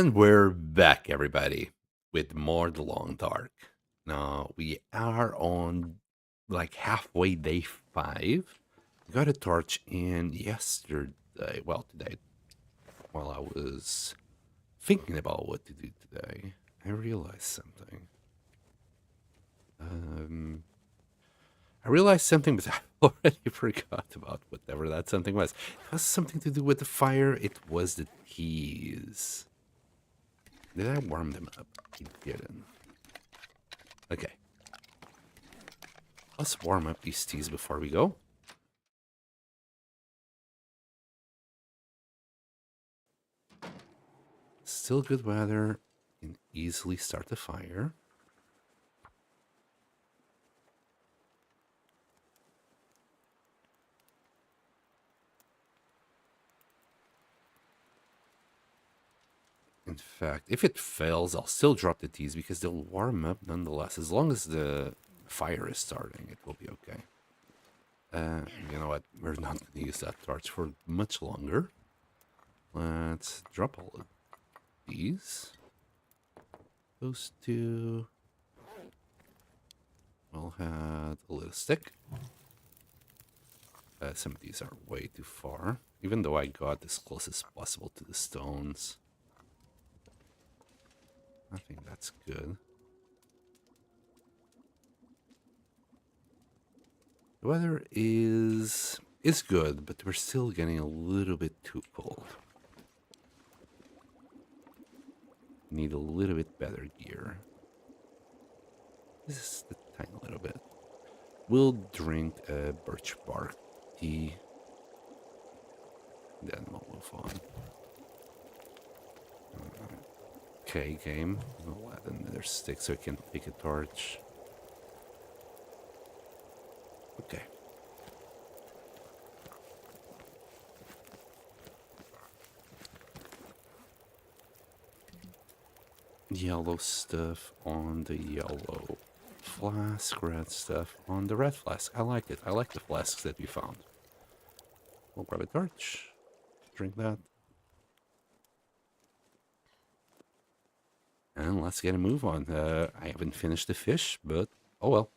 And we're back, everybody, with more The Long Dark. Now, we are on like halfway day 5. Got a torch in yesterday, well, today, while I was thinking about what to do today. I realized something. Um, I realized something, but I already forgot about whatever that something was. It has something to do with the fire. It was the keys. Did I warm them up? I didn't. Okay. Let's warm up these teas before we go. Still good weather. Can easily start the fire. In fact, if it fails, I'll still drop the teas because they'll warm up nonetheless. As long as the fire is starting, it will be okay. You know what? We're not going to use that torch for much longer. Let's drop all of these. Those two. We'll have a little stick. Some of these are way too far, even though I got as close as possible to the stones. I think that's good. The weather is good, but we're still getting a little bit too cold. Need a little bit better gear. Just a tiny little bit. We'll drink a birch bark tea. Then we'll move on. Okay, game. We'll add another stick so I can pick a torch. Okay. Yellow stuff on the yellow flask, red stuff on the red flask. I like it. I like the flasks that we found. We'll grab a torch, drink that. And let's get a move on. I haven't finished the fish, but oh well.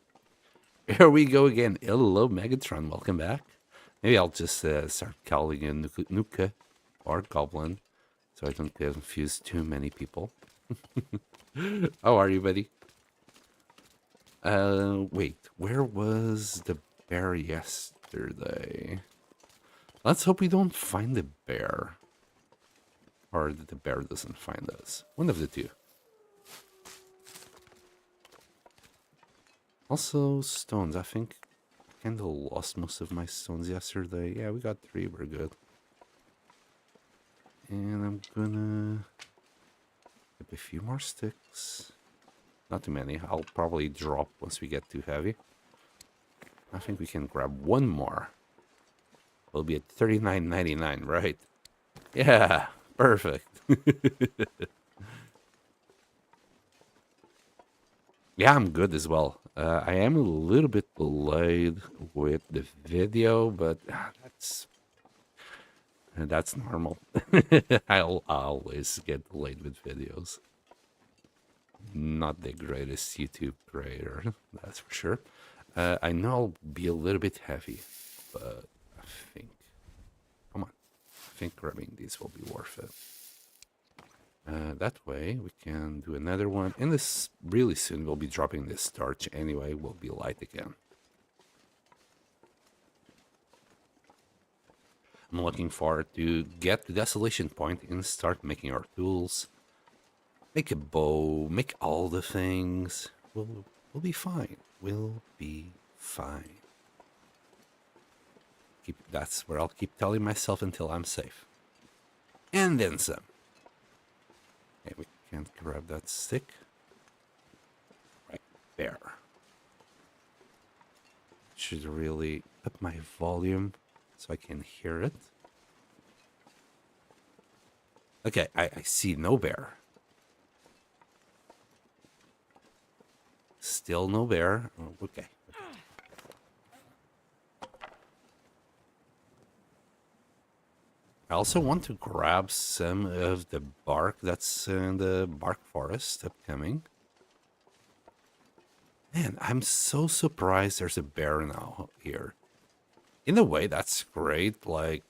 Here we go again. Hello, Megatron. Welcome back. Maybe I'll just start calling in Nuka or Goblin so I don't confuse too many people. How are you, buddy? Wait. Where was the bear yesterday? Let's hope we don't find the bear. Or that the bear doesn't find us. One of the two. Also, stones. I think I kind of lost most of my stones yesterday. Yeah, we got 3. We're good. And I'm gonna get a few more sticks. Not too many. I'll probably drop once we get too heavy. I think we can grab one more. We'll be at $39.99, right? Yeah, perfect. Yeah, I'm good as well. I am a little bit delayed with the video, but that's normal. I'll always get delayed with videos. Not the greatest YouTube creator, that's for sure. I know I'll be a little bit heavy, but I think, come on, I think grabbing these will be worth it. That way we can do another one. And this really soon we'll be dropping this starch anyway. We'll be light again. I'm looking forward to get to Desolation Point and start making our tools. Make a bow, make all the things. We'll be fine. We'll be fine. That's where I'll keep telling myself until I'm safe. And then some. Okay, we can't grab that stick. Right there. Should really up my volume so I can hear it. Okay, I see no bear. Still no bear. Oh, okay. I also want to grab some of the bark that's in the bark forest upcoming. Man, I'm so surprised there's a bear now here. In a way, that's great. Like,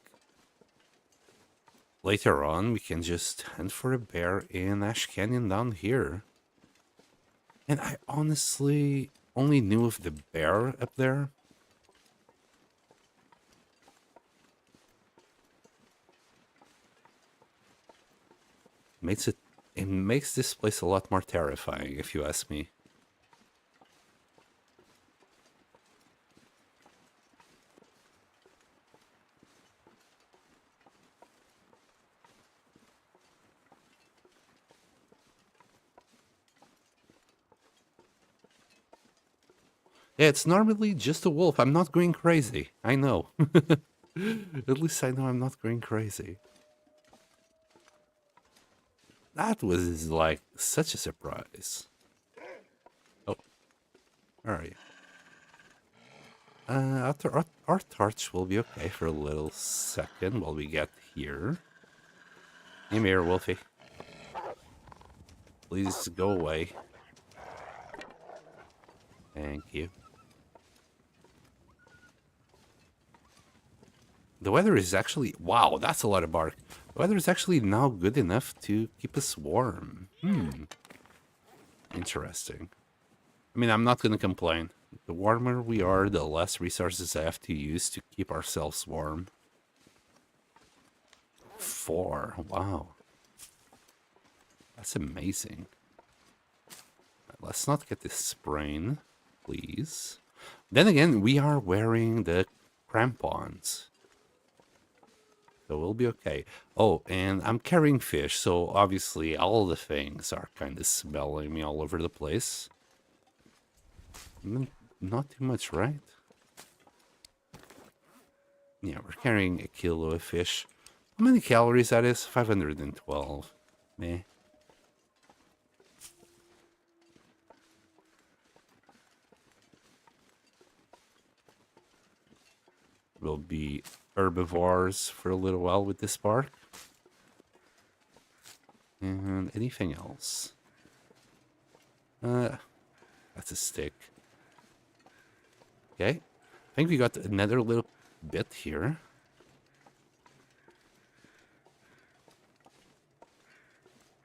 later on, we can just hunt for a bear in Ash Canyon down here. And I honestly only knew of the bear up there. It makes this place a lot more terrifying, if you ask me. Yeah, it's normally just a wolf. I'm not going crazy. I know. At least I know I'm not going crazy. That was like such a surprise. Oh, where are you? Our torch will be okay for a little second while we get here. Come here, Wolfie. Please go away. Thank you. The weather is actually... Wow, that's a lot of bark. The weather is actually now good enough to keep us warm. Interesting. I mean, I'm not going to complain. The warmer we are, the less resources I have to use to keep ourselves warm. 4. Wow. That's amazing. Let's not get this sprain, please. Then again, we are wearing the crampons. So we'll be okay. Oh, and I'm carrying fish, so obviously all the things are kind of smelling me all over the place. Not too much, right? Yeah, we're carrying a kilo of fish. How many calories that is? 512. Meh. We'll be herbivores for a little while with this bark. And anything else? That's a stick. Okay. I think we got another little bit here.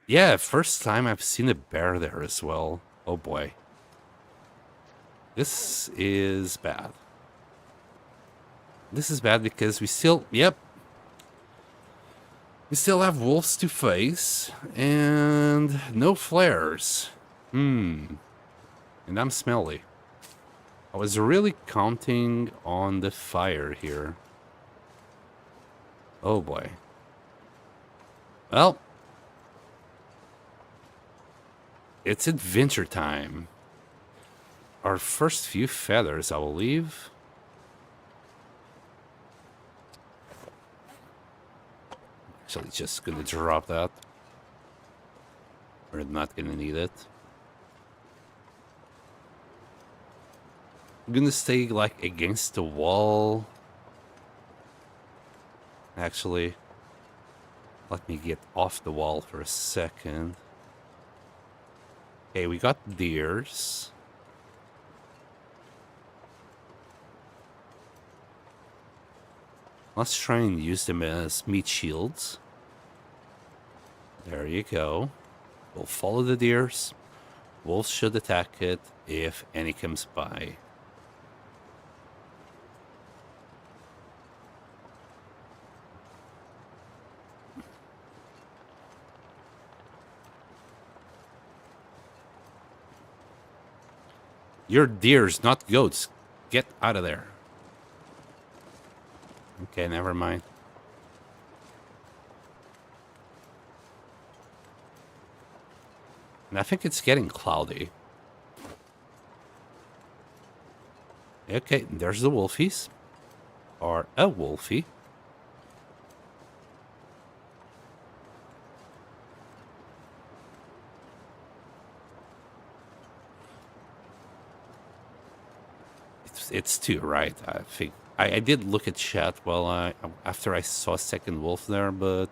Yeah, first time I've seen a bear there as well. Oh boy. This is bad. This is bad because we still... Yep. We still have wolves to face. And no flares. And I'm smelly. I was really counting on the fire here. Oh boy. Well, it's adventure time. Our first few feathers, I will leave. Actually, just gonna drop that. We're not gonna need it. I'm gonna stay like against the wall. Actually, let me get off the wall for a second. Okay, we got deers. Let's try and use them as meat shields. There you go. We'll follow the deers. Wolves should attack it if any comes by. You're deers, not goats. Get out of there. Okay, never mind. And I think it's getting cloudy. Okay, there's the wolfies. Or a wolfie. It's 2, right? I think I did look at chat after I saw a second wolf there, but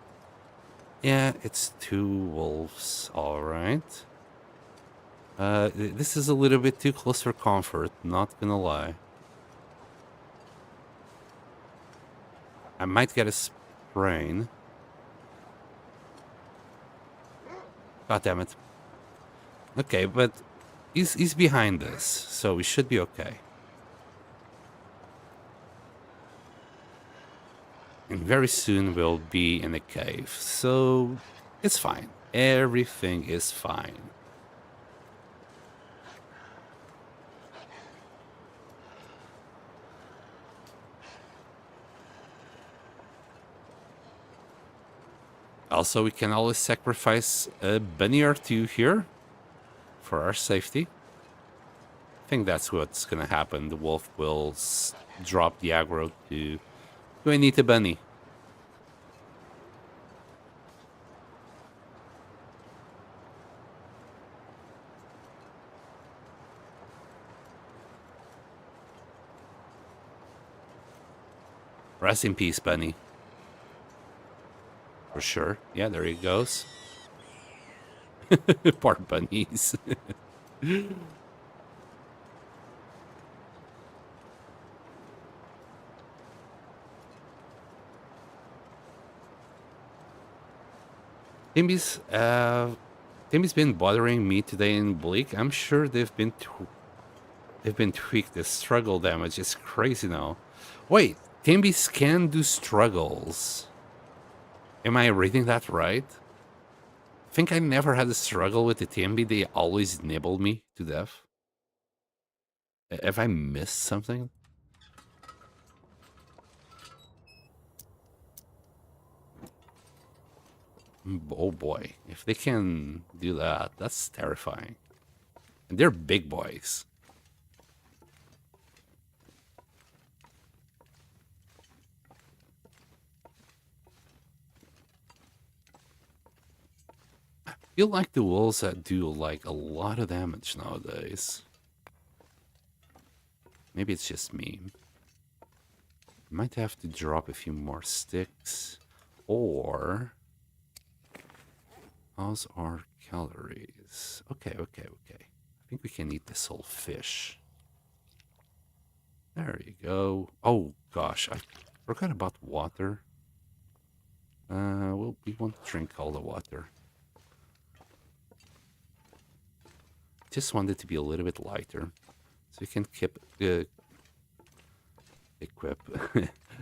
yeah, it's 2 wolves. All right. This is a little bit too close for comfort. Not gonna lie. I might get a sprain. God damn it. Okay, but he's behind us, so we should be okay. And very soon we'll be in a cave, so it's fine. Everything is fine. Also, we can always sacrifice a bunny or two here for our safety. I think that's what's gonna happen. The wolf will drop the aggro to go and eat the bunny. Rest in peace, bunny. For sure. Yeah, there he goes. Poor bunnies. Timmy's been bothering me today in Bleak. I'm sure they've been tweaked. The struggle damage is crazy now. Wait, Timmy's can do struggles. Am I reading that right? I think I never had a struggle with the TMB. They always nibble me to death. Have I missed something? Oh boy, if they can do that, that's terrifying. And they're big boys. I feel like the wolves that do like a lot of damage nowadays. Maybe it's just me. Might have to drop a few more sticks. Or how's our calories? Okay. I think we can eat this whole fish. There you go. Oh gosh, I forgot about water. Well, we won't drink all the water. Just want it to be a little bit lighter, so we can equip.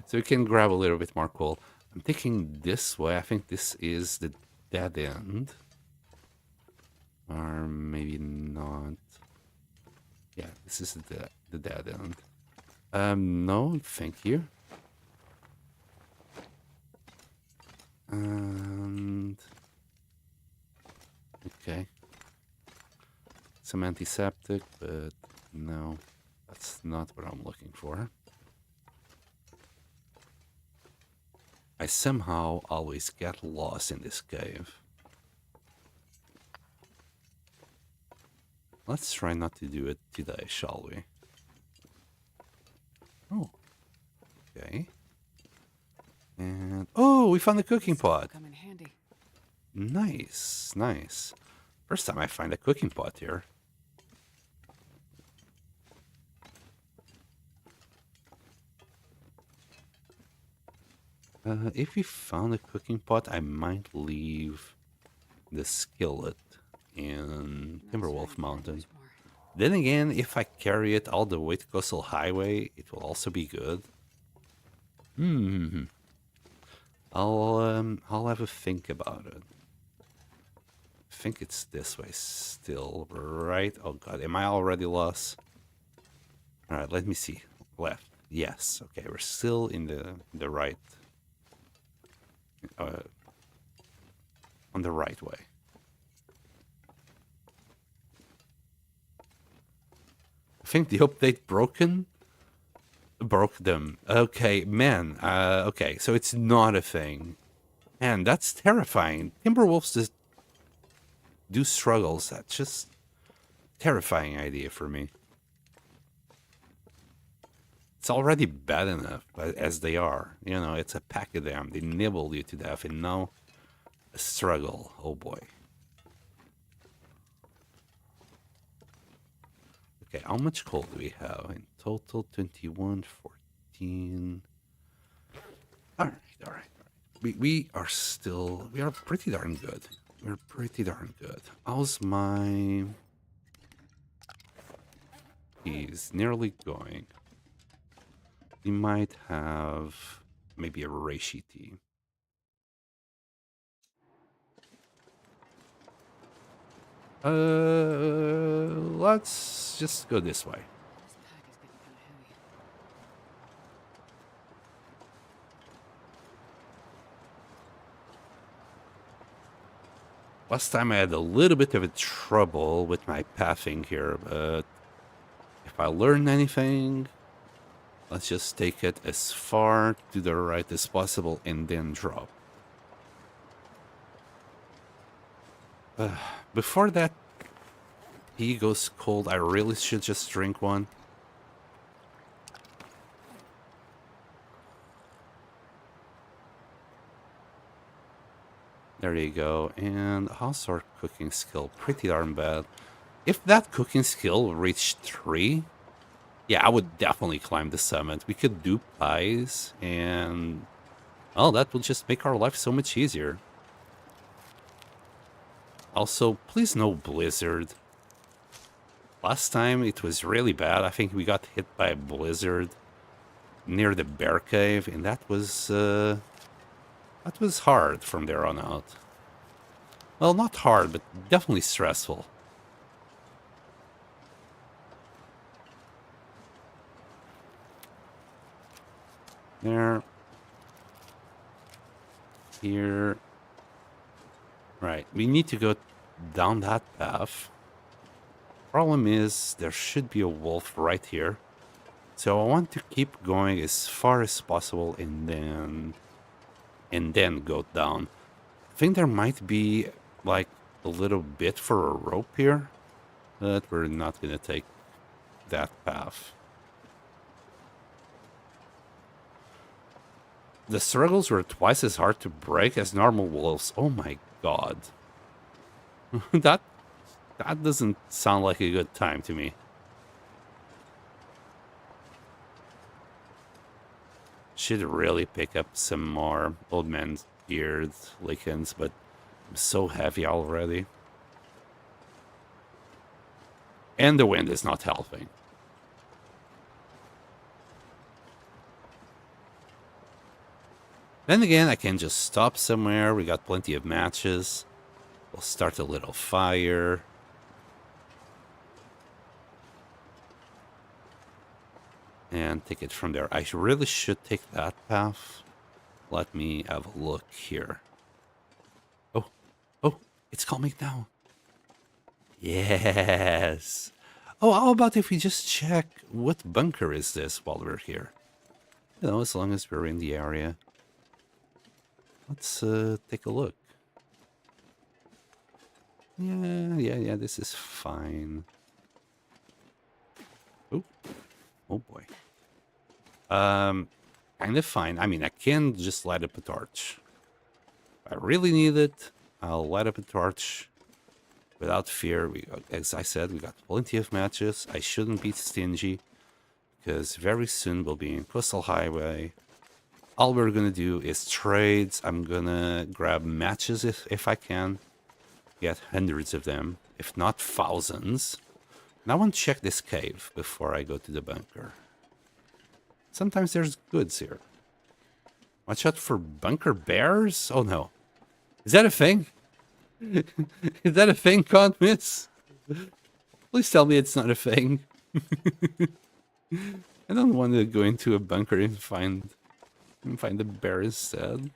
So we can grab a little bit more coal. I'm thinking this way. I think this is the dead end, or maybe not. Yeah, this is the dead end. No, thank you. And okay, some antiseptic, but no, that's not what I'm looking for. I somehow always get lost in this cave. Let's try not to do it today, shall we? Oh, okay. And oh, we found a cooking pot. Come in handy. Nice. First time I find a cooking pot here. If we found a cooking pot, I might leave the skillet in Timberwolf Mountain. Then again, if I carry it all the way to Coastal Highway, it will also be good. I'll have a think about it. I think it's this way still, right? Oh god, am I already lost? Alright, let me see. Left. Yes. Okay, we're still in the right. On the right way. I think the update broke them. Okay, man. Okay, so it's not a thing. Man, that's terrifying. Timberwolves just do struggles. That's just terrifying idea for me. It's already bad enough as they are. You know, it's a pack of them. They nibble you to death, and now a struggle. Oh boy. Okay, how much coal do we have? In total, 21, 14. All right, all right. We are still, we are pretty darn good. We're pretty darn good. How's my... He's nearly going. We might have maybe a reishi tea. Let's just go this way. This pack is getting kind of heavy. Last time I had a little bit of a trouble with my pathing here, but if I learn anything, let's just take it as far to the right as possible and then drop. Before that tea goes cold, I really should just drink one. There you go. And how's our cooking skill? Pretty darn bad. If that cooking skill reached 3, yeah, I would definitely climb the summit. We could do pies, and oh, that will just make our life so much easier. Also, please no blizzard. Last time it was really bad. I think we got hit by a blizzard near the bear cave, and that was hard from there on out. Well, not hard, but definitely stressful. There. Here. Right, we need to go down that path. Problem is, there should be a wolf right here. So I want to keep going as far as possible and then go down. I think there might be like a little bit for a rope here, but we're not gonna take that path. The struggles were twice as hard to break as normal wolves. Oh my god. That doesn't sound like a good time to me. Should really pick up some more old man's beard lichens, but I'm so heavy already. And the wind is not helping. Then again, I can just stop somewhere. We got plenty of matches. We'll start a little fire. And take it from there. I really should take that path. Let me have a look here. Oh, it's calming down. Yes. Oh, how about if we just check what bunker is this while we're here? You know, as long as we're in the area. Let's take a look. Yeah, this is fine. Oh boy. Kind of fine. I mean, I can just light up a torch. If I really need it, I'll light up a torch without fear. As I said, we got plenty of matches. I shouldn't be stingy because very soon we'll be in Coastal Highway. All we're gonna do is trades. I'm gonna grab matches if I can. Get hundreds of them, if not thousands. And I want to check this cave before I go to the bunker. Sometimes there's goods here. Watch out for bunker bears? Oh no. Is that a thing? Is that a thing, can't miss? Please tell me it's not a thing. I don't want to go into a bunker and find the bear instead.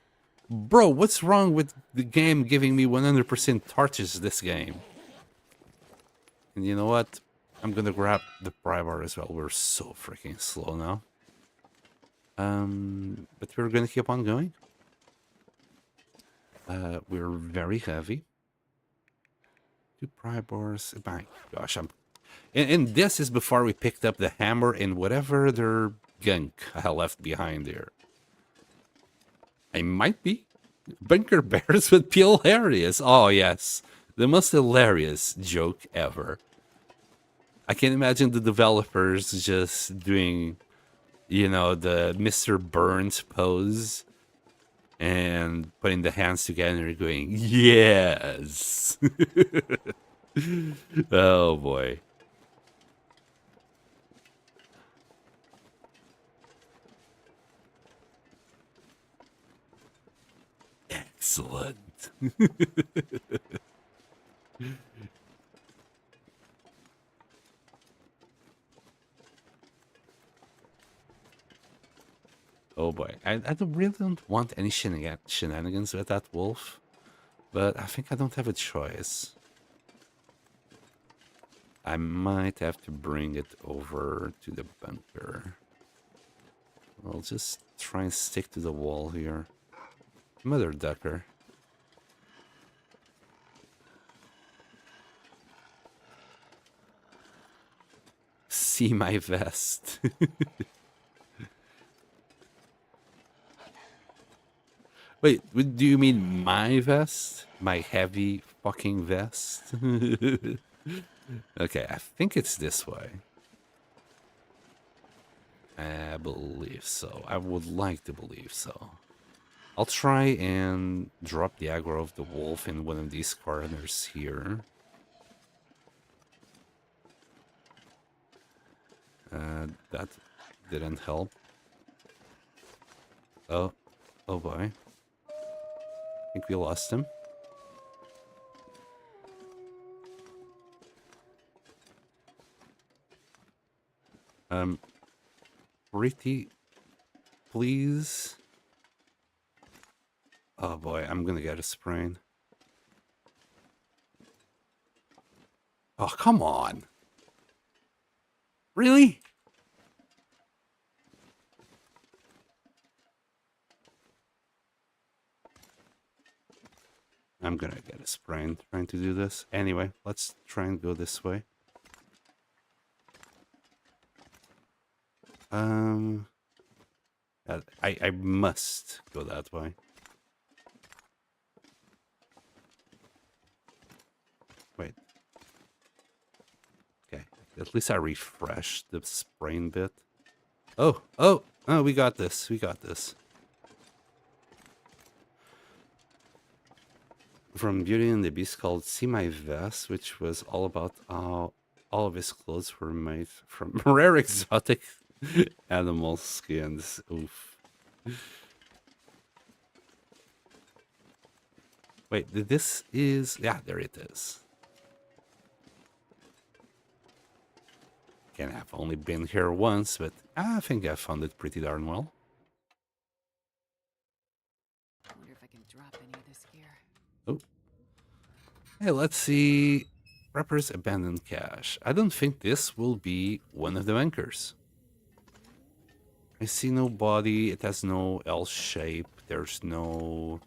Bro, what's wrong with the game giving me 100% torches this game? And you know what? I'm gonna grab the pry bar as well. We're so freaking slow now. But we're gonna keep on going. We're very heavy. 2 pry bars. My gosh, and this is before we picked up the hammer and whatever they're gunk I left behind here. I might be. Bunker bears would be hilarious. Oh, yes. The most hilarious joke ever. I can imagine the developers just doing, you know, the Mr. Burns pose and putting the hands together and going, yes. Oh, boy. Excellent. Oh boy, really don't want any shenanigans with that wolf, but I think I don't have a choice. I might have to bring it over to the bunker. I'll just try and stick to the wall here. Mother ducker. See my vest. Wait, do you mean my vest? My heavy fucking vest? Okay, I think it's this way. I believe so. I would like to believe so. I'll try and drop the aggro of the wolf in one of these corners here. That didn't help. Oh boy. I think we lost him. Pretty, please. Oh boy, I'm gonna get a sprain. Oh, come on. Really? I'm gonna get a sprain trying to do this. Anyway, let's try and go this way. I must go that way. Wait. Okay. At least I refreshed the sprain bit. Oh, we got this. We got this. From Beauty and the Beast called See My Vest, which was all about how all of his clothes were made from rare exotic animal skins. Oof. Wait, this is... Yeah, there it is. Again, I've only been here once, but I think I found it pretty darn well. I wonder if I can drop any of this gear. Oh. Hey, let's see. Prepper's abandoned cache. I don't think this will be one of the anchors. I see no body. It has no L shape. There's no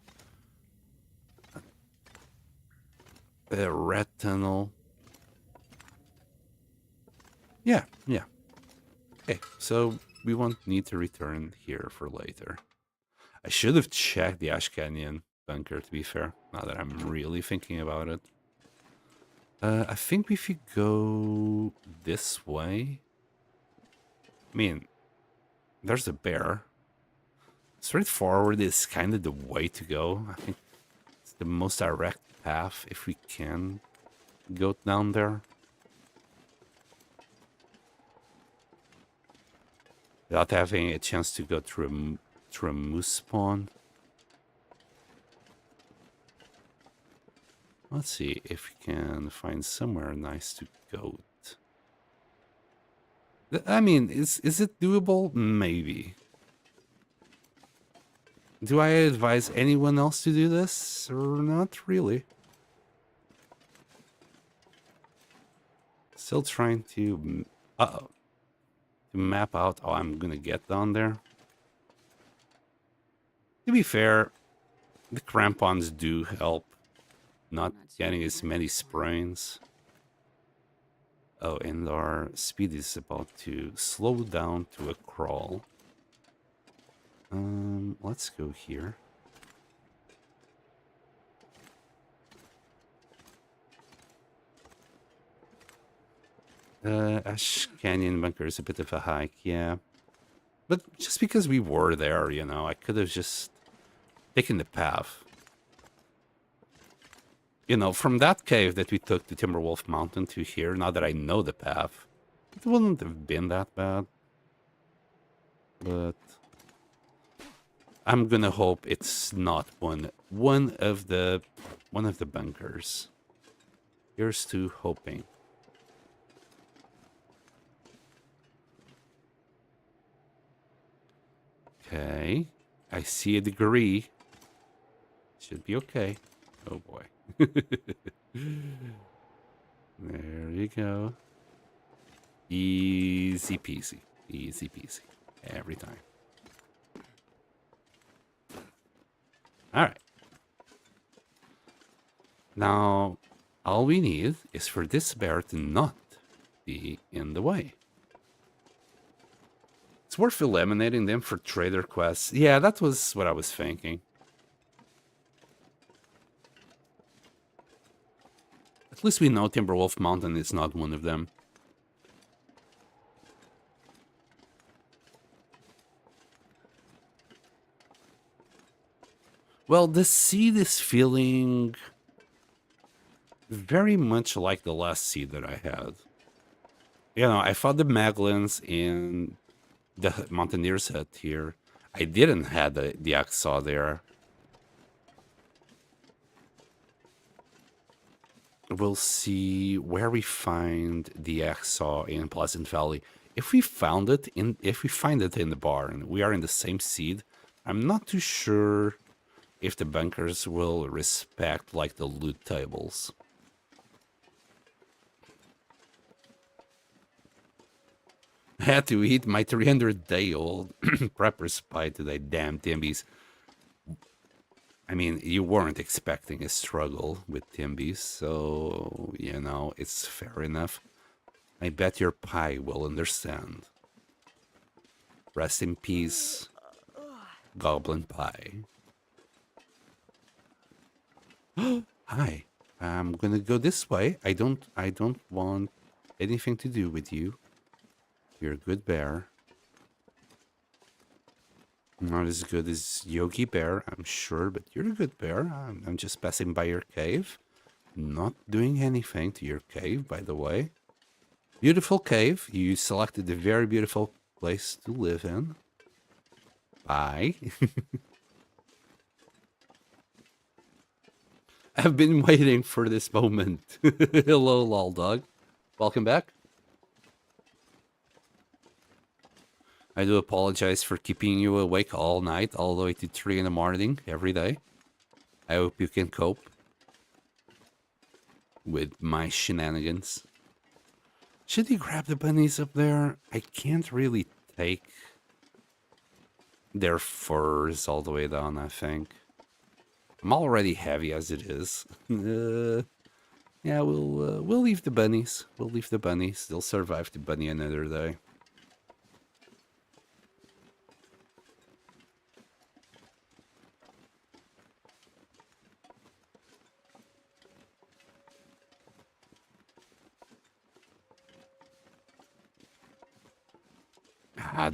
red tunnel. Yeah. Okay, so we won't need to return here for later. I should have checked the Ash Canyon bunker, to be fair, now that I'm really thinking about it. I think if you go this way... I mean, there's a bear. Straightforward is kind of the way to go. I think it's the most direct path if we can go down there. Without having a chance to go through a moose spawn. Let's see if we can find somewhere nice to goat. I mean, is it doable? Maybe. Do I advise anyone else to do this? Or not really? Still trying to... Uh-oh. To map out how I'm gonna get down there. To be fair, the crampons do help not getting as many sprains. Oh, and our speed is about to slow down to a crawl. Let's go here. Ash Canyon Bunker is a bit of a hike, yeah. But just because we were there, you know, I could have just taken the path. You know, from that cave that we took to Timberwolf Mountain to here, now that I know the path, it wouldn't have been that bad. But I'm gonna hope it's not one of the bunkers. Here's to hoping. Okay, I see a degree. Should be okay. Oh boy. There you go. Easy peasy. Easy peasy. Every time. Alright. Now, all we need is for this bear to not be in the way. It's worth eliminating them for trader quests. Yeah, that was what I was thinking. At least we know Timberwolf Mountain is not one of them. Well, the seed is feeling very much like the last seed that I had. You know, I found the Maglins in the Mountaineer's Hut here. I didn't have the Axaw there. We'll see where we find the Axaw in Pleasant Valley. If we find it in the barn, we are in the same seed. I'm not too sure if the bunkers will respect like the loot tables. I had to eat my 300-day-old prepper's pie today, damn Timbies. I mean, you weren't expecting a struggle with Timbies, so, you know, it's fair enough. I bet your pie will understand. Rest in peace, Goblin Pie. Hi, I'm gonna go this way. I don't want anything to do with you. You're a good bear. Not as good as Yogi Bear, I'm sure, but you're a good bear. I'm just passing by your cave. Not doing anything to your cave, by the way. Beautiful cave. You selected a very beautiful place to live in. Bye. I've been waiting for this moment. Hello, lol dog. Welcome back. I do apologize for keeping you awake all night, all the way to 3 in the morning, every day. I hope you can cope with my shenanigans. Should you grab the bunnies up there? I can't really take their furs all the way down, I think. I'm already heavy as it is. Yeah, we'll leave the bunnies. We'll leave the bunnies. They'll survive the bunny another day.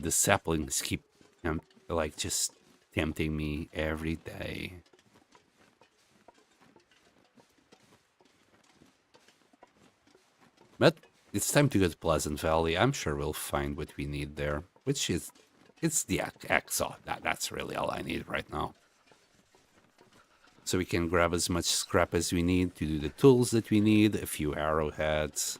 The saplings keep like just tempting me every day. But it's time to go to Pleasant Valley. I'm sure we'll find what we need there, which is it's the Axaw. That's really all I need right now. So we can grab as much scrap as we need to do the tools that we need, a few arrowheads.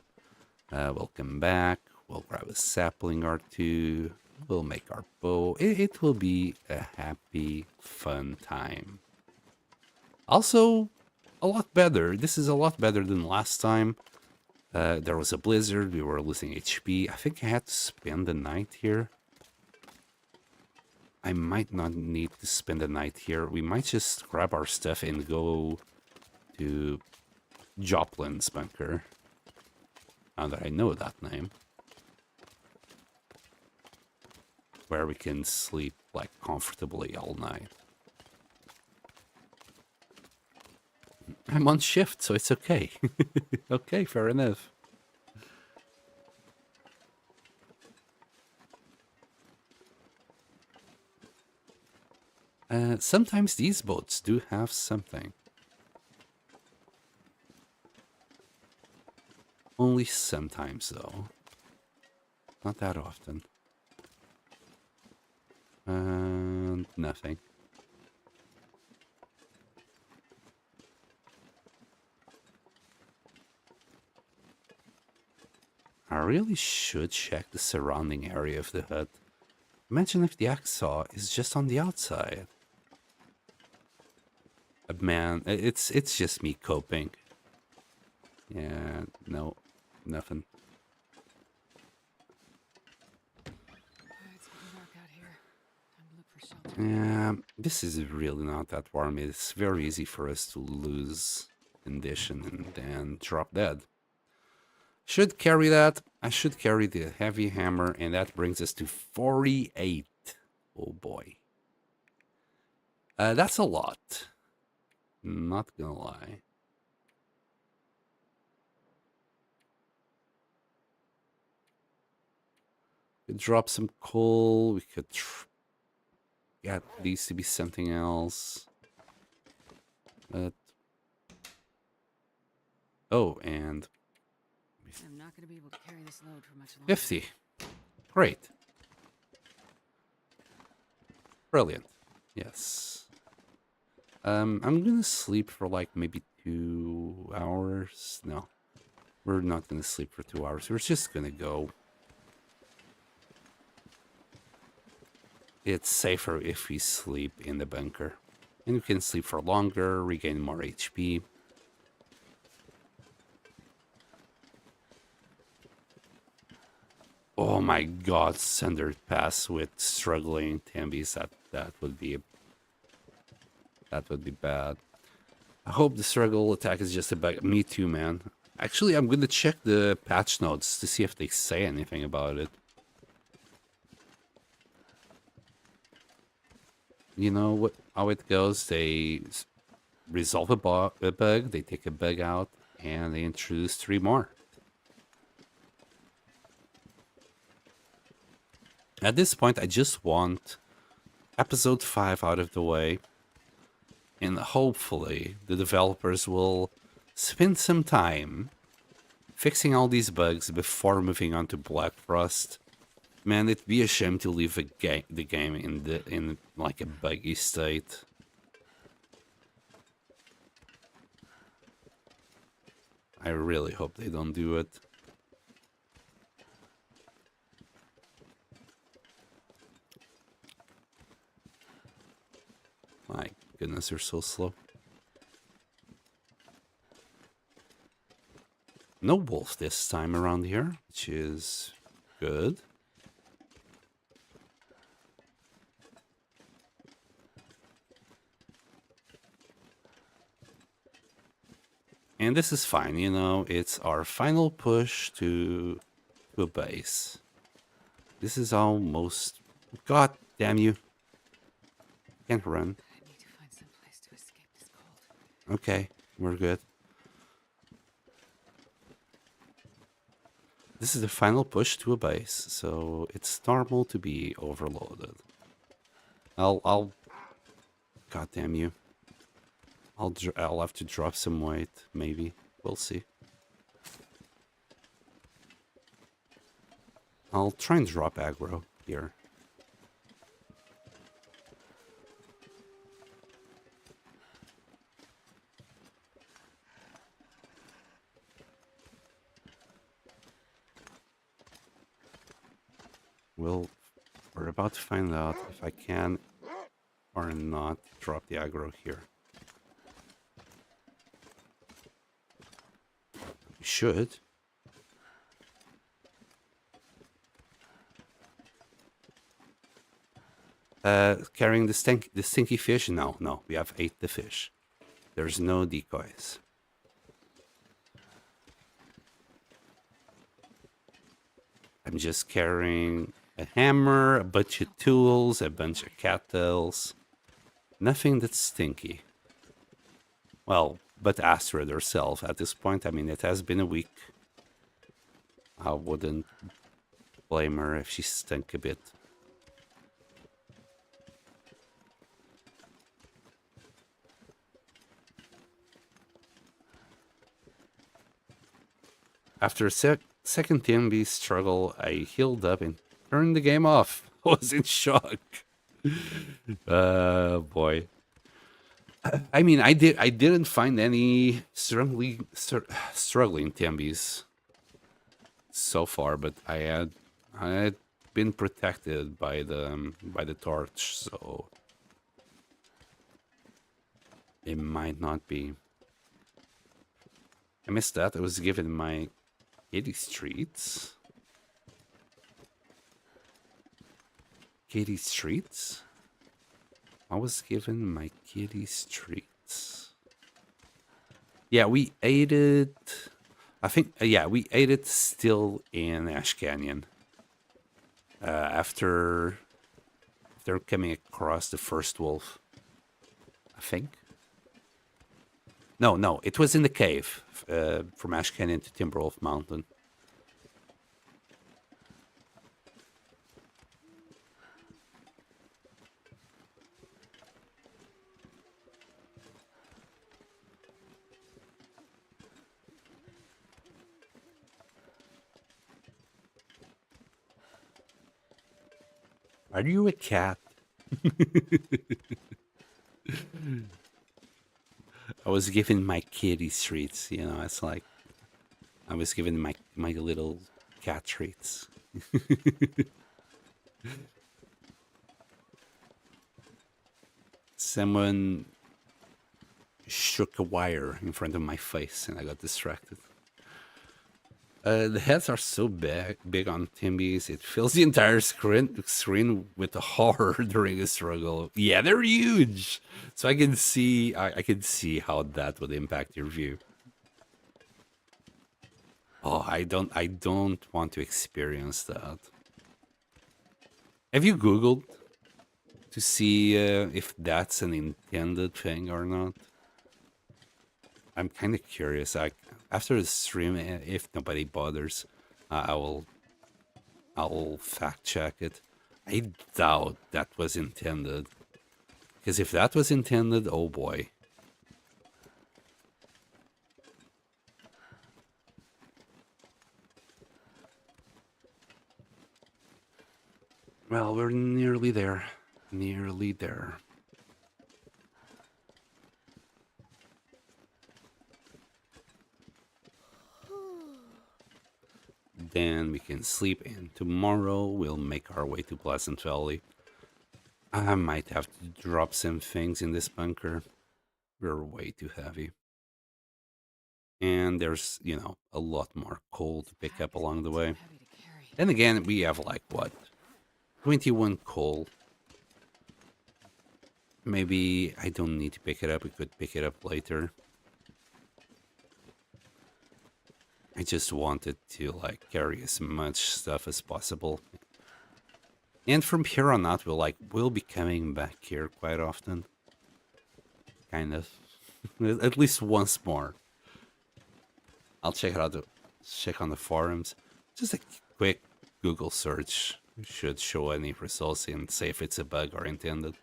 We'll come back. We'll grab a sapling or two. We'll make our bow. It will be a happy, fun time. Also, a lot better. This is a lot better than last time. There was a blizzard. We were losing HP. I think I had to spend the night here. I might not need to spend the night here. We might just grab our stuff and go to Joplin's bunker. now that I know that name, where we can sleep like comfortably all night. I'm on shift, so it's okay. Okay, fair enough. Sometimes these boats do have something. Only sometimes, though. Not that often. And nothing. I really should check the surrounding area of the hut. Imagine if the axe saw is just on the outside. Man, it's just me coping. Yeah, no, nothing. It's getting dark out here. Time to look for shelter. Yeah, this is really not that warm. It's very easy for us to lose condition and then drop dead. Should carry that. I should carry the heavy hammer, and that brings us to 48. Oh boy. That's a lot. Not gonna lie. Could drop some coal. We could get these to be something else. But oh, and I'm not going to be able to carry this load for much longer. 50. Great. Brilliant. Yes. I'm gonna sleep for like maybe 2 hours. No, we're not gonna sleep for 2 hours. We're just gonna go. It's safer if we sleep in the bunker. And we can sleep for longer, regain more HP. Oh my god, Sundered Pass with struggling Tambis. That would be bad. I hope the struggle attack is just a bug. Me too, man. Actually, I'm gonna check the patch notes to see if they say anything about it. You know what? How it goes? They resolve a bug, they take a bug out, and they introduce 3 more. At this point, I just want episode 5 out of the way, and hopefully the developers will spend some time fixing all these bugs before moving on to Black Frost. Man, it'd be a shame to leave the game in like a buggy state. I really hope they don't do it. My goodness, they're so slow. No wolf this time around here, which is good. And this is fine, you know, it's our final push to a base. This is almost... God damn you. Can't run. I need to find some place to escape this cold. Okay, we're good. This is the final push to a base, so it's normal to be overloaded. I'll... God damn you. I'll have to drop some weight, maybe. We'll see. I'll try and drop aggro here. We're about to find out if I can or not drop the aggro here. We should. Carrying the stinky fish? No, we have ate the fish. There's no decoys. I'm just carrying a hammer, a bunch of tools, a bunch of cattails. Nothing that's stinky. Well, but Astrid herself at this point, I mean, it has been a week. I wouldn't blame her if she stunk a bit. After a second TMB struggle, I healed up and turned the game off. I was in shock. Boy. I mean, I didn't find any struggling TMBs so far, but I had been protected by the torch, so it might not be. I missed that. I was given my Katy Streets. Katy Streets? I was given my Katy Streets. Yeah, we ate it. I think, yeah, we ate it still in Ash Canyon. After coming across the first wolf, I think. No, it was in the cave from Ash Canyon to Timberwolf Mountain. Are you a cat? I was given my kitty treats, you know, it's like I was given my little cat treats. Someone shook a wire in front of my face and I got distracted. The heads are so big on Timbies, it fills the entire screen with horror during a struggle. Yeah, they're huge. So I can see how that would impact your view. Oh, I don't want to experience that. Have you Googled to see if that's an intended thing or not? I'm kind of curious. After the stream, if nobody bothers, I'll fact check it. I doubt that was intended, because if that was intended, oh boy. Well, we're nearly there. Nearly there. Then we can sleep, and tomorrow we'll make our way to Pleasant Valley. I might have to drop some things in this bunker. We're way too heavy. And there's, you know, a lot more coal to pick up along the way. Then again, we have like, what? 21 coal. Maybe I don't need to pick it up. We could pick it up later. I just wanted to like carry as much stuff as possible. And from here on out, we'll be coming back here quite often. Kind of. At least once more. I'll check it out. Check on the forums. Just a quick Google search should show any results and say if it's a bug or intended.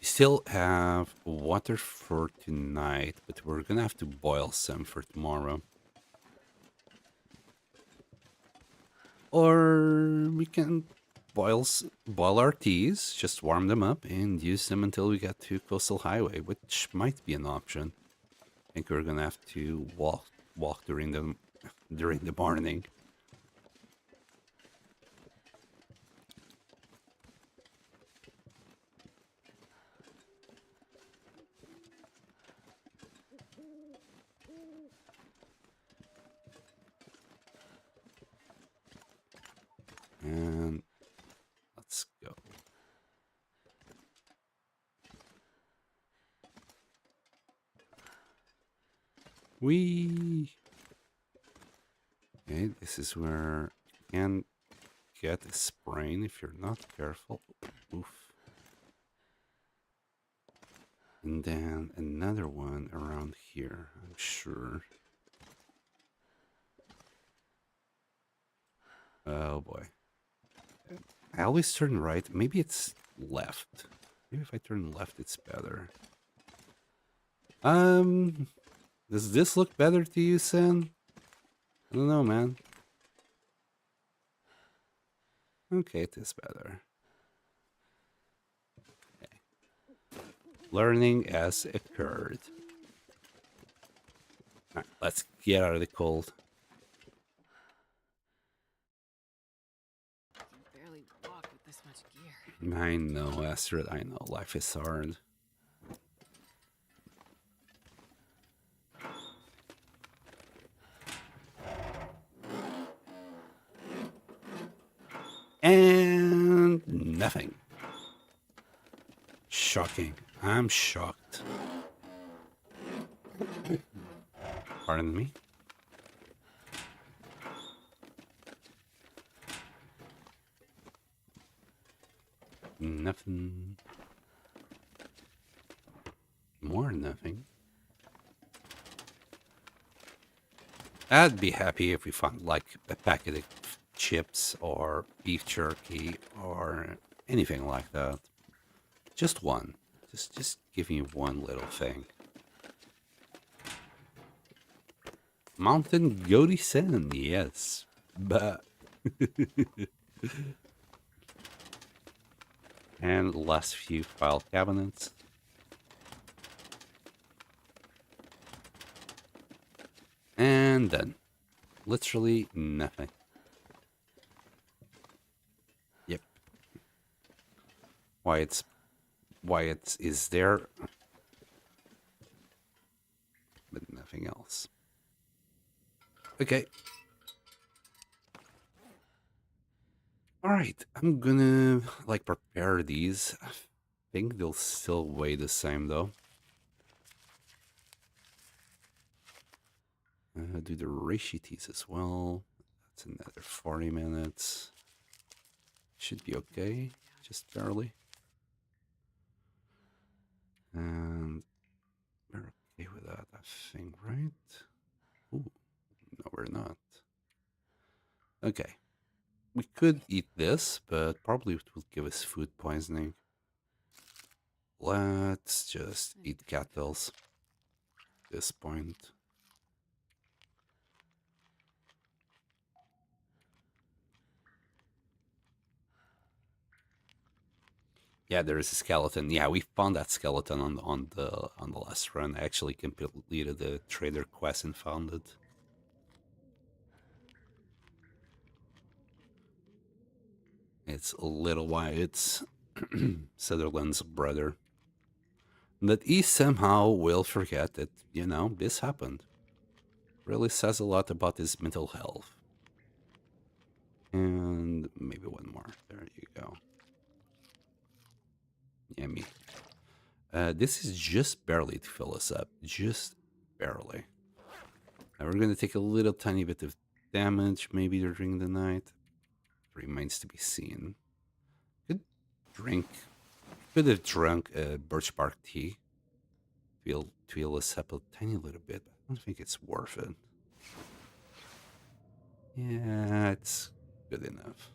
Still have water for tonight, but we're gonna have to boil some for tomorrow. Or we can boil our teas, just warm them up and use them until we get to Coastal Highway, which might be an option. I think we're gonna have to walk during the morning. And let's go. Whee! Okay, this is where you can get a sprain if you're not careful. Oof. And then another one around here, I'm sure. Oh boy. I always turn right. Maybe it's left. Maybe if I turn left, it's better. Does this look better to you, Sen? I don't know, man. Okay, it is better. Okay. Learning has occurred. Alright, let's get out of the cold. I can barely walk with this much gear. I know, Astrid, I know. Life is hard. And nothing. Shocking. I'm shocked. Pardon me. Nothing. More nothing. I'd be happy if we found like a packet of chips or beef jerky or anything like that. Just one. Just give me one little thing. Mountain goaty sand, yes. But and last few file cabinets. And then literally nothing. Yep. Why it is there, but nothing else. Okay. All right, I'm gonna like prepare these. I think they'll still weigh the same though. Do the ratios as well. That's another 40 minutes. Should be okay, just barely. And we're okay with that, I think, right? Ooh, no, we're not. Okay. We could eat this, but probably it would give us food poisoning. Let's just eat cattails at this point. Yeah, there is a skeleton. Yeah, we found that skeleton on the last run. I actually completed the trader quest and found it. It's Little Wyatt, Sutherland's brother. But he somehow will forget that, you know, this happened. Really says a lot about his mental health. And maybe one more. There you go. Yummy. This is just barely to fill us up. Just barely. Now we're going to take a little tiny bit of damage maybe during the night. Remains to be seen. Could have drunk birch bark tea. To heal us up a tiny little bit. I don't think it's worth it. Yeah, it's good enough.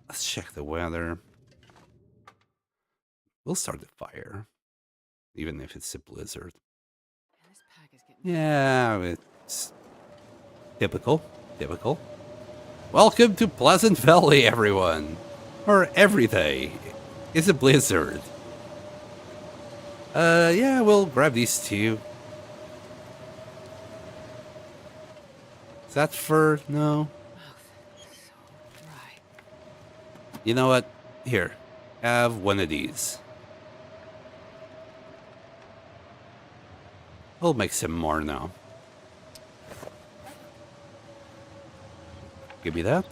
Let's check the weather. We'll start the fire, even if it's a blizzard. Man, this pack is getting Yeah, it's typical. Typical. Welcome to Pleasant Valley, everyone. Where every day is a blizzard. Yeah, we'll grab these two. Is that fur? No. mouth so dry. You know what? Here, have one of these. We'll make some more now. Give me that.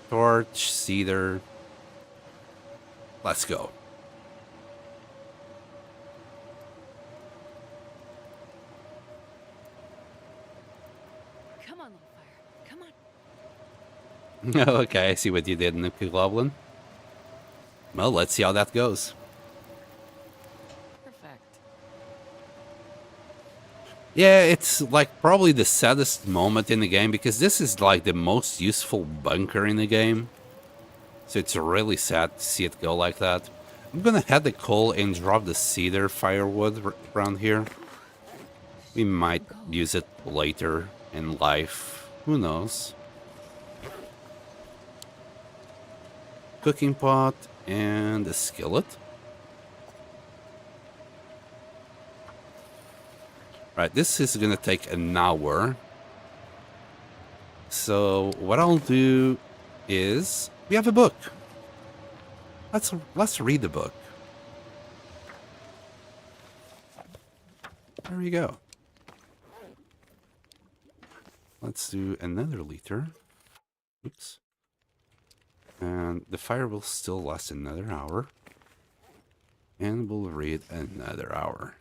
Torch, cedar. Let's go. Come on, little fire. Come on. Okay, I see what you did, Nuka Goblin. Well, let's see how that goes. Perfect. Yeah, it's like probably the saddest moment in the game because this is like the most useful bunker in the game. So it's really sad to see it go like that. I'm gonna head the coal and drop the cedar firewood around here. We might use it later in life. Who knows? Cooking pot and a skillet. Right, this is gonna take an hour. So what I'll do is we have a book. Let's read the book. There we go. Let's do another liter. Oops. And the fire will still last another hour. And we'll read another hour.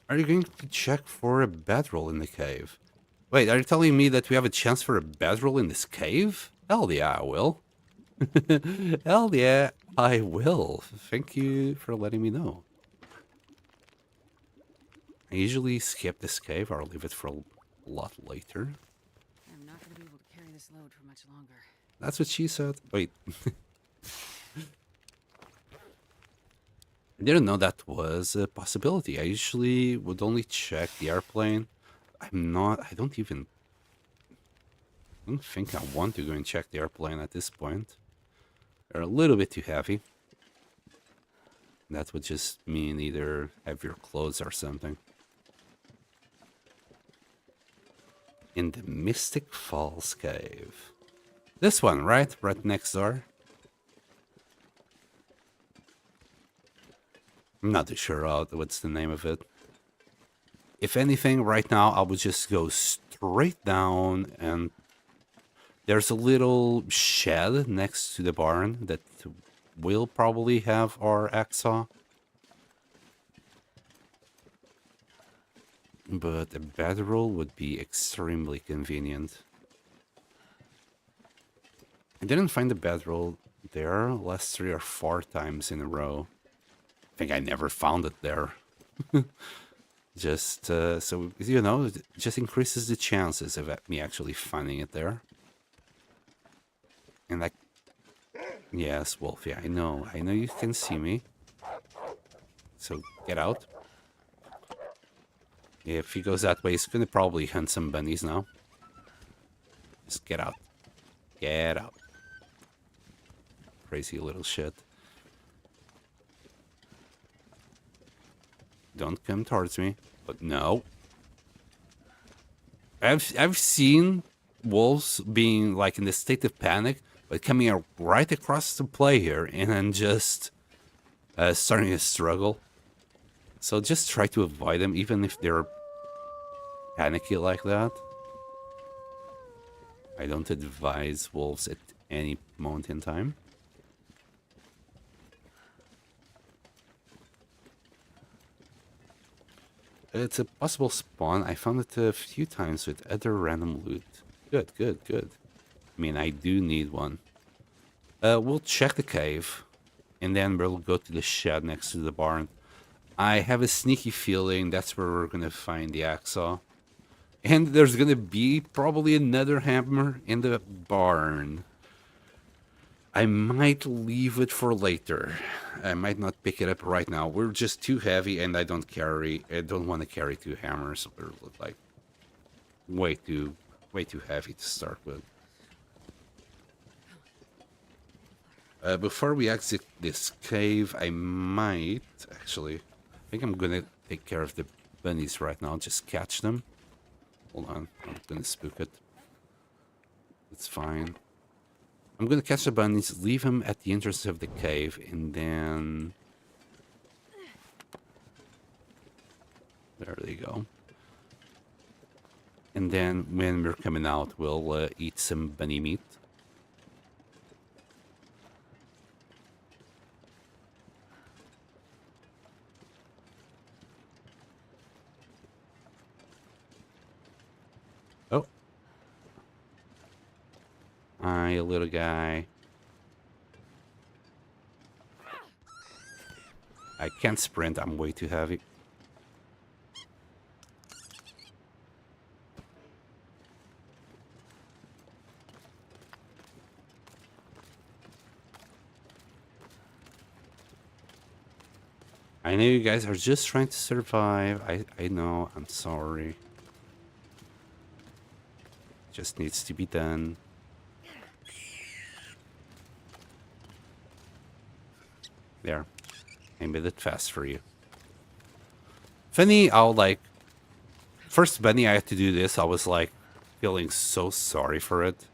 Are you going to check for a bedroll in the cave? Wait, are you telling me that we have a chance for a bedroll in this cave? Hell yeah, I will. Hell yeah, I will. Thank you for letting me know. I usually skip this cave or leave it for a lot later. I'm not going to be able to carry this load for much longer. That's what she said. Wait. I didn't know that was a possibility. I usually would only check the airplane. I don't think I want to go and check the airplane at this point. They're a little bit too heavy. That would just mean either heavier clothes or something. In the Mystic Falls Cave. This one, right? Right next door. I'm not too sure what's the name of it. If anything, right now, I would just go straight down and there's a little shed next to the barn that will probably have our hacksaw. But a bedroll would be extremely convenient. I didn't find the bedroll there last 3 or 4 times in a row. I think I never found it there. Just, so, you know, it just increases the chances of me actually finding it there. And like, yes, Wolf, yeah, I know you can see me. So, get out. If he goes that way, he's gonna probably hunt some bunnies now. Just get out. Get out. Crazy little shit. Don't come towards me. But no. I've seen wolves being like in a state of panic, but coming out right across the play here and then just starting to struggle. So just try to avoid them, even if they're panicky like that. I don't advise wolves at any moment in time. It's a possible spawn. I found it a few times with other random loot. Good, good, good. I mean, I do need one. We'll check the cave, and then we'll go to the shed next to the barn. I have a sneaky feeling that's where we're gonna find the hacksaw. And there's gonna be probably another hammer in the barn. I might leave it for later. I might not pick it up right now. We're just too heavy, and I don't want to carry 2 hammers. We're like way too heavy to start with. Before we exit this cave, I might actually. I think I'm gonna take care of the bunnies right now. Just catch them. Hold on, I'm gonna spook it. It's fine. I'm gonna catch the bunnies, leave them at the entrance of the cave, and then There they go. And then when we're coming out, we'll eat some bunny meat. Oh. Hi, little guy. I can't sprint, I'm way too heavy. I know you guys are just trying to survive. I know, I'm sorry. Just needs to be done. There. I made it fast for you. Funny, I'll like... First bunny I had to do this, I was like feeling so sorry for it.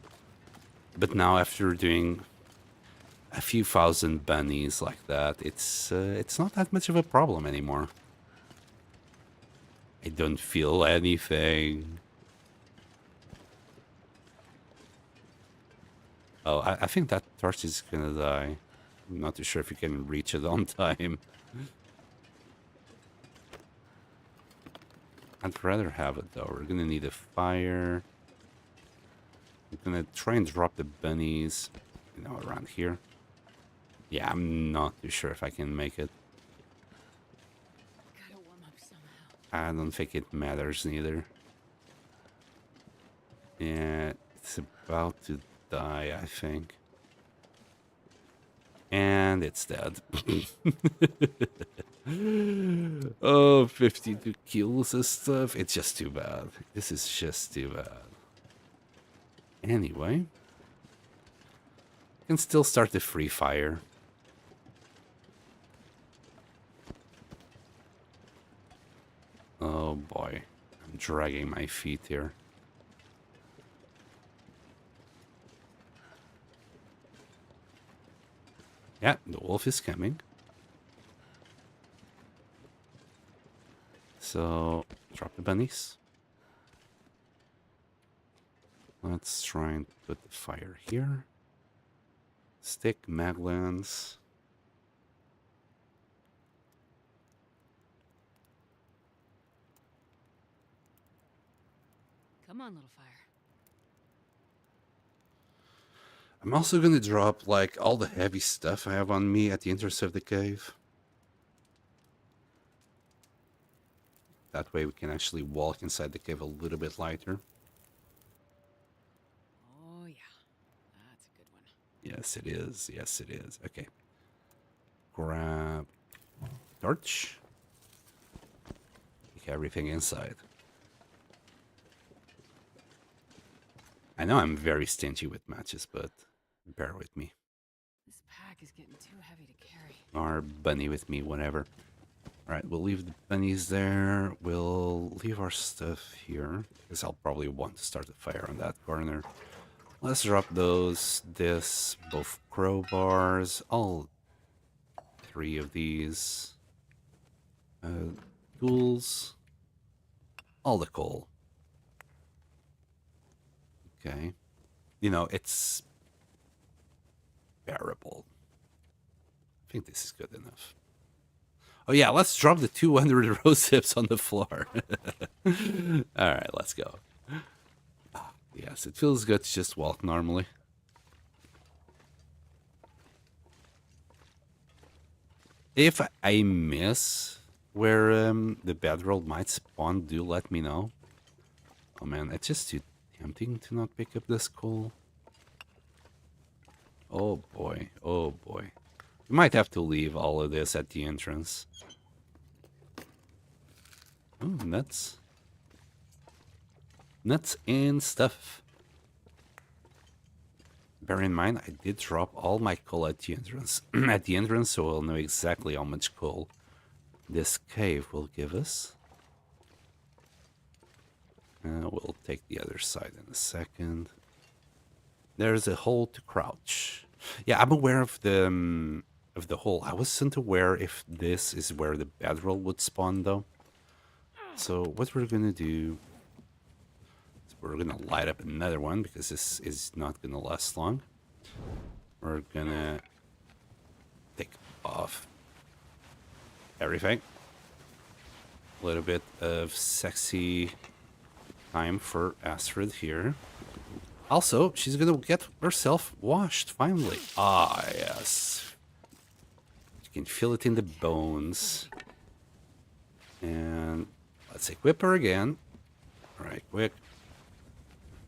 But now after doing a few thousand bunnies like that, it's not that much of a problem anymore. I don't feel anything. Oh, I think that torch is gonna die. I'm not too sure if you can reach it on time. I'd rather have it though. We're gonna need a fire. I'm gonna try and drop the bunnies, you know, around here. Yeah, I'm not too sure if I can make it. Gotta warm up somehow. I don't think it matters neither. Yeah, it's about to die, I think. And it's dead. Oh, 52 kills and stuff. It's just too bad. This is just too bad. Anyway. Can still start the free fire. Oh boy. I'm dragging my feet here. Yeah, the wolf is coming. So, drop the bunnies. Let's try and put the fire here. Stick, maglans. Come on, little fire. I'm also gonna drop like all the heavy stuff I have on me at the entrance of the cave. That way we can actually walk inside the cave a little bit lighter. Oh, yeah. That's a good one. Yes, it is. Yes, it is. Okay. Grab torch. Take everything inside. I know I'm very stingy with matches, but bear with me. This pack is getting too heavy to carry. Or bunny with me, whatever. Alright, we'll leave the bunnies there. We'll leave our stuff here, because I'll probably want to start a fire on that corner. Let's drop those, this, both crowbars, all 3 of these. Tools. All the coal. Okay. You know, it's bearable. I think this is good enough. Oh yeah, let's drop the 200 rose hips on the floor. Alright, let's go. Yes, it feels good to just walk normally. If I miss where the bedroll might spawn, do let me know. Oh man, it's just too tempting to not pick up this coal. Oh boy, oh boy. We might have to leave all of this at the entrance. Oh, nuts. Nuts and stuff. Bear in mind, I did drop all my coal at the entrance. At the entrance, so we'll know exactly how much coal this cave will give us. We'll take the other side in a second. There's a hole to crouch. Yeah, I'm aware of the hole. I wasn't aware if this is where the bedroll would spawn, though. So what we're gonna do is we're gonna light up another one because this is not gonna last long. We're gonna take off everything. A little bit of sexy time for Astrid here. Also, she's gonna get herself washed finally. Ah, yes. You can feel it in the bones. And let's equip her again. All right, quick.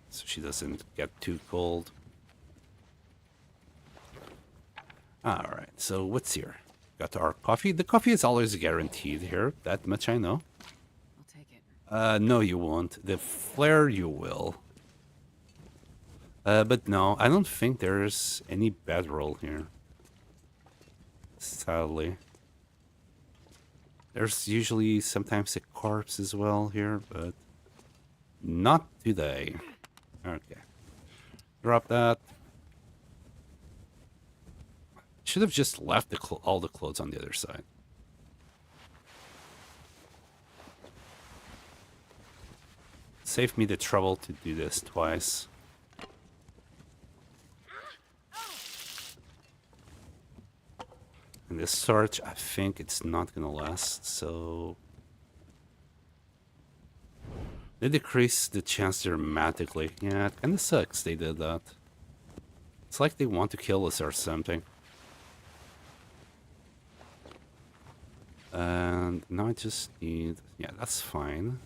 So she doesn't get too cold. All right, so what's here? Got our coffee. The coffee is always guaranteed here. That much I know. I'll take it. No, you won't. The flare, you will. But no, I don't think there's any bedroll here. Sadly. There's usually sometimes a corpse as well here, but not today. Okay. Drop that. Should have just left all the clothes on the other side. Saved me the trouble to do this twice. And this storage, I think it's not gonna last, so they decrease the chance dramatically. Yeah, it kinda sucks they did that. It's like they want to kill us or something. And now I just need... Yeah, that's fine.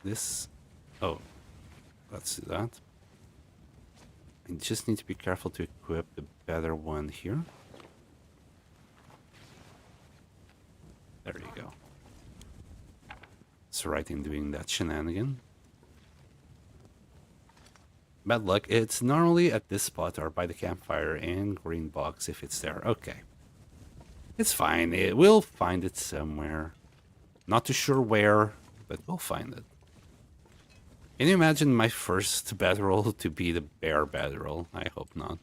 This... Oh, let's do that. I just need to be careful to equip the better one here. There you go. It's right in doing that shenanigan. Bad luck. It's normally at this spot or by the campfire and green box if it's there. Okay. It's fine. We'll find it somewhere. Not too sure where, but we'll find it. Can you imagine my first bedroll to be the bear bedroll? I hope not.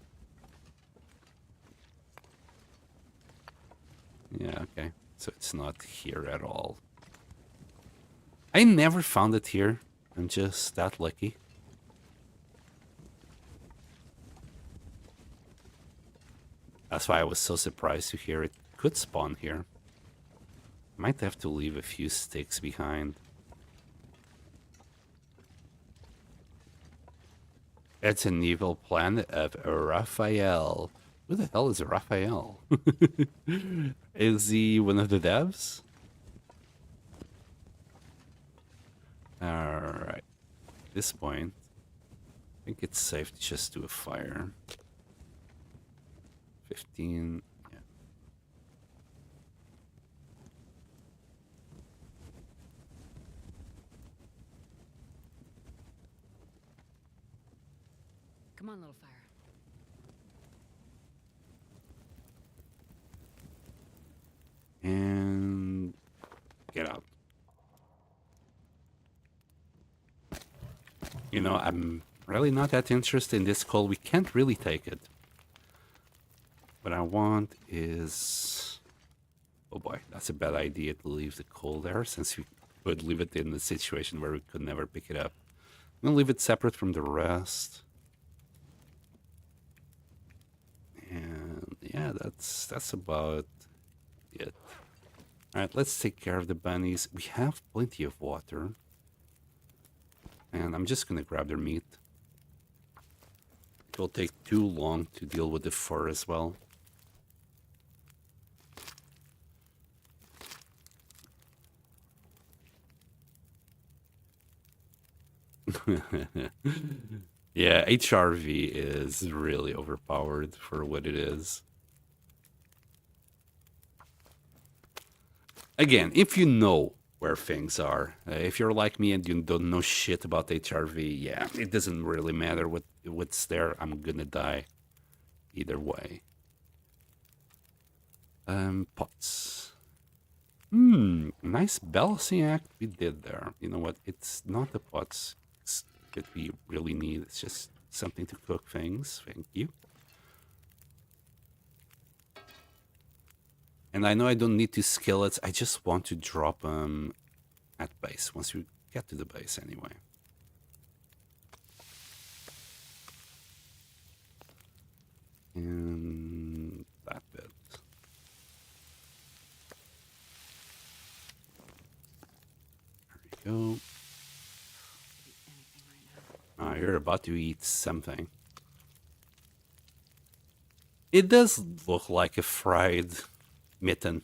Yeah, okay. So it's not here at all. I never found it here. I'm just that lucky. That's why I was so surprised to hear it could spawn here. Might have to leave a few sticks behind. It's an evil plan of Raphael. Who the hell is Raphael? Is he one of the devs? Alright. At this point, I think it's safe to just do a fire. 15. Yeah. Come on, little fire. And get out. You know, I'm really not that interested in this coal. We can't really take it. What I want is... Oh boy, that's a bad idea to leave the coal there, since we could leave it in the situation where we could never pick it up. I'm gonna leave it separate from the rest. And yeah, that's about it. Alright, let's take care of the bunnies. We have plenty of water. And I'm just gonna grab their meat. It will take too long to deal with the fur as well. Yeah, HRV is really overpowered for what it is. Again, if you know where things are, if you're like me and you don't know shit about HRV, yeah, it doesn't really matter what's there. I'm gonna die either way. Pots. Nice balancing act we did there. You know what? It's not the pots that we really need. It's just something to cook things. Thank you. And I know I don't need two skillets. I just want to drop them at base, once you get to the base anyway. And that bit. There we go. Oh, you're about to eat something. It does look like a fried mitten.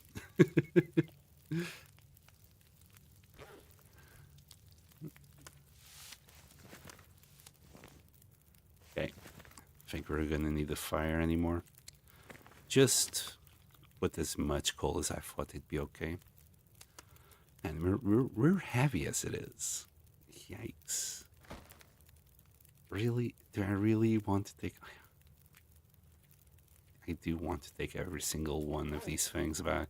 Okay. I think we're gonna need the fire anymore. Just put as much coal as I thought it'd be okay. And we're heavy as it is. Yikes. Really? Do I really want to take... I do want to take every single one of these things back.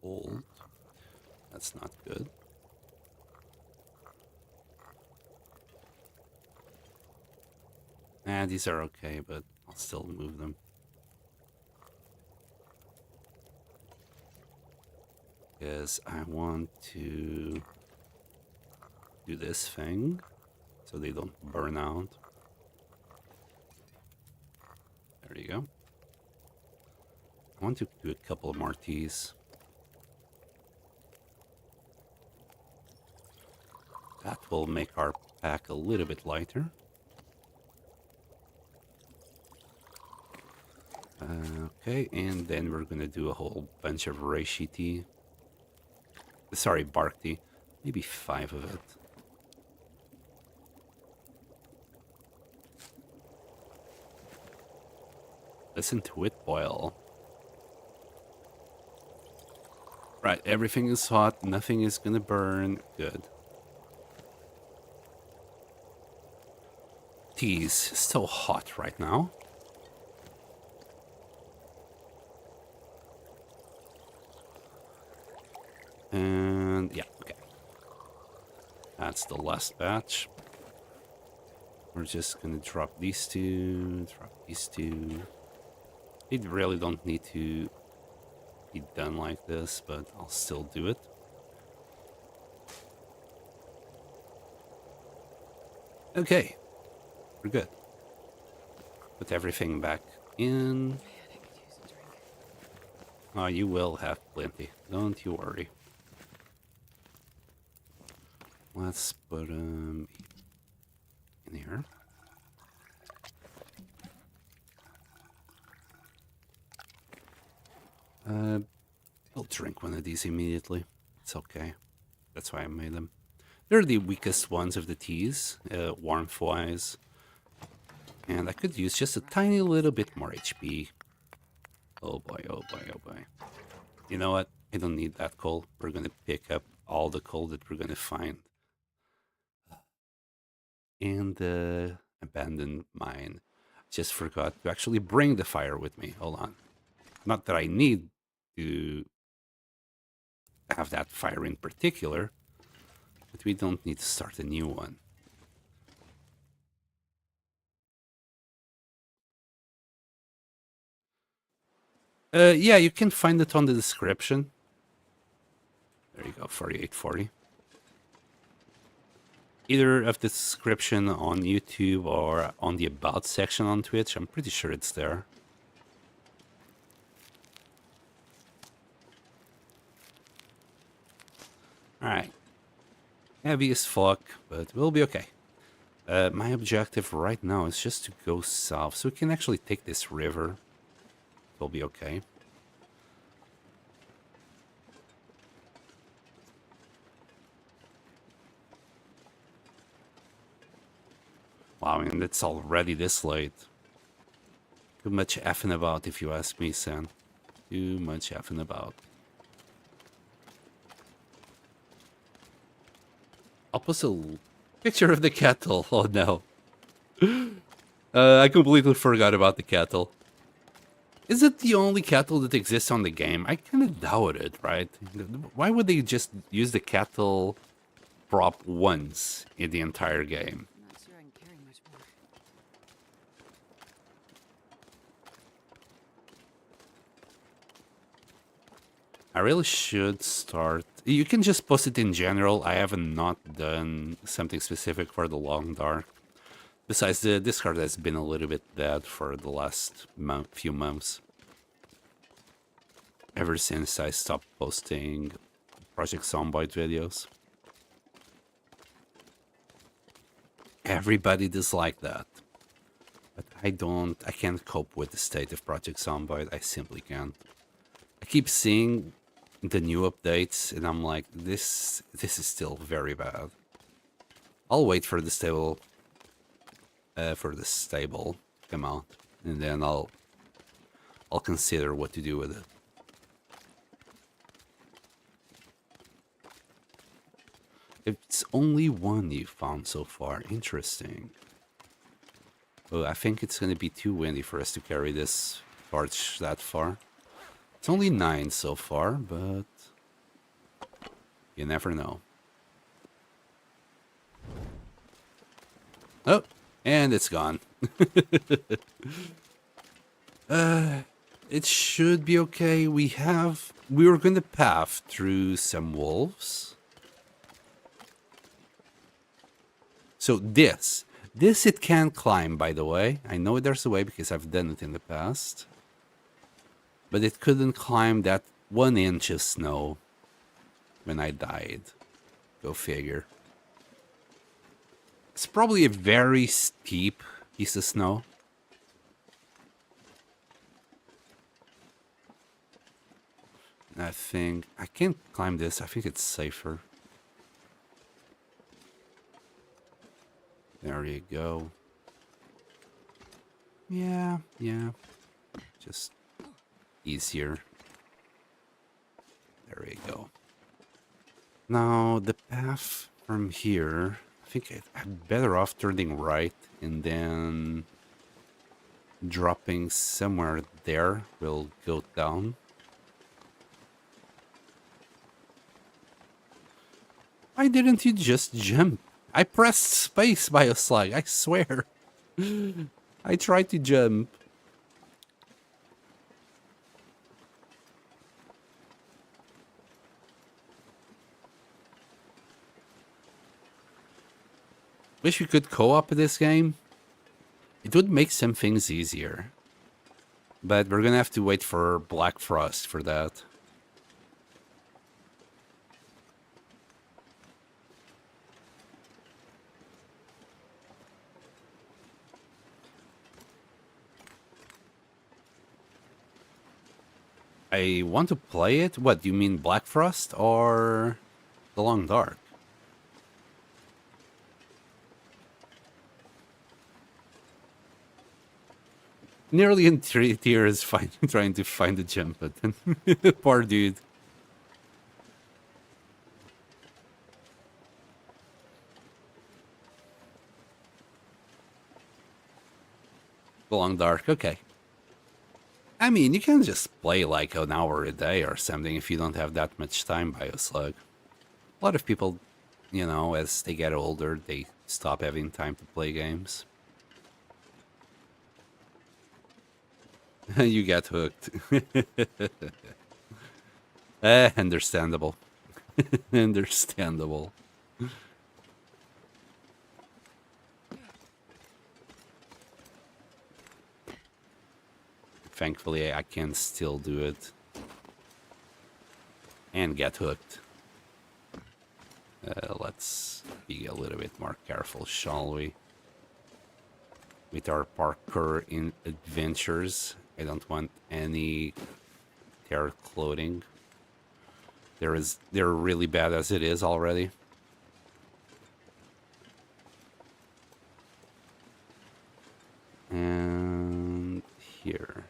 Old. That's not good. These are okay, but I'll still move them. Because I want to do this thing so they don't burn out. There you go. I want to do a couple more teas. That will make our pack a little bit lighter. Okay, and then we're gonna do a whole bunch of reishi tea. Sorry, bark tea. Maybe 5 of it. Listen to it boil. Right, everything is hot. Nothing is gonna burn. Good. Tea is so hot right now. And yeah, okay. That's the last batch. We're just gonna drop these two, drop these two. It really don't need to be done like this, but I'll still do it. Okay, we're good. Put everything back in. Man, I could use a drink. Oh, you will have plenty. Don't you worry. Let's put them in here. I'll drink one of these immediately. It's okay. That's why I made them. They're the weakest ones of the teas, warmth-wise. And I could use just a tiny little bit more HP. Oh boy, oh boy, oh boy. You know what? I don't need that coal. We're gonna pick up all the coal that we're gonna find. And the abandoned mine. Just forgot to actually bring the fire with me. Hold on. Not that I need to have that fire in particular, but we don't need to start a new one. Yeah, you can find it on the description. There you go, 4840. Either of the description on YouTube or on the About section on Twitch. I'm pretty sure it's there. Alright. Heavy as fuck, but we'll be okay. My objective right now is just to go south, so we can actually take this river. We'll be okay. Wow, I mean, it's already this late. Too much effing about, if you ask me, San. Too much effing about. I'll post a picture of the kettle. Oh no. I completely forgot about the kettle. Is it the only cattle that exists on the game? I kind of doubt it, right? Why would they just use the cattle prop once in the entire game? I'm not sure I can carry much more. I really should start. You can just post it in general. I haven't not done something specific for the long dark. Besides, the Discord has been a little bit dead for the last few months. Ever since I stopped posting Project Zomboid videos. Everybody disliked that. But I can't cope with the state of Project Zomboid. I simply can't. I keep seeing the new updates and I'm like, this is still very bad. I'll wait for the stable to come out, and then I'll consider what to do with it. It's only one you found so far. Interesting. Oh, I think it's gonna be too windy for us to carry this torch that far. It's only 9 so far, but you never know. Oh, and it's gone. It should be okay. We were going to path through some wolves. So this it can climb, by the way. I know there's a way because I've done it in the past. But it couldn't climb that 1 inch of snow when I died. Go figure. It's probably a very steep piece of snow. I think I can't climb this. I think it's safer. There you go. Yeah. Just easier. There you go. Now the path from here, I think I'm better off turning right and then dropping somewhere there. We'll go down. Why didn't you just jump? I pressed space by a slug, I swear. I tried to jump. Wish we could co-op this game. It would make some things easier. But we're gonna have to wait for Black Frost for that. I want to play it? What, you mean Black Frost or The Long Dark? Nearly in 3 tears trying to find the jump button. Poor dude. The Long Dark, okay. I mean, you can just play like an hour a day or something if you don't have that much time by a slug. A lot of people, you know, as they get older, they stop having time to play games. You get hooked. Understandable. Understandable. Thankfully, I can still do it. And get hooked. Let's be a little bit more careful, shall we? With our parkour in adventures. I don't want any terror clothing. They're really bad as it is already. And here.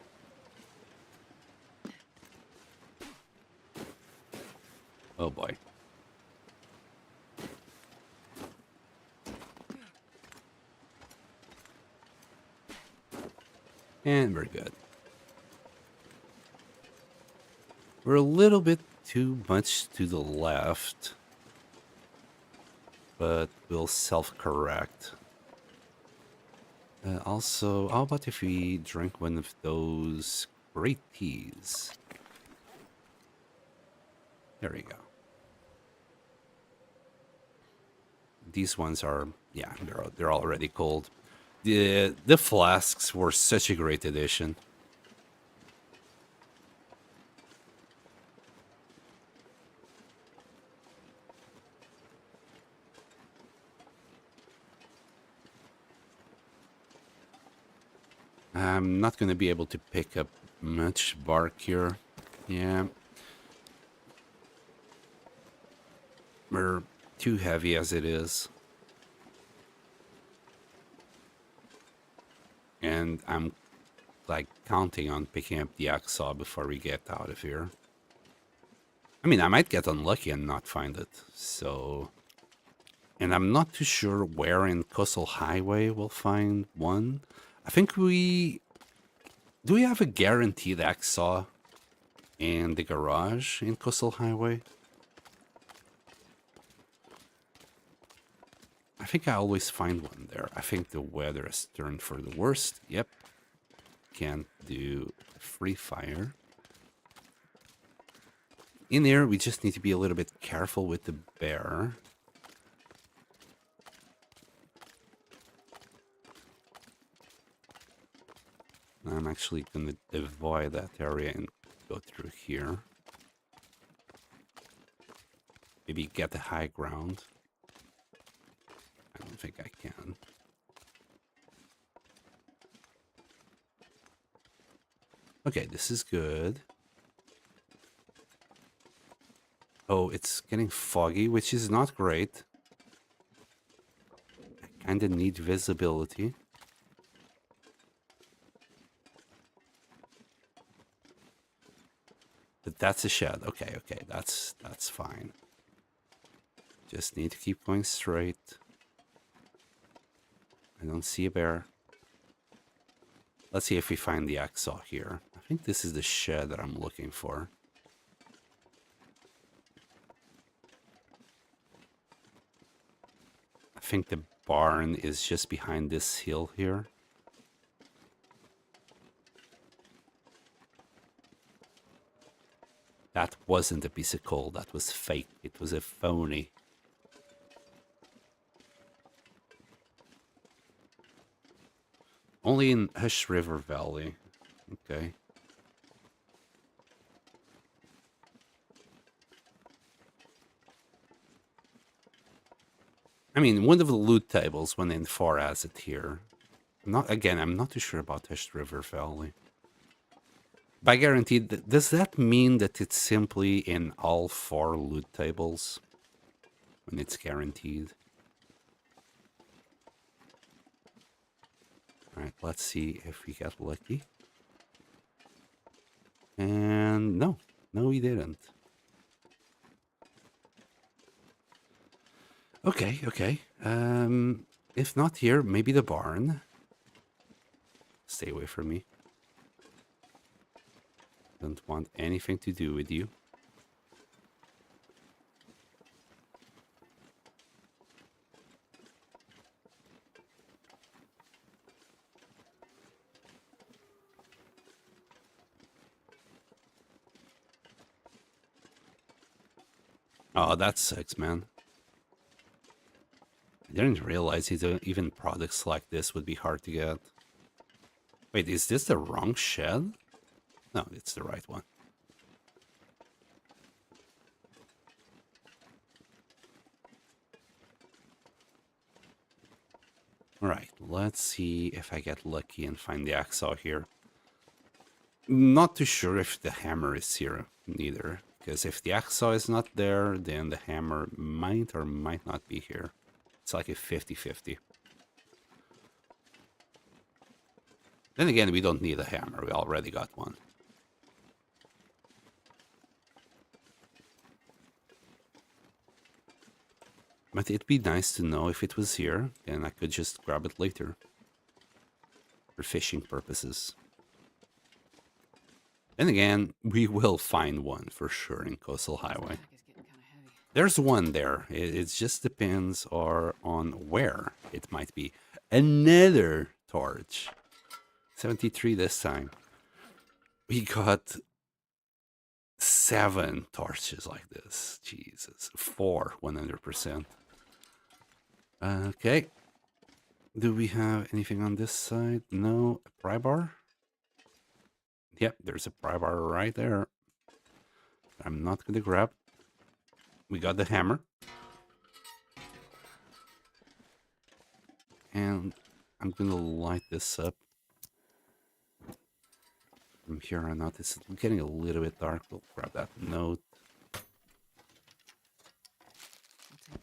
Oh boy. And we're good. We're a little bit too much to the left, but we'll self-correct. Also, how about if we drink one of those great teas? There we go. These ones are, yeah, they're already cold. The flasks were such a great addition. I'm not going to be able to pick up much bark here. Yeah. We're too heavy as it is. And I'm like counting on picking up the hacksaw before we get out of here. I mean, I might get unlucky and not find it. So, and I'm not too sure where in Coastal Highway we'll find one. I think do we have a guaranteed hacksaw in the garage in Coastal Highway? I think I always find one there. I think the weather has turned for the worst. Yep. Can't do free fire. In here, we just need to be a little bit careful with the bear. I'm actually going to avoid that area and go through here. Maybe get the high ground. I don't think I can. Okay, this is good. Oh, it's getting foggy, which is not great. I kind of need visibility. But that's a shed. Okay, that's fine. Just need to keep going straight. I don't see a bear. Let's see if we find the hacksaw here. I think this is the shed that I'm looking for. I think the barn is just behind this hill here. That wasn't a piece of coal. That was fake. It was a phony. Only in Hush River Valley. Okay. I mean, one of the loot tables went in 4 has it here. I'm not too sure about Hush River Valley. By guaranteed, does that mean that it's simply in all 4 loot tables? When it's guaranteed? Alright, let's see if we get lucky. And no, we didn't. Okay. If not here, maybe the barn. Stay away from me. Don't want anything to do with you. Oh, that sucks, man. I didn't realize even products like this would be hard to get. Wait, is this the wrong shed? No, it's the right one. Alright, let's see if I get lucky and find the hacksaw here. Not too sure if the hammer is here, neither. Because if the hacksaw is not there, then the hammer might or might not be here. It's like a 50-50. Then again, we don't need a hammer. We already got one. But it'd be nice to know if it was here, and I could just grab it later. For fishing purposes. Then again, we will find one for sure in Coastal This Highway. pack is getting kind of heavy. There's one there. It just depends on where it might be. Another torch. 73 this time. We got 7 torches like this. Jesus. 4, 100%. Okay. Do we have anything on this side? No. A pry bar? Yep, there's a pry bar right there. I'm not going to grab. We got the hammer. And I'm going to light this up. From here on out, it's getting a little bit dark. We'll grab that note. I'll take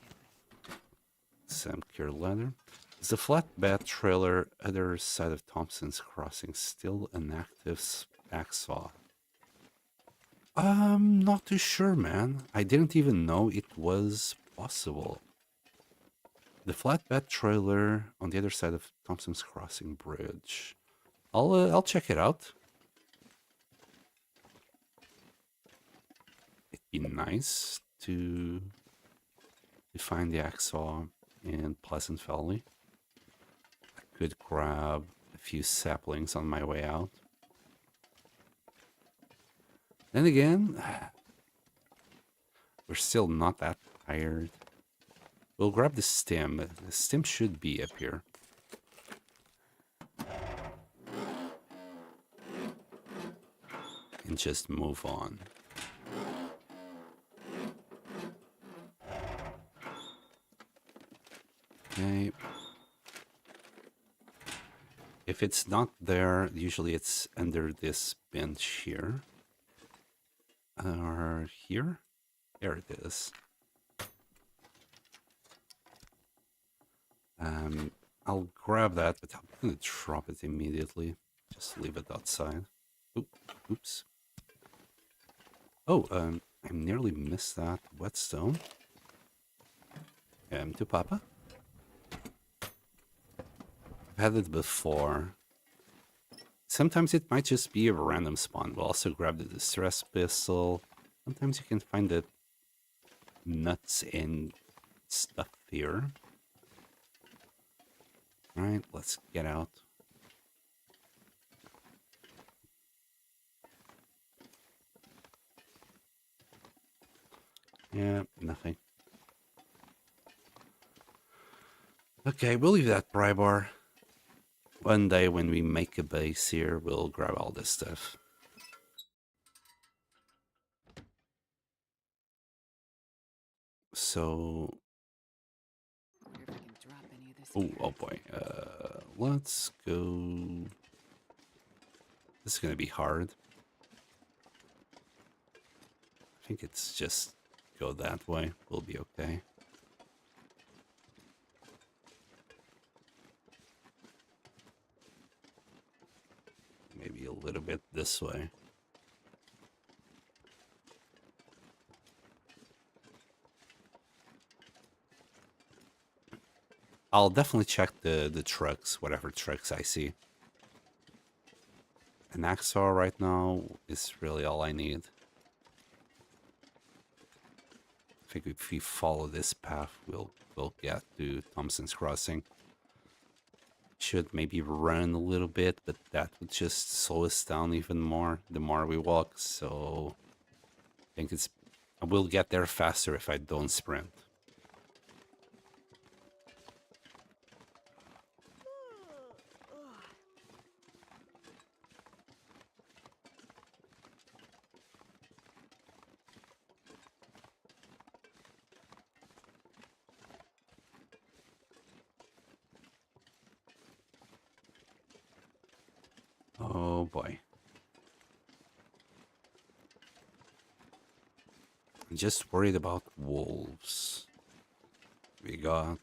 it. Some cure leather. Is the flatbed trailer other side of Thompson's Crossing still an active hacksaw? I'm not too sure, man. I didn't even know it was possible. The flatbed trailer on the other side of Thompson's Crossing Bridge. I'll check it out. It'd be nice to find the hacksaw in Pleasant Valley. I could grab a few saplings on my way out. Then again, we're still not that tired. We'll grab the stem. The stem should be up here. And just move on. Okay. If it's not there, usually it's under this bench here. Or here? There it is. I'll grab that, but I'm going to drop it immediately. Just leave it outside. Oops. Oh, I nearly missed that whetstone. To Papa. I've had it before. Sometimes it might just be a random spawn. We'll also grab the distress pistol. Sometimes you can find the nuts and stuff here. Alright, let's get out. Yeah, nothing. Okay, we'll leave that pry bar. One day when we make a base here, we'll grab all this stuff. So... Wonder if I can drop any of this Oh, here. oh boy. Let's go... This is going to be hard. I think it's just go that way. We'll be okay. Maybe a little bit this way. I'll definitely check the trucks, whatever trucks I see. An hacksaw right now is really all I need. I think if we follow this path, we'll get to Thompson's Crossing. Should maybe run a little bit, but that would just slow us down even more the more we walk. So I think I will get there faster if I don't sprint. Oh boy. I'm just worried about wolves. We got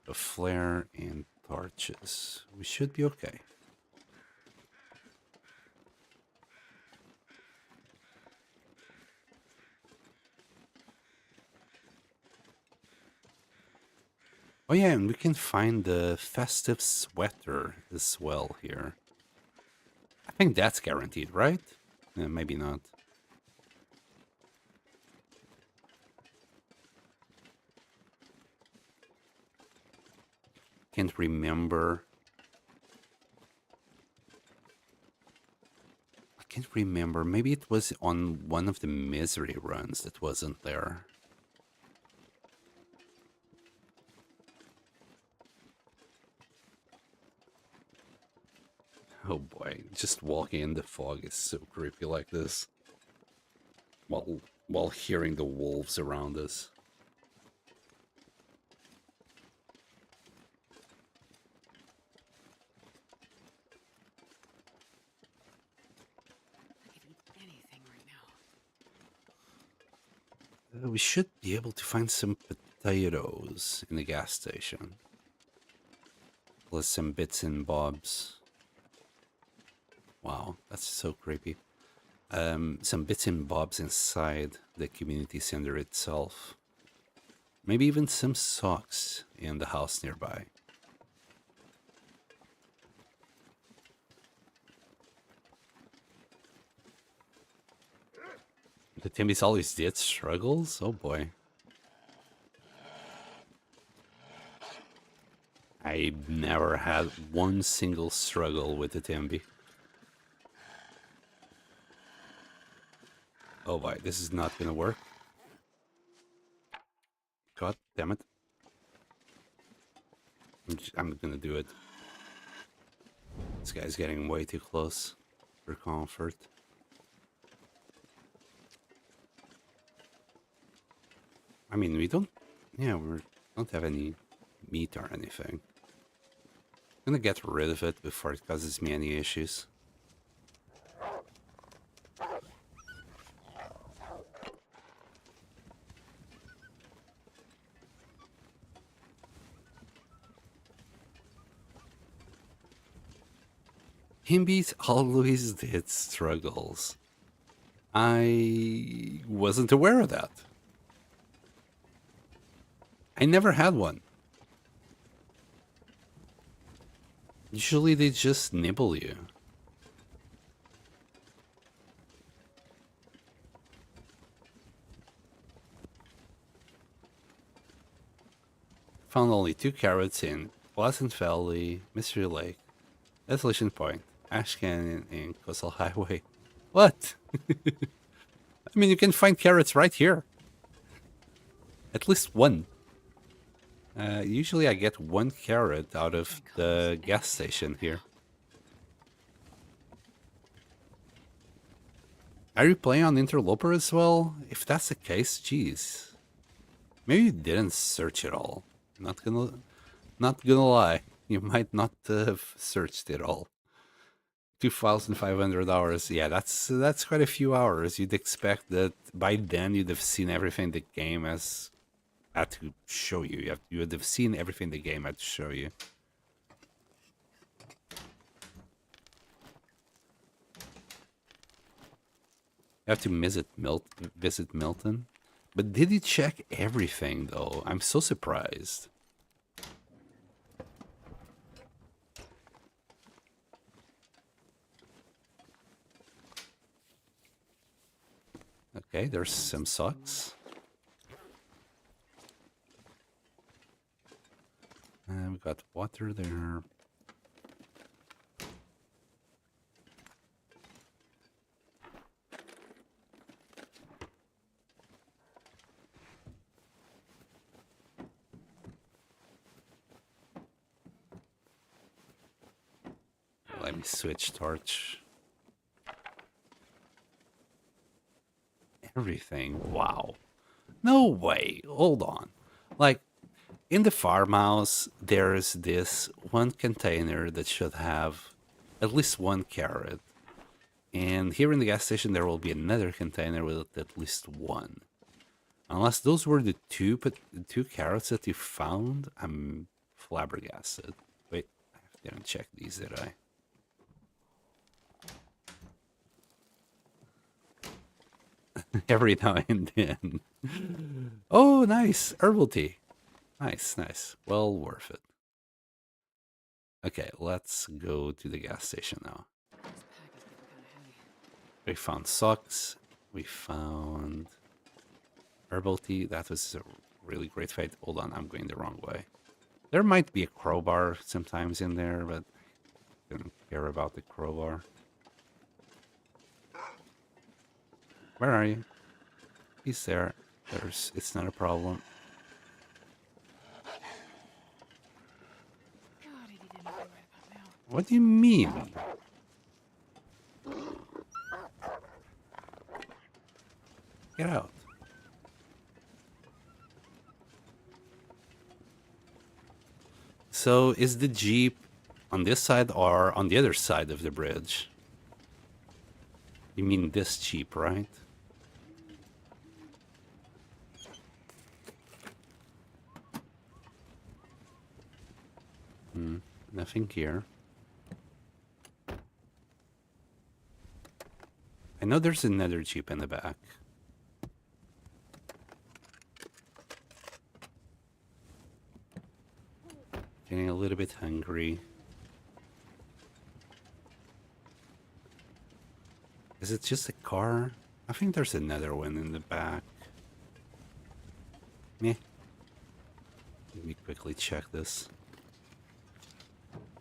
a flare and torches. We should be okay. Oh yeah, and we can find the festive sweater as well here. I think that's guaranteed, right? Maybe not. Can't remember. I can't remember. Maybe it was on one of the misery runs that wasn't there. Oh boy, just walking in the fog is so creepy like this. While hearing the wolves around us. I could eat anything right now. We should be able to find some potatoes in the gas station. Plus some bits and bobs. Wow, that's so creepy. Some bits and bobs inside the community center itself. Maybe even some socks in the house nearby. The Timmy's always did struggles? Oh boy. I never had one single struggle with the Timby. Oh boy, this is not gonna work. God damn it. I'm gonna do it. This guy's getting way too close for comfort. I mean, we don't have any meat or anything. I'm gonna get rid of it before it causes me any issues. Himbees always did struggles. I wasn't aware of that. I never had one. Usually they just nibble you. Found only 2 carrots in Pleasant Valley, Mystery Lake, Desolation Point, Ash Canyon, and Coastal Highway. What? I mean, you can find carrots right here. At least one. Usually I get 1 carrot out of the gas station here. Are you playing on Interloper as well? If that's the case, geez. Maybe you didn't search it all. Not gonna lie. You might not have searched it all. 2,500 hours. Yeah, that's quite a few hours. You'd expect that by then you'd have seen everything the game has had to show you. You would have seen everything the game had to show you. You have to visit Milton. But did he check everything though? I'm so surprised. Okay, there's some socks. And we got water there. Let me switch torch. Everything. Wow. No way. Hold on. Like, in the farmhouse, there's this one container that should have at least 1 carrot. And here in the gas station, there will be another container with at least 1. Unless those were the two carrots that you found, I'm flabbergasted. Wait, I didn't check these, did I? Every now and then. Oh, nice. Herbal tea. Nice, nice. Well worth it. Okay, let's go to the gas station now. This pack is We found socks. We found herbal tea. That was a really great fight. Hold on, I'm going the wrong way. There might be a crowbar sometimes in there, but I don't care about the crowbar. Where are you? He's there. It's not a problem. God, he did anything right about now. What do you mean? Get out. So is the Jeep on this side or on the other side of the bridge? You mean this Jeep, right? Nothing here. I know there's another Jeep in the back. Getting a little bit hungry. Is it just a car? I think there's another one in the back. Meh. Let me quickly check this.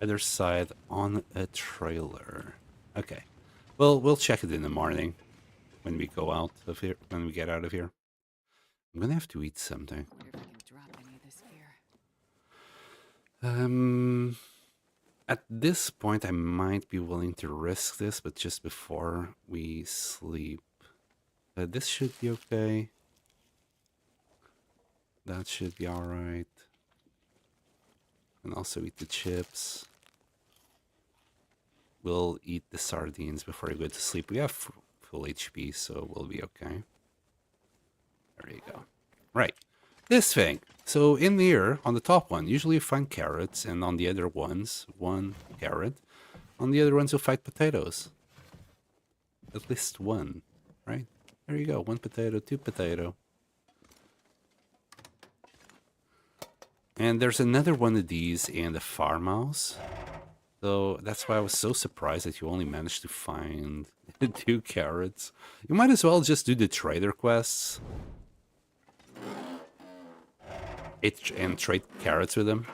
Other side on a trailer. Okay. Well, we'll check it in the morning when we go out of here. When we get out of here. I'm gonna have to eat something. Wonder if I can drop any of this fear. At this point, I might be willing to risk this, but just before we sleep. This should be okay. That should be alright. And also eat the chips. We'll eat the sardines before we go to sleep. We have full HP, so we'll be okay. There you go. Right. This thing. So in here, on the top one, usually you find carrots, and on the other ones, 1 carrot. On the other ones, you'll find potatoes. At least 1, right? There you go. 1 potato, 2 potato. And there's another one of these in the farmhouse. So that's why I was so surprised that you only managed to find 2 carrots. You might as well just do the trader quests. And trade carrots with them.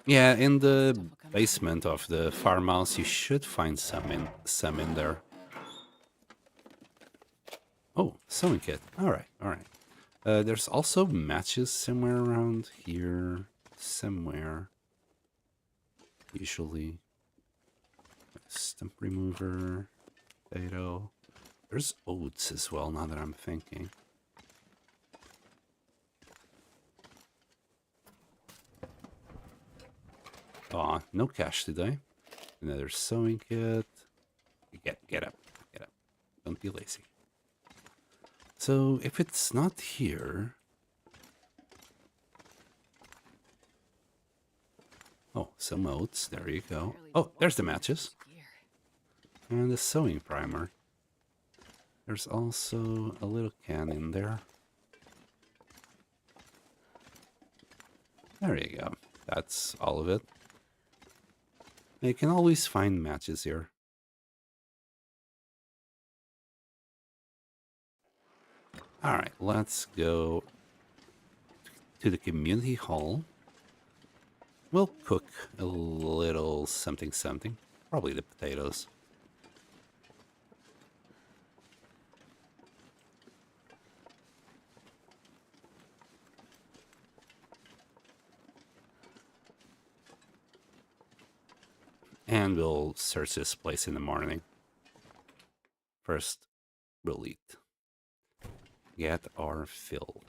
Yeah, in the basement of the farmhouse, you should find some in there. Oh, sewing kit. All right, all right. There's also matches somewhere around here, somewhere. Usually, stump remover, potato. There's oats as well, now that I'm thinking. Aw, no cash today. Another sewing kit. Get up. Get up. Don't be lazy. So, if it's not here... Oh, some oats. There you go. Oh, there's the matches. And the sewing primer. There's also a little can in there. There you go. That's all of it. You can always find matches here. Alright, let's go to the community hall. We'll cook a little something something. Probably the potatoes. And we'll search this place in the morning. First, we'll eat. Get our fill.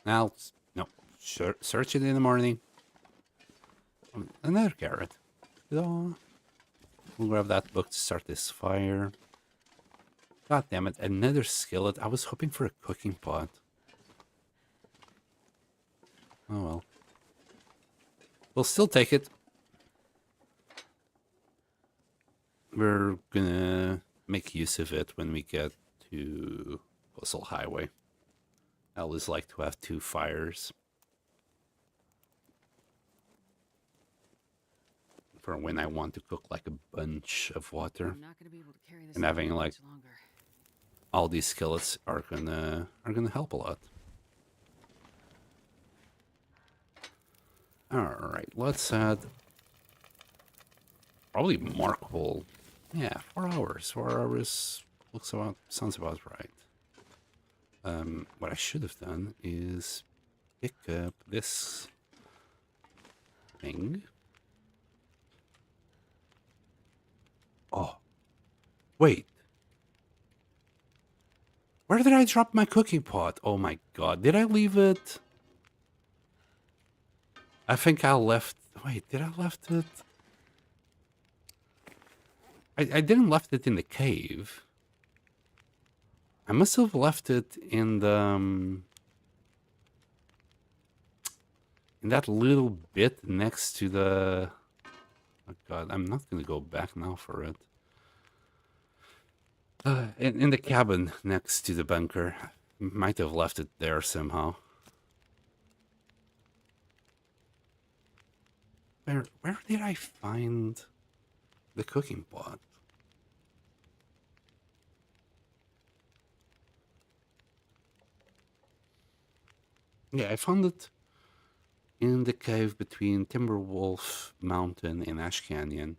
Now, no, search it in the morning. Another carrot. We'll grab that book to start this fire. God damn it, another skillet. I was hoping for a cooking pot. Oh well. We'll still take it. We're gonna make use of it when we get to Coastal Highway. I always like to have 2 fires. for when I want to cook like a bunch of water. I'm not gonna be able to carry this And load having for like much longer. all these skillets are gonna help a lot. All right, let's add probably markable. Yeah, 4 hours. 4 hours sounds about right. What I should have done is pick up this thing. Oh, wait. Where did I drop my cooking pot? Oh my god, did I leave it? I think I left. Wait, did I left it? I didn't left it in the cave. I must have left it in the in that little bit next to the. Oh god, I'm not gonna go back now for it. In the cabin next to the bunker. Might have left it there somehow. Where did I find the cooking pot? Yeah, I found it in the cave between Timberwolf Mountain and Ash Canyon.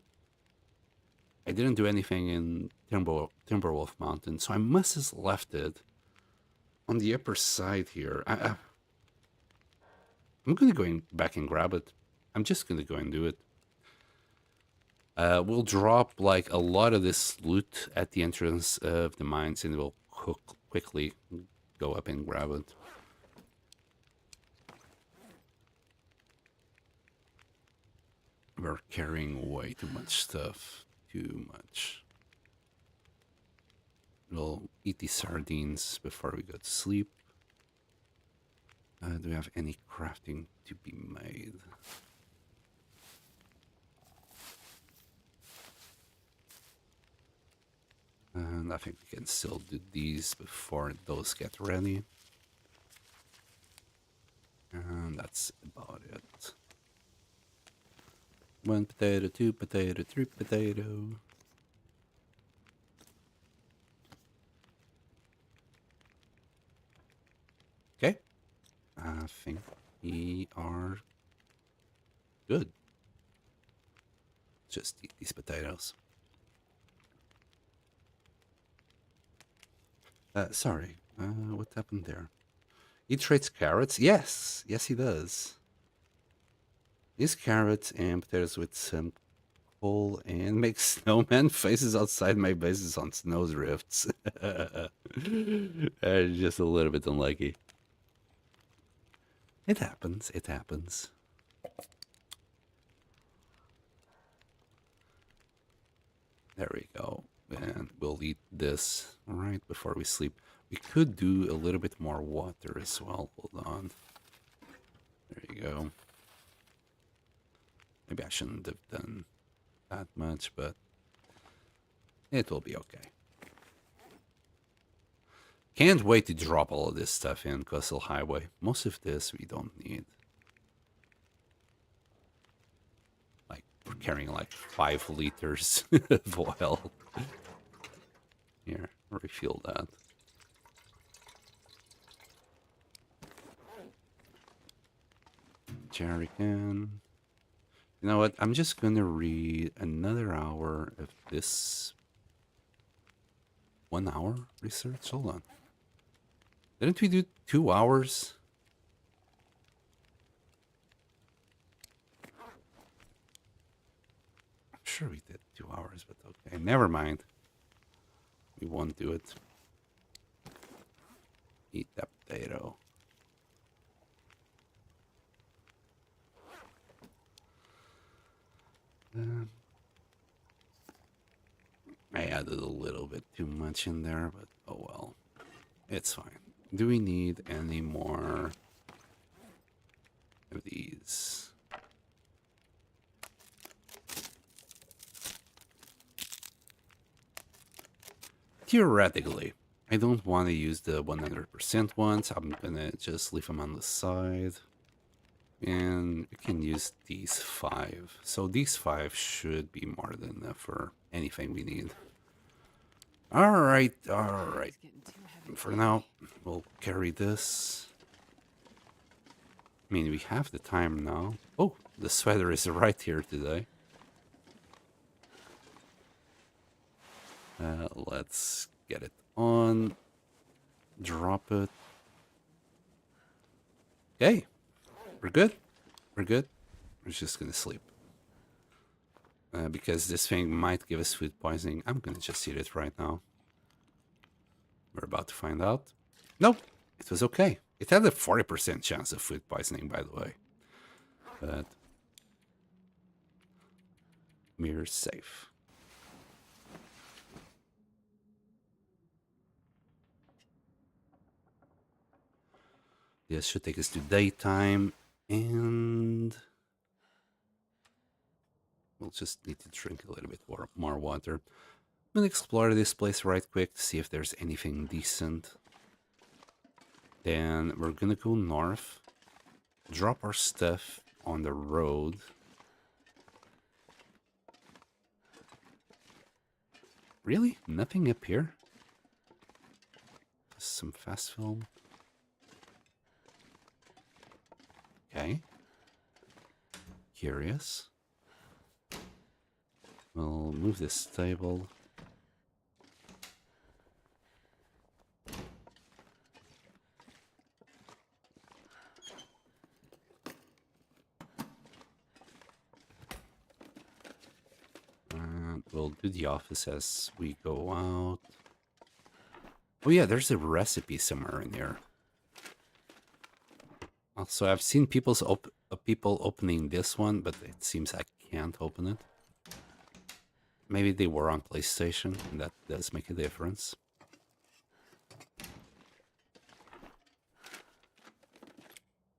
I didn't do anything in Timberwolf Mountain, so I must have left it on the upper side here. I'm gonna go back and grab it. I'm just gonna go and do it. We'll drop like a lot of this loot at the entrance of the mines, and we'll quickly go up and grab it. We're carrying way too much stuff. Too much. We'll eat these sardines before we go to sleep. Do we have any crafting to be made? And I think we can still do these before those get ready. And that's about it. 1 potato, 2 potato, 3 potato. Okay. I think we are good. Just eat these potatoes. Sorry. What happened there? He trades carrots? Yes. Yes, he does. These carrots and potatoes with some coal and make snowman faces outside my bases on snow drifts. Just a little bit unlucky. It happens. It happens. There we go. And we'll eat this right before we sleep. We could do a little bit more water as well. Hold on. There you go. Maybe I shouldn't have done that much, but it will be okay. Can't wait to drop all of this stuff in Coastal Highway. Most of this we don't need. Like, we're carrying like 5 liters of oil. Here, refuel that. Jerry can. You know what? I'm just gonna read another hour of this 1 hour research. Hold on. Didn't we do 2 hours? I'm sure we did 2 hours, but okay. Never mind. We won't do it. Eat that potato. I added a little bit too much in there, but oh well. It's fine. Do we need any more of these? Theoretically, I don't want to use the 100% ones. I'm gonna just leave them on the side. And we can use these 5. So these 5 should be more than enough for anything we need. Alright, alright. It's getting too heavy. For now, we'll carry this. I mean, we have the time now. Oh, the sweater is right here today. Let's get it on. Drop it. Okay. We're good. We're good. We're just gonna sleep. Because this thing might give us food poisoning. I'm gonna just eat it right now. We're about to find out. Nope. It was okay. It had a 40% chance of food poisoning, by the way. But we're safe. This should take us to daytime, and we'll just need to drink a little bit more water. I'm gonna explore this place right quick to see if there's anything decent. Then we're gonna go north, drop our stuff on the road. Really? Nothing up here? Just some fast film. Okay. Curious. We'll move this table. And we'll do the office as we go out. Oh yeah, there's a recipe somewhere in here. Also, I've seen people opening this one, but it seems I can't open it. Maybe they were on PlayStation, and that does make a difference.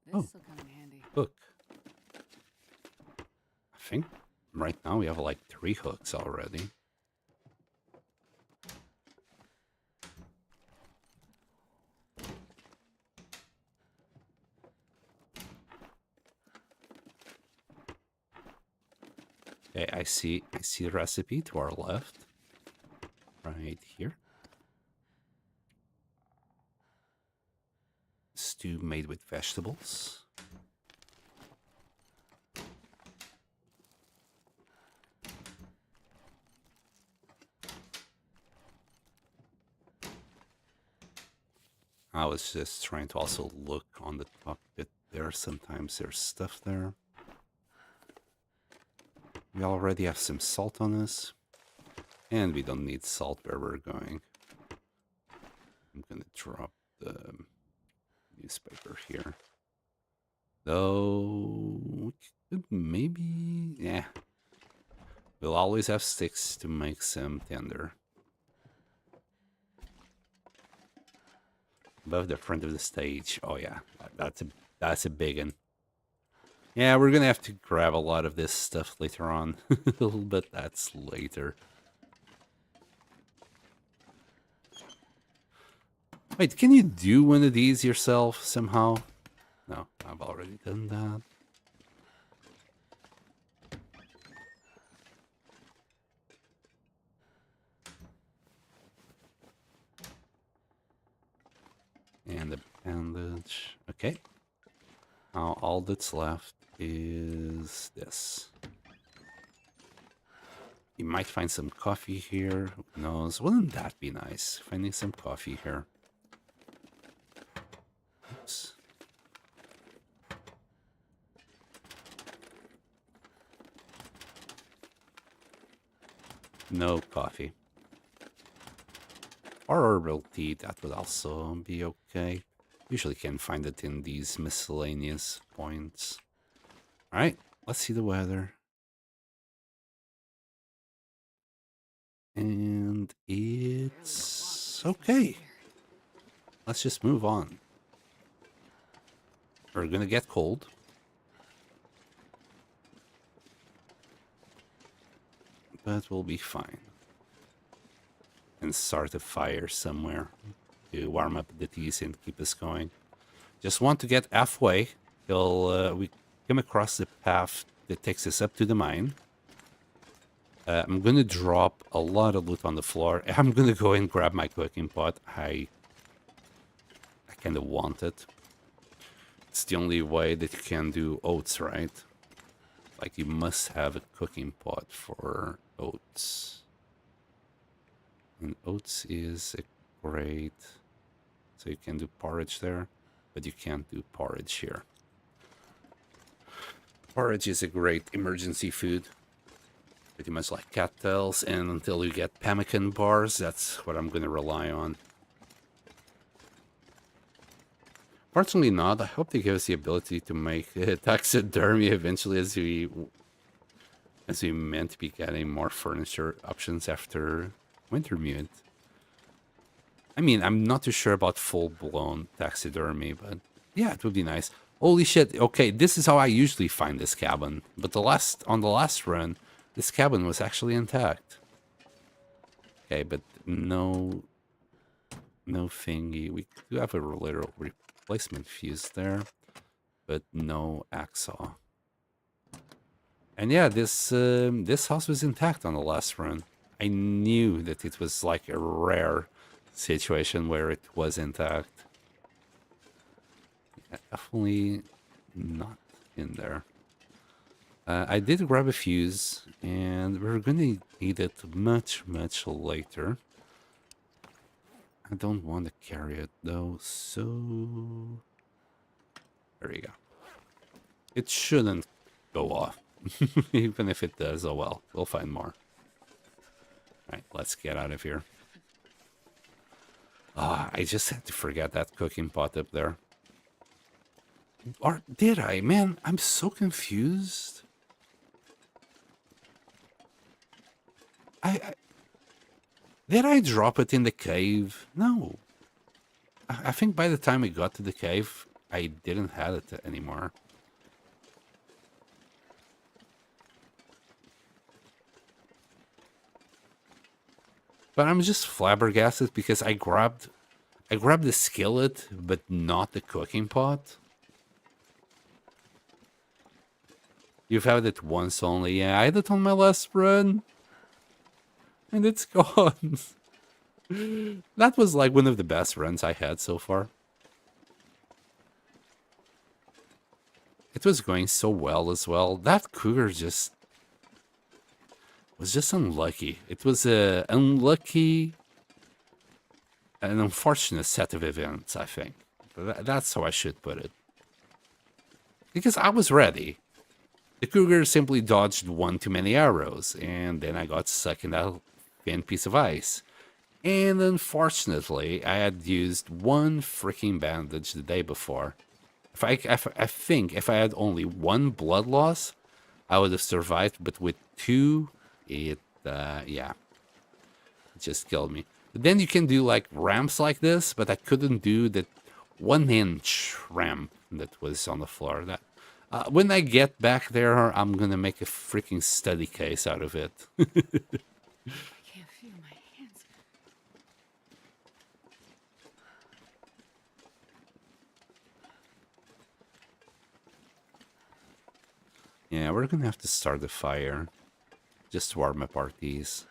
This'll come in handy. Hook. I think right now we have like 3 hooks already. Okay, I see the recipe to our left. Right here. Stew made with vegetables. I was just trying to also look on the top bit there. Sometimes there's stuff there. We already have some salt on us. And we don't need salt where we're going. I'm gonna drop the newspaper here. Though, maybe, yeah. We'll always have sticks to make some tinder. Above the front of the stage. Oh yeah, that's a big one. Yeah, we're gonna have to grab a lot of this stuff later on, but that's later. Wait, can you do one of these yourself somehow? No, I've already done that. And the bandage. Okay. Now all that's left is this. You might find some coffee here. Who knows? Wouldn't that be nice? Finding some coffee here. Oops. No coffee. Or herbal tea, that would also be okay. Usually can find it in these miscellaneous points. Alright, let's see the weather. And it's okay. Let's just move on. We're gonna get cold. But we'll be fine. And start a fire somewhere to warm up the teas and keep us going. Just want to get halfway till we come across the path that takes us up to the mine. I'm going to drop a lot of loot on the floor. I'm going to go and grab my cooking pot. I kind of want it. It's the only way that you can do oats, right? Like, you must have a cooking pot for oats. And oats is a great... So you can do porridge there, but you can't do porridge here. Porridge is a great emergency food. Pretty much like cattails, and until you get pemmican bars, that's what I'm going to rely on. Fortunately not. I hope they give us the ability to make taxidermy eventually, as we meant to be getting more furniture options after Wintermute. I mean, I'm not too sure about full-blown taxidermy, but yeah, it would be nice. Holy shit, okay, this is how I usually find this cabin. But on the last run, this cabin was actually intact. Okay, but no thingy. We do have a little replacement fuse there, but no axle. And yeah, this house was intact on the last run. I knew that it was like a rare situation where it was intact. Yeah, definitely not in there. I did grab a fuse, and we're gonna need it much later. I don't want to carry it though, so there you go. It shouldn't go off. Even if it does, oh well, we'll find more. Alright, let's get out of here. Ah, I just had to forget that cooking pot up there. Or did I? Man, I'm so confused. Did I drop it in the cave? No. I think by the time I got to the cave, I didn't have it anymore. But I'm just flabbergasted because I grabbed the skillet, but not the cooking pot. You've had it once only. Yeah, I had it on my last run. And it's gone. That was like one of the best runs I had so far. It was going so well as well. That cougar was just unlucky. It was a unlucky and unfortunate set of events, I think. That's how I should put it. Because I was ready. The cougar simply dodged one too many arrows, and then I got stuck in that thin piece of ice. And unfortunately, I had used one freaking bandage the day before. I think if I had only one blood loss, I would have survived, but with two, yeah, it just killed me. But then you can do like ramps like this, but I couldn't do that 1-inch ramp that was on the floor. That when I get back there, I'm gonna make a freaking study case out of it. I can't feel my hands. Yeah, we're gonna have to start the fire. Just to warm up our teas.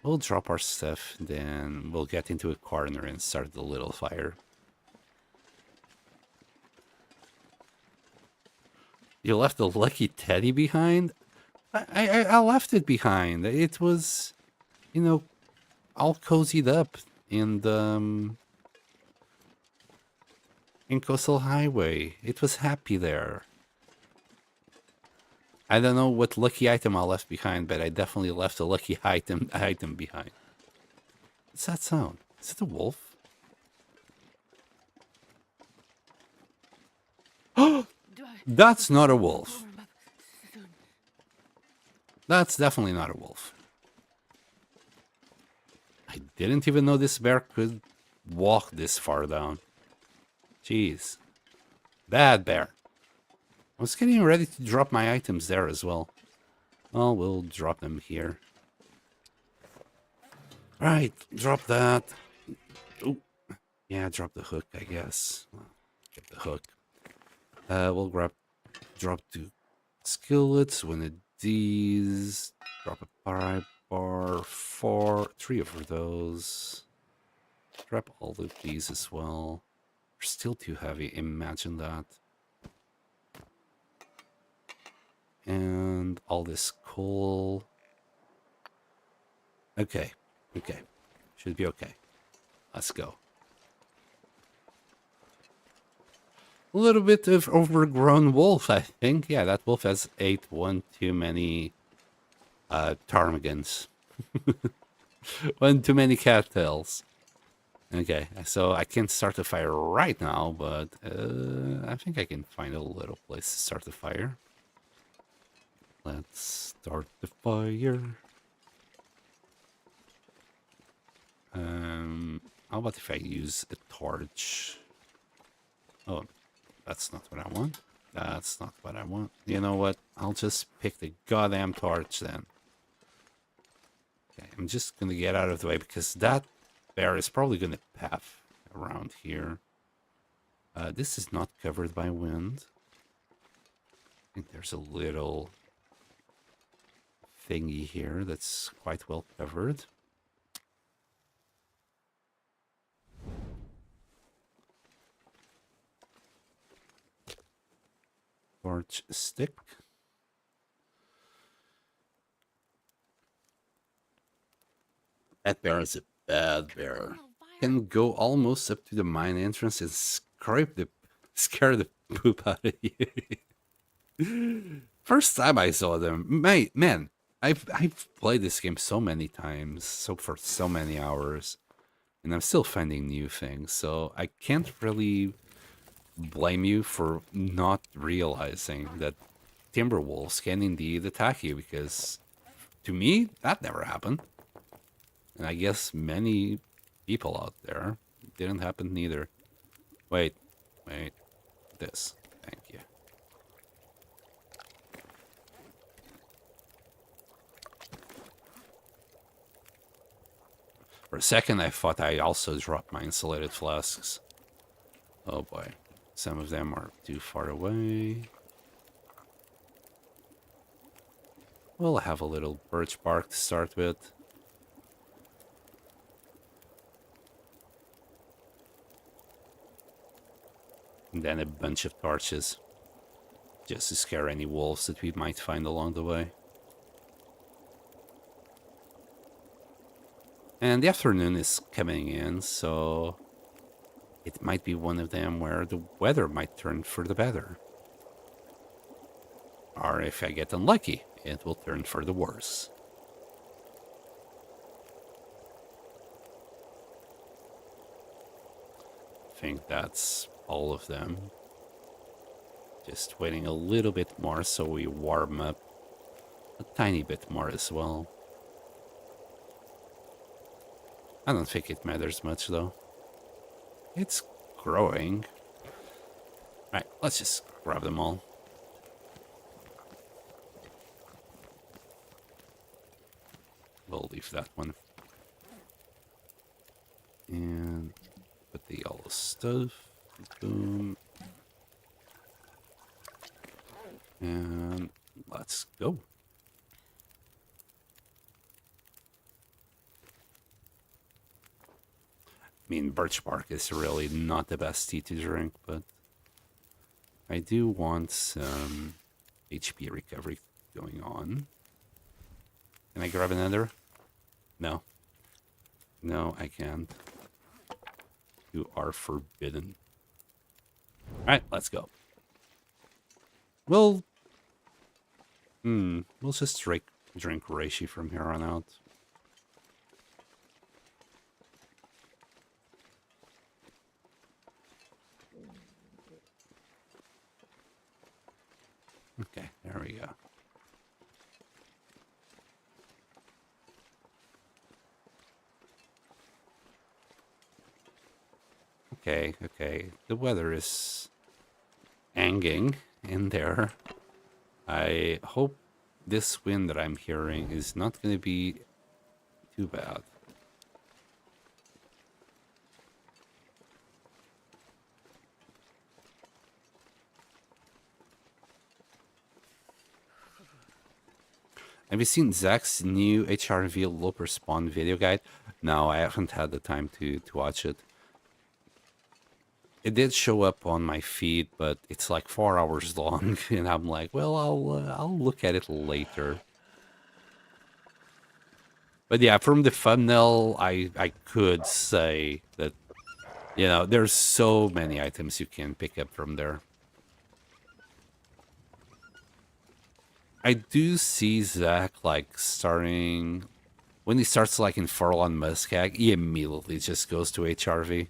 We'll drop our stuff, then we'll get into a corner and start the little fire. You left the lucky teddy behind? I left it behind. It was, you know, all cozied up in the in Coastal Highway. It was happy there. I don't know what lucky item I left behind, but I definitely left a lucky item behind. What's that sound? Is it a wolf? That's not a wolf. That's definitely not a wolf. I didn't even know this bear could walk this far down. Jeez. Bad bear. I was getting ready to drop my items there as well. Well, we'll drop them here. Right, drop that. Ooh. Yeah, drop the hook, I guess. Get the hook. We'll drop 2 skillets, 1 of these, drop a pry bar, 3 of those. Drop all of these as well. They're still too heavy, imagine that. And all this coal. Okay, okay. Should be okay. Let's go. A little bit of overgrown wolf, I think. Yeah, that wolf has ate one too many ptarmigans. One too many cattails. Okay, so I can't start the fire right now, but I think I can find a little place to start the fire. Let's start the fire. How about if I use a torch? Oh, that's not what I want. That's not what I want. You know what? I'll just pick the goddamn torch then. Okay, I'm just gonna get out of the way because that bear is probably gonna path around here. This is not covered by wind. I think there's a little thingy here that's quite well covered. Torch stick. That bear is a bad bear. Can go almost up to the mine entrance and scare the poop out of you. First time I saw them, man, I've played this game so many times, so for so many hours, and I'm still finding new things. So I can't really blame you for not realizing that timber wolves can indeed attack you, because to me that never happened, and I guess many people out there didn't happen neither. Wait, this. Thank you. For a second, I thought I also dropped my insulated flasks. Oh boy. Some of them are too far away. We'll have a little birch bark to start with. And then a bunch of torches. Just to scare any wolves that we might find along the way. And the afternoon is coming in, so it might be one of them where the weather might turn for the better. Or if I get unlucky, it will turn for the worse. I think that's all of them. Just waiting a little bit more so we warm up a tiny bit more as well. I don't think it matters much though. It's growing. Right, let's just grab them all. We'll leave that one. And put the yellow stuff. Boom. And let's go. I mean, birch bark is really not the best tea to drink, but I do want some HP recovery going on. Can I grab another? No. No, I can't. You are forbidden. Alright, let's go. We'll just drink reishi from here on out. Okay, there we go. Okay. The weather is hanging in there. I hope this wind that I'm hearing is not going to be too bad. Have you seen Zach's new HRV low respawn video guide? No, I haven't had the time to watch it. It did show up on my feed, but it's like 4 hours long, and I'm like, well, I'll look at it later. But yeah, from the thumbnail, I could say that, you know, there's so many items you can pick up from there. I do see Zach like starting when he starts like in Furlong Muskeg, he immediately just goes to HRV.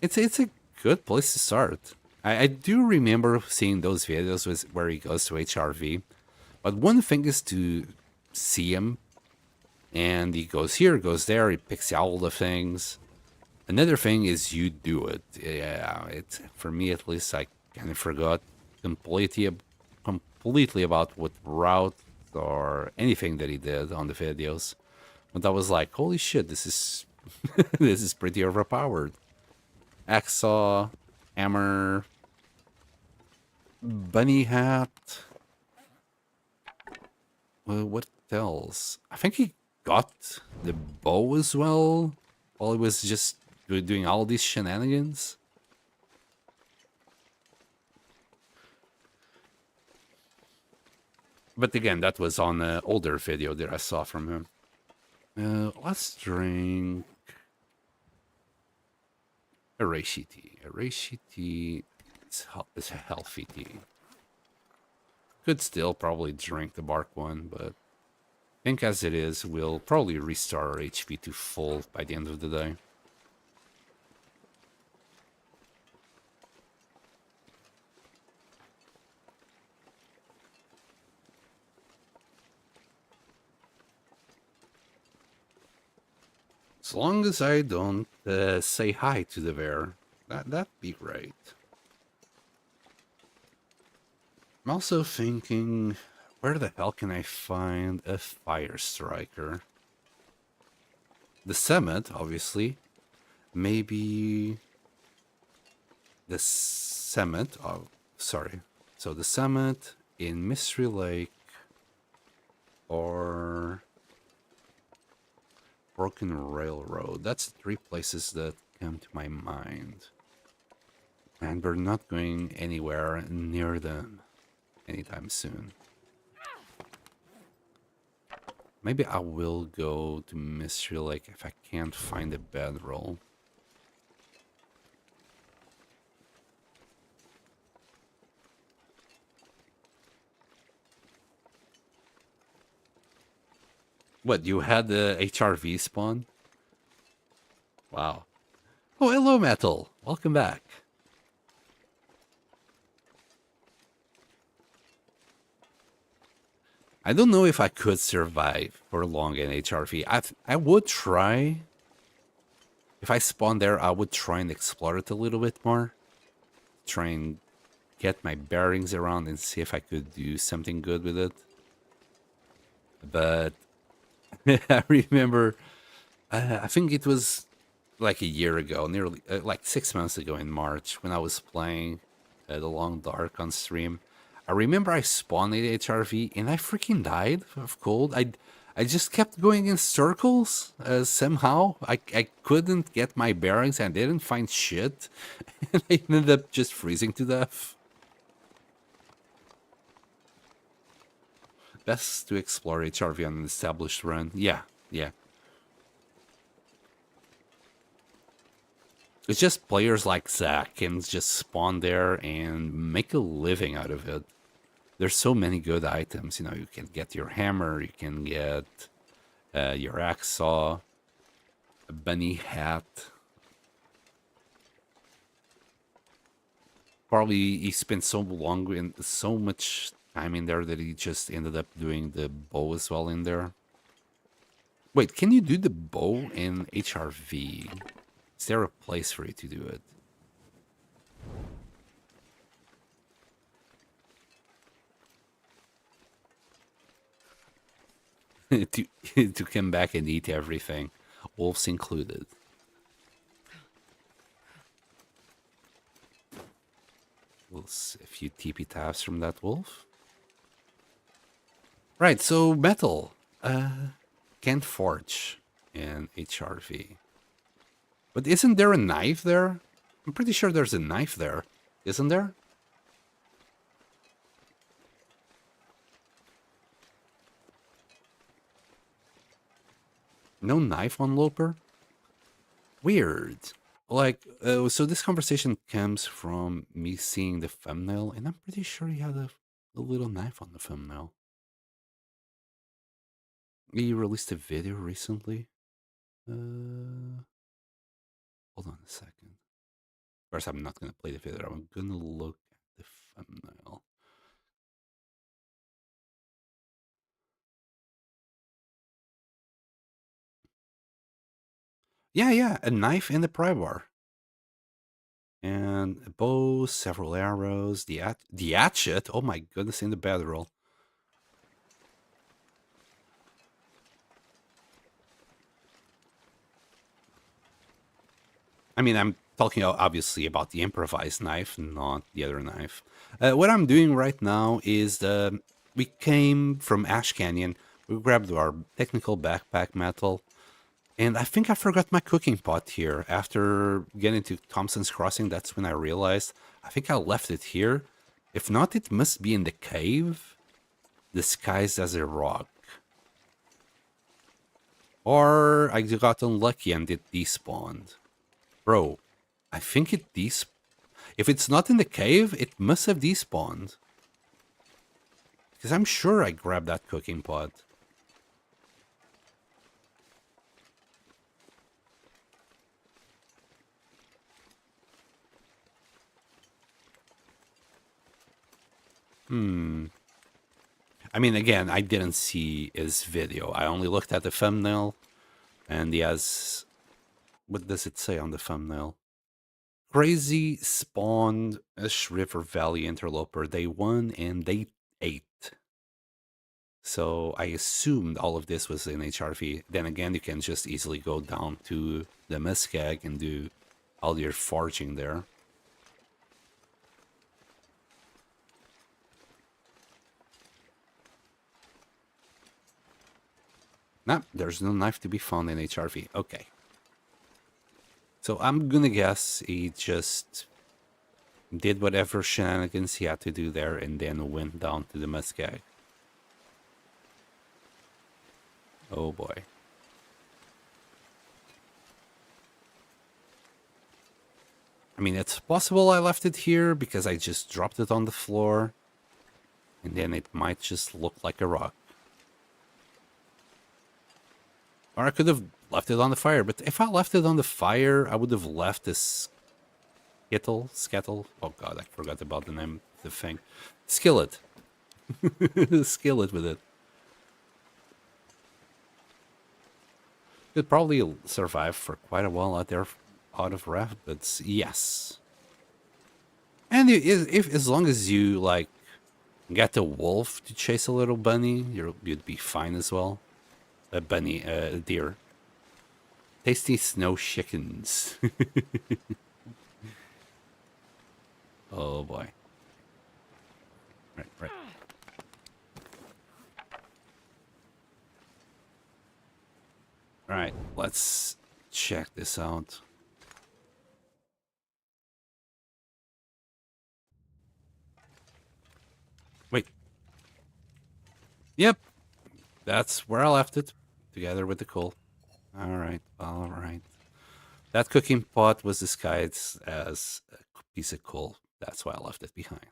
It's a good place to start. I do remember seeing those videos where he goes to HRV, but one thing is to see him, and he goes here, goes there, he picks out all the things. Another thing is you do it. Yeah, it's for me at least. I kind of forgot completely about what route or anything that he did on the videos, but I was like, holy shit, this is this is pretty overpowered. Hacksaw, hammer, bunny hat. Well, what else? I think he got the bow as well while he was just doing all these shenanigans. But again, that was on an older video that I saw from him. Let's drink a reishi tea. A reishi tea is a healthy tea. Could still probably drink the bark one, but I think as it is, we'll probably restart our HP to full by the end of the day. As long as I don't say hi to the bear, that'd be great. I'm also thinking, where the hell can I find a fire striker? The summit, obviously. Maybe the summit. Oh, sorry. So the summit in Mystery Lake or Broken Railroad. That's three places that come to my mind. And we're not going anywhere near them anytime soon. Maybe I will go to Mystery Lake if I can't find a bedroll. What, you had the HRV spawn? Wow. Oh, hello, Metal. Welcome back. I don't know if I could survive for long in HRV. I would try. If I spawn there, I would try and explore it a little bit more. Try and get my bearings around and see if I could do something good with it. But I remember, I think it was like a year ago, nearly like 6 months ago in March, when I was playing The Long Dark on stream. I remember I spawned at HRV and I freaking died of cold. I just kept going in circles somehow. I couldn't get my bearings and I didn't find shit. And I ended up just freezing to death. Best to explore HRV on an established run. Yeah, yeah. It's just players like Zach can just spawn there and make a living out of it. There's so many good items. You know, you can get your hammer, you can get your axe saw, a bunny hat. Probably he spent so long and so much time in there that he just ended up doing the bow as well in there. Wait, can you do the bow in HRV? Is there a place for you to do it? to come back and eat everything, wolves included. We'll see a few TP taps from that wolf. Right, so metal. Can't forge in HRV. But isn't there a knife there? I'm pretty sure there's a knife there. Isn't there? No knife on Loper? Weird. Like, so this conversation comes from me seeing the thumbnail, and I'm pretty sure he had a little knife on the thumbnail. He released a video recently. Hold on a second. First, I'm not gonna play the video. I'm gonna look at the thumbnail. Yeah, a knife and a pry bar. And a bow, several arrows, the hatchet. Oh my goodness, in the bedroll. I mean, I'm talking obviously about the improvised knife, not the other knife. What I'm doing right now is we came from Ash Canyon. We grabbed our technical backpack metal, and I think I forgot my cooking pot here. After getting to Thompson's Crossing, that's when I realized I think I left it here. If not, it must be in the cave, disguised as a rock. Or I got unlucky and it despawned. Bro, I think it despawned. If it's not in the cave, it must have despawned. Because I'm sure I grabbed that cooking pot. I mean, again, I didn't see his video. I only looked at the thumbnail. And he has... What does it say on the thumbnail? Crazy spawned a River Valley interloper. Day 1 and day 8. So I assumed all of this was in HRV. Then again, you can just easily go down to the Muskeg and do all your foraging there. Nah, there's no knife to be found in HRV. Okay. So I'm gonna guess he just did whatever shenanigans he had to do there and then went down to the Muskeg. Oh boy. I mean, it's possible I left it here because I just dropped it on the floor. And then it might just look like a rock. Or I could have left it on the fire. But if I left it on the fire, I would have left this skittle. Oh god, I forgot about the name of the thing. Skillet. Skillet with it. Could probably survive for quite a while out there, out of wrath, but yes. And if as long as you like get a wolf to chase a little bunny, you'd be fine as well. A bunny, a deer. Tasty snow chickens. Oh boy. Right. Alright, let's check this out. Wait. Yep. That's where I left it. Together with the coal. Alright. That cooking pot was disguised as a piece of coal. That's why I left it behind.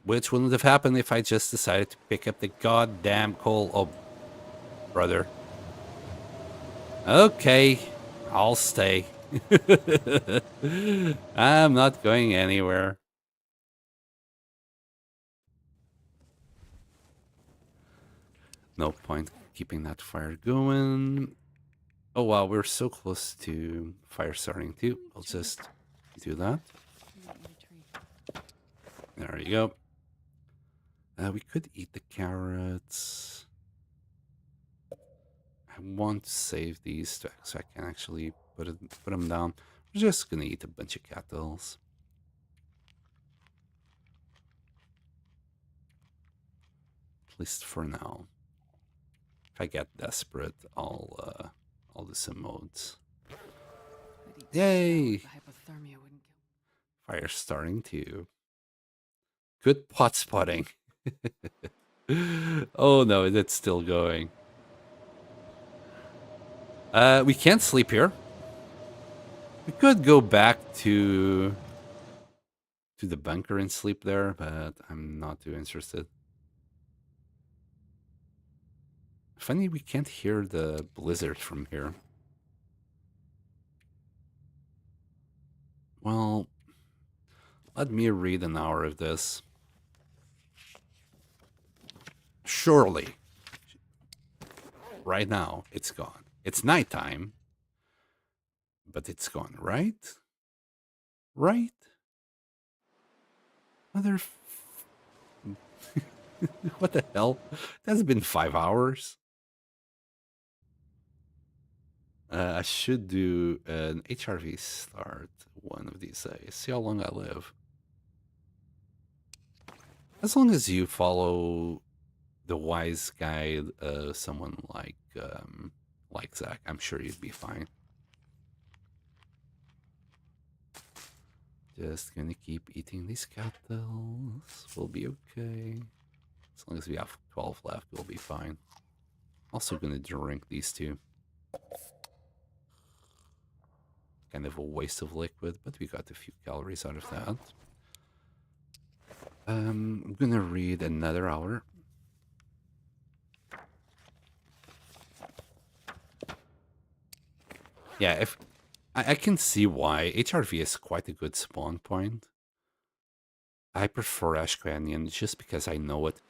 Which wouldn't have happened if I just decided to pick up the goddamn coal. Oh, brother. Okay, I'll stay. I'm not going anywhere. No point keeping that fire going. Oh wow, we're so close to fire starting too. I'll just do that. There you go. We could eat the carrots. I want to save these so I can actually put them down. We're just gonna eat a bunch of cattles. At least for now. If I get desperate, I'll do some modes. Yay! The hypothermia wouldn't kill. Fire's starting to. Good pot spotting. Oh no, it's still going. We can't sleep here. We could go back to the bunker and sleep there, but I'm not too interested. Funny, we can't hear the blizzard from here. Well, let me read an hour of this. Surely, right now, it's gone. It's nighttime, but it's gone, right? Right? Mother... What the hell? That's been 5 hours. I should do an HRV start one of these days. See how long I live. As long as you follow the wise guide, someone like Zach, I'm sure you'd be fine. Just gonna keep eating these cattles. We'll be okay. As long as we have 12 left, we'll be fine. Also gonna drink these two. Kind of a waste of liquid, but we got a few calories out of that. I'm gonna read another hour. Yeah, if I can see why HRV is quite a good spawn point. I prefer Ash Canyon just because I know it.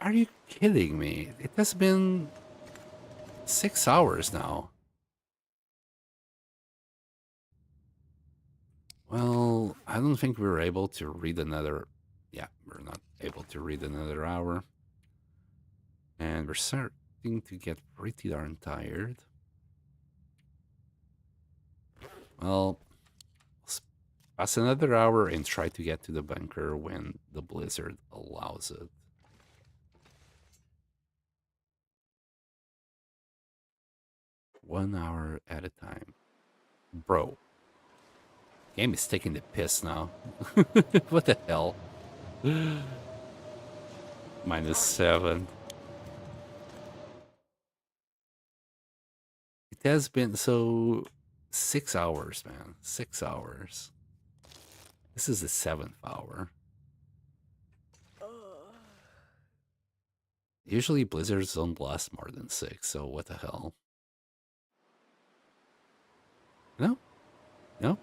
Are you kidding me? It has been 6 hours now. Well, I don't think we were able to read another... Yeah, we're not able to read another hour. And we're starting to get pretty darn tired. Well, let's pass another hour and try to get to the bunker when the blizzard allows it. One hour at a time. Bro. Game is taking the piss now. What the hell? -7. It has been so 6 hours, man. 6 hours. This is the 7th hour. Usually blizzards don't last more than 6, so what the hell? No? No?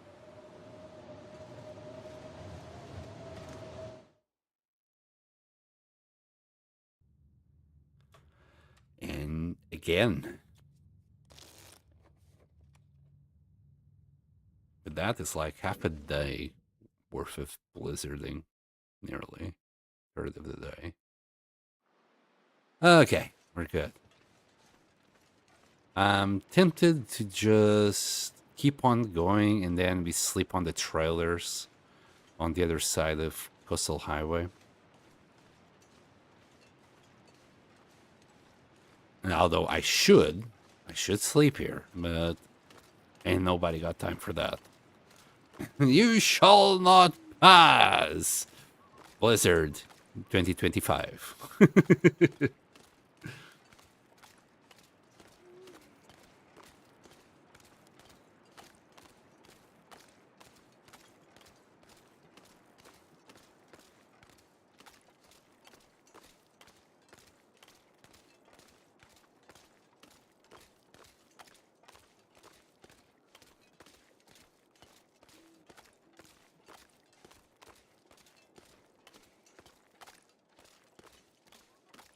And again. But that is like half a day worth of blizzarding. Nearly. Third of the day. Okay, we're good. I'm tempted to just keep on going and then we sleep on the trailers on the other side of Coastal Highway. And although I should sleep here, but ain't nobody got time for that. You shall not pass! Blizzard 2025.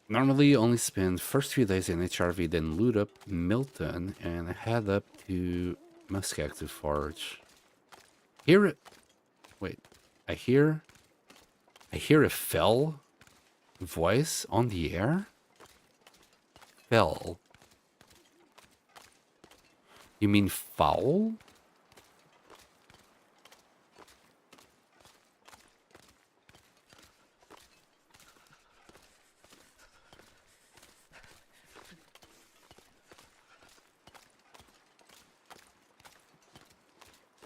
Normally only spend first few days in HRV, then loot up Milton and head up to Muscat to forage. Hear it. Wait, I hear a fell voice on the air? Fell. You mean foul?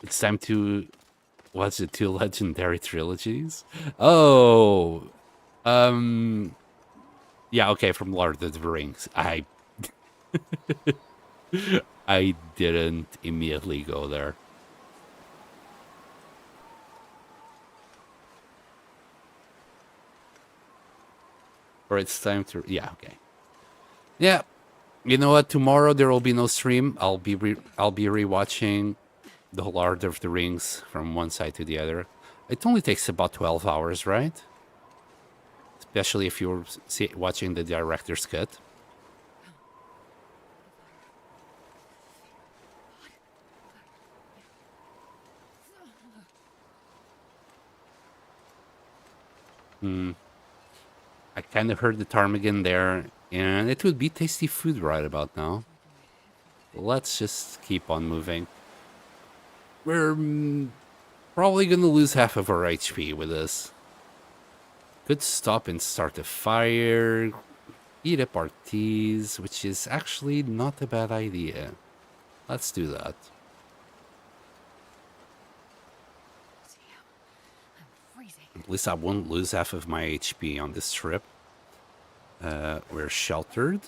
It's time to watch the two legendary trilogies. Oh, yeah, okay, from Lord of the Rings. I didn't immediately go there. Or it's time to, yeah, okay. Yeah, you know what? Tomorrow there will be no stream. I'll be rewatching the Lord of the Rings from one side to the other. It only takes about 12 hours, right? Especially if you're watching the director's cut. I kind of heard the ptarmigan there, and it would be tasty food right about now. Let's just keep on moving. We're probably gonna lose half of our HP with this. Could stop and start a fire, eat up our teas, which is actually not a bad idea. Let's do that. I'm freezing. At least I won't lose half of my HP on this trip. We're sheltered.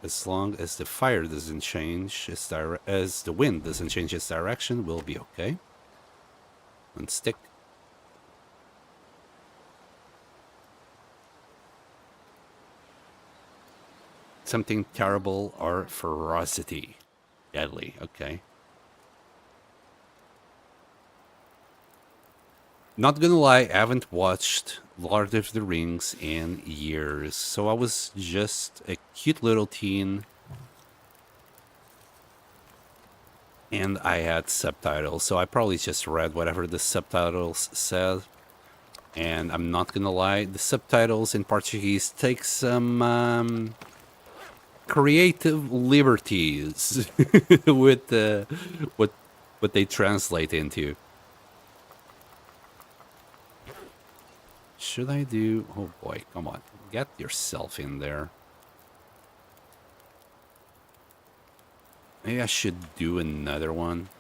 As long as the fire doesn't change as the wind doesn't change its direction, we'll be okay. One stick. Something terrible or ferocity. Deadly, okay. Not gonna lie, I haven't watched Lord of the Rings in years, so I was just a cute little teen. And I had subtitles, so I probably just read whatever the subtitles said. And I'm not gonna lie, the subtitles in Portuguese take some creative liberties with what they translate into. Should I do? Oh boy, come on, get yourself in there. Maybe I should do another one.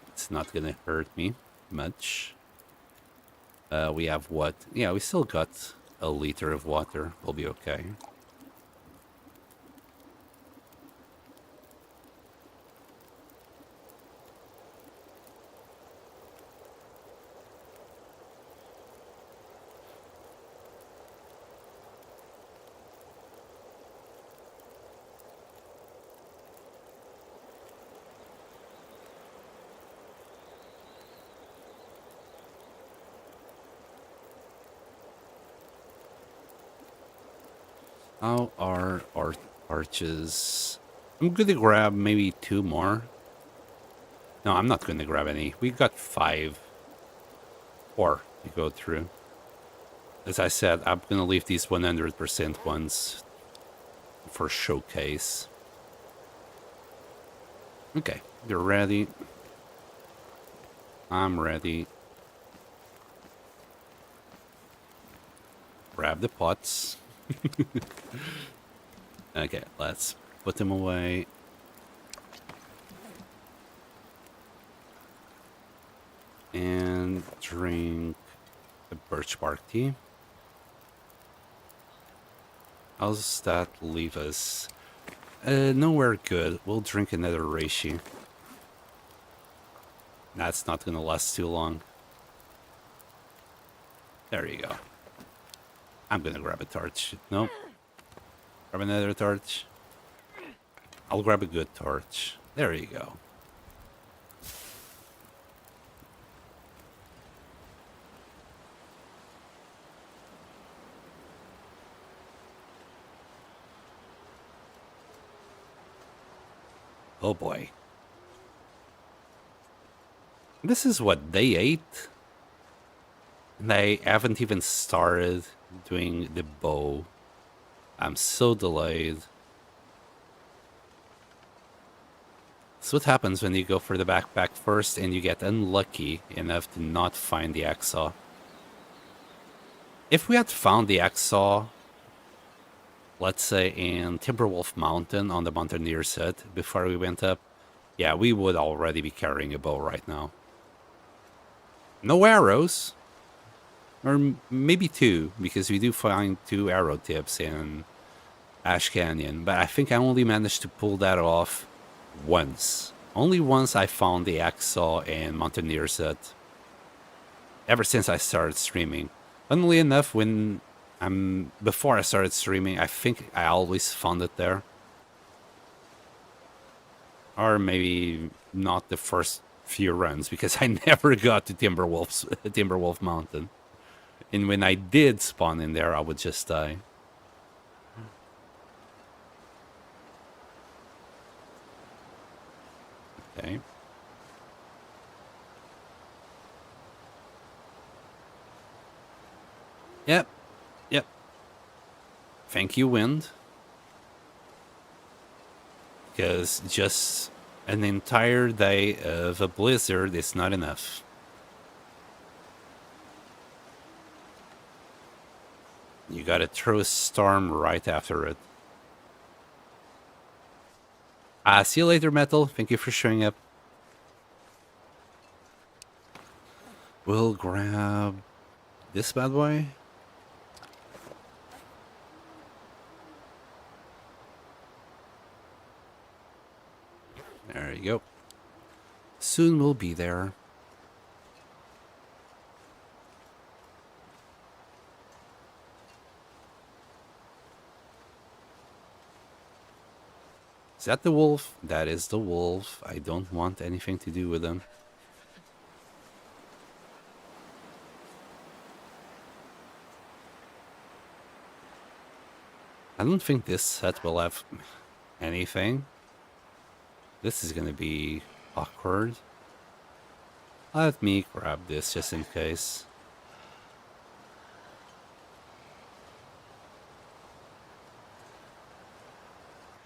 It's not gonna hurt me much. We have what? Yeah, we still got a liter of water. We'll be okay. How are our arches? I'm gonna grab maybe 2 more. No, I'm not gonna grab any. We got 5. 4 to go through. As I said, I'm gonna leave these 100% ones for showcase. Okay, you're ready. I'm ready. Grab the pots. Okay, let's put them away. And drink a birch bark tea. How's that leave us? Nowhere good. We'll drink another reishi. That's not gonna last too long. There you go. I'm gonna grab a torch. Nope. Grab another torch. I'll grab a good torch. There you go. Oh boy. This is what day 8? And I haven't even started doing the bow. I'm so delayed. That's what happens when you go for the backpack first and you get unlucky enough to not find the hacksaw. If we had found the hacksaw let's say in Timberwolf Mountain on the Mountaineer set before we went up, yeah, we would already be carrying a bow right now. No arrows, or maybe two, because we do find 2 arrow tips in Ash Canyon, but I think I only managed to pull that off once. Only once I found the axe saw in Mountaineer set. Ever since I started streaming. Funnily enough, before I started streaming, I think I always found it there. Or maybe not the first few runs, because I never got to Timberwolf Mountain. And when I did spawn in there, I would just die. Okay. Yep. Yep. Thank you, wind. Because just an entire day of a blizzard is not enough. You gotta throw a storm right after it. See you later, Metal. Thank you for showing up. We'll grab this bad boy. There you go. Soon we'll be there. Is that the wolf? That is the wolf. I don't want anything to do with him. I don't think this set will have anything. This is gonna be awkward. Let me grab this just in case.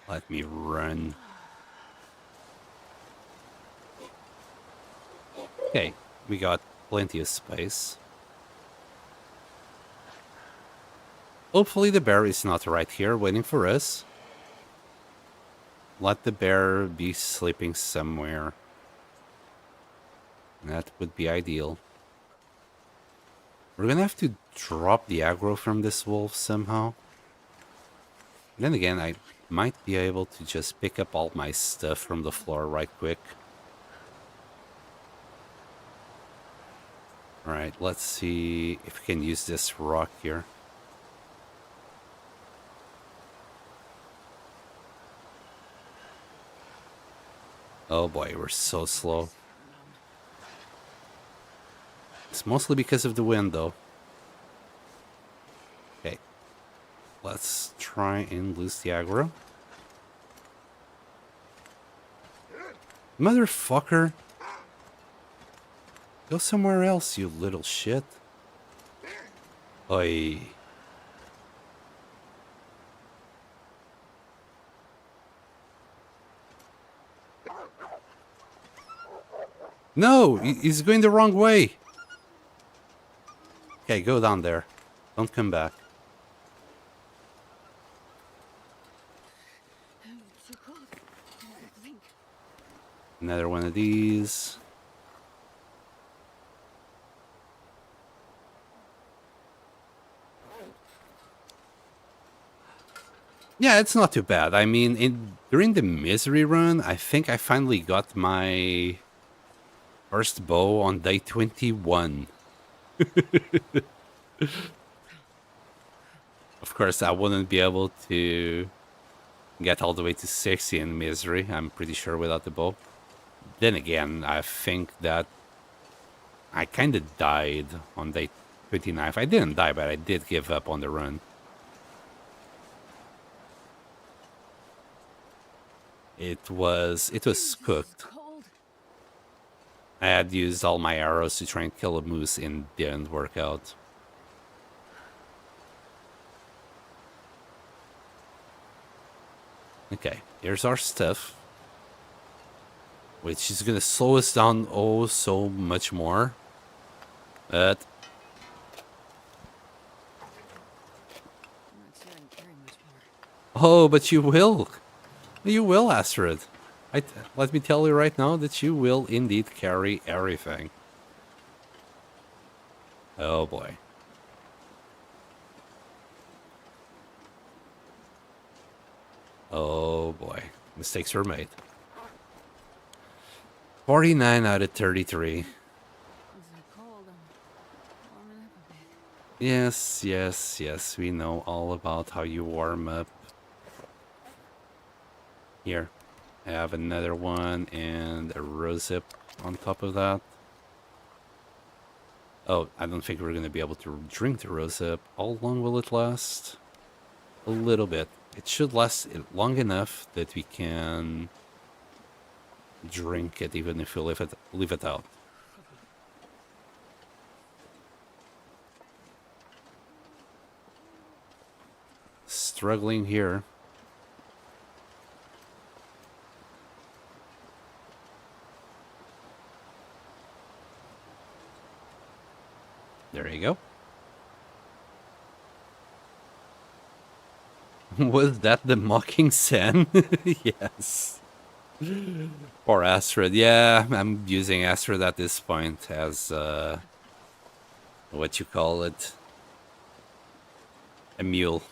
Let me run. Okay, we got plenty of space. Hopefully the bear is not right here waiting for us. Let the bear be sleeping somewhere. That would be ideal. We're gonna have to drop the aggro from this wolf somehow. Then again, I might be able to just pick up all my stuff from the floor right quick. Alright, let's see if we can use this rock here. Oh boy, we're so slow. It's mostly because of the wind, though. Okay. Let's try and lose the aggro. Motherfucker! Go somewhere else, you little shit. Oi. No! He's going the wrong way! Okay, go down there. Don't come back. Another one of these. Yeah, it's not too bad. I mean, during the misery run, I think I finally got my first bow on day 21. Of course, I wouldn't be able to get all the way to 60 in misery, I'm pretty sure, without the bow. Then again, I think that I kind of died on day 29. I didn't die, but I did give up on the run. It was cooked. I had used all my arrows to try and kill a moose and didn't work out. Okay, here's our stuff, which is gonna slow us down oh so much more. But I'm not sure I can carry much more. Oh, but you will. You will, Astrid. Let me tell you right now that you will indeed carry everything. Oh boy. Oh boy. Mistakes were made. 49 out of 33. It's so cold. I'm warming up a bit. Yes, yes, yes. We know all about how you warm up. Here. I have another one and a rosehip on top of that. Oh, I don't think we're going to be able to drink the rosehip. How long will it last? A little bit. It should last long enough that we can drink it even if we leave it out. Struggling here. There you go. Was that the mocking Sen? Yes. Or Astrid. Yeah, I'm using Astrid at this point as, what you call it? A mule.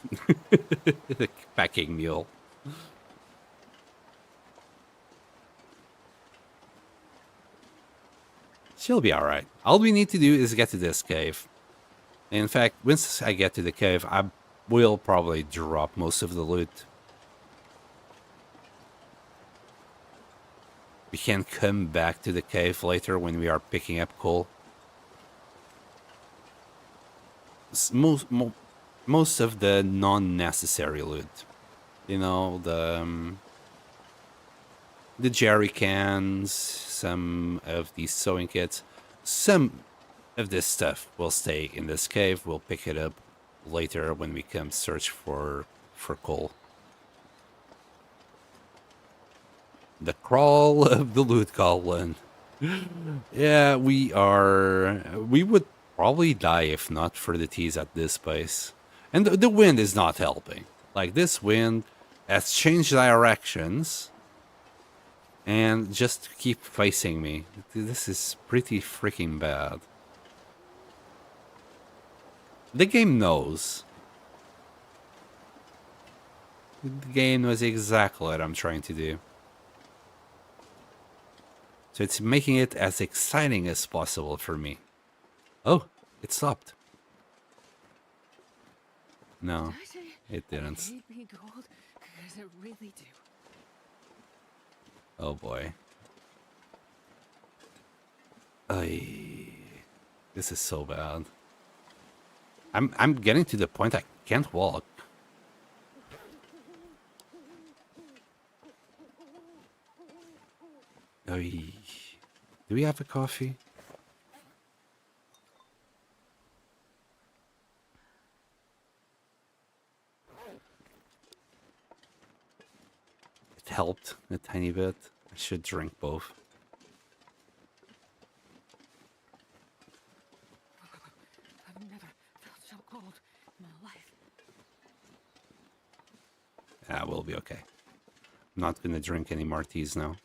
The packing mule. She'll be alright. All we need to do is get to this cave. In fact, once I get to the cave, I will probably drop most of the loot. We can come back to the cave later when we are picking up coal. Most of the non-necessary loot. You know, the jerry cans, some of these sewing kits, some of this stuff will stay in this cave. We'll pick it up later when we come search for coal. The crawl of the loot goblin. Yeah, we would probably die if not for the teas at this place. And the wind is not helping. Like, this wind has changed directions and just keep facing me. This is pretty freaking bad. The game knows. The game knows exactly what I'm trying to do. So it's making it as exciting as possible for me. Oh, it stopped. No, it didn't. I hate being cold because I really do. Oh boy. Ay, this is so bad. I'm getting to the point I can't walk. Ay. Do we have a coffee? It helped a tiny bit. I should drink both. I've never felt so cold in my life. Ah, we'll be okay. I'm not gonna drink any more teas now.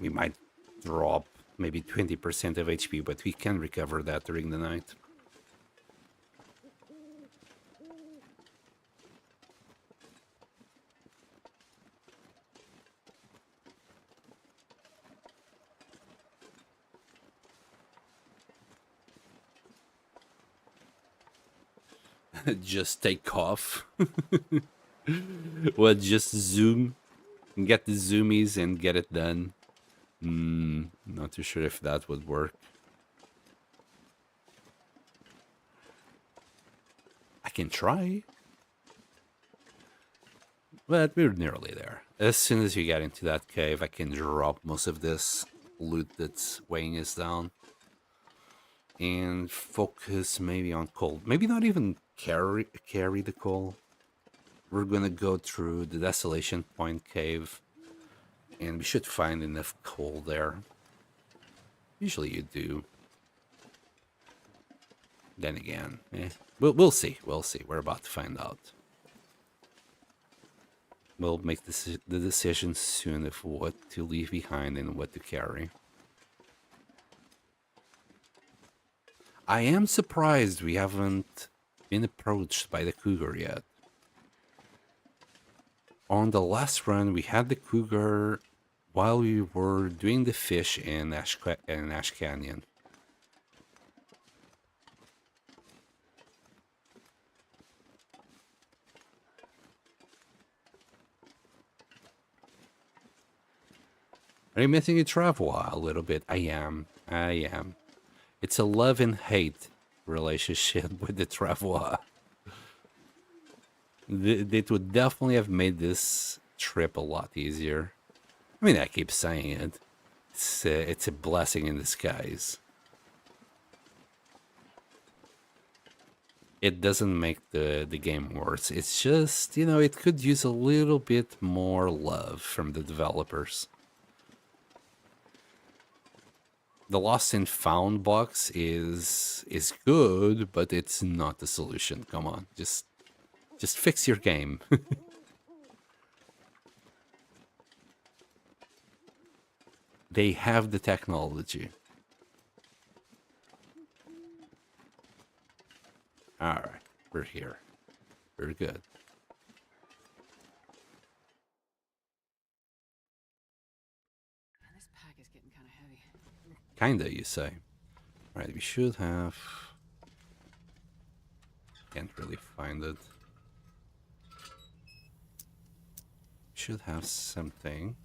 We might drop maybe 20% of HP, but we can recover that during the night. Just take off. Well, just zoom. Get the zoomies and get it done. Not too sure if that would work. I can try. But we're nearly there. As soon as we get into that cave, I can drop most of this loot that's weighing us down. And focus maybe on coal. Maybe not even carry the coal. We're gonna go through the Desolation Point cave. And we should find enough coal there. Usually you do. Then again, we'll see. We'll see. We're about to find out. We'll make the decision soon of what to leave behind and what to carry. I am surprised we haven't been approached by the cougar yet. On the last run, we had the cougar while we were doing the fish in Ash Canyon. Are you missing your travel? A little bit. I am. It's a love and hate relationship with the travel. It would definitely have made this trip a lot easier. I mean, I keep saying it. It's a blessing in disguise. It doesn't make the game worse. It's just, you know, it could use a little bit more love from the developers. The Lost and Found box is good, but it's not the solution. Come on, just fix your game. They have the technology. All right, we're here. We're good. This pack is getting kind of heavy. Kinda, you say. All right, we should have... Can't really find it. Should have something.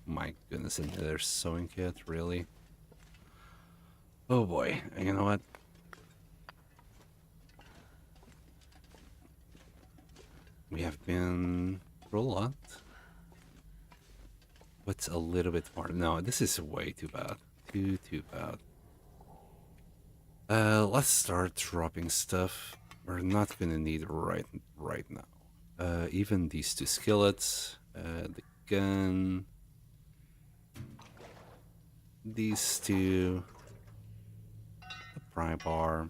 My goodness, another sewing kit, really? Oh boy, you know what? We have been through a lot. What's a little bit more? No, this is way too bad. Too bad. Let's start dropping stuff we're not gonna need right now. Even these two skillets, the gun, these two, the pry bar,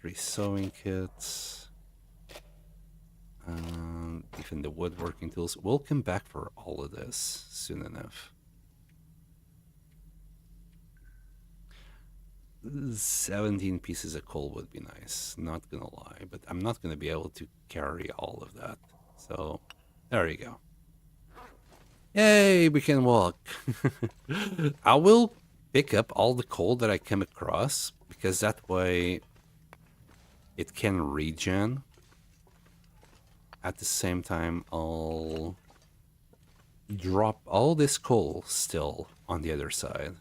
3 sewing kits, even the woodworking tools. We'll come back for all of this soon enough. 17 pieces of coal would be nice, not gonna lie, but I'm not gonna be able to carry all of that. So, there you go. Yay, we can walk. I will pick up all the coal that I come across, because that way it can regen. At the same time, I'll drop all this coal still on the other side.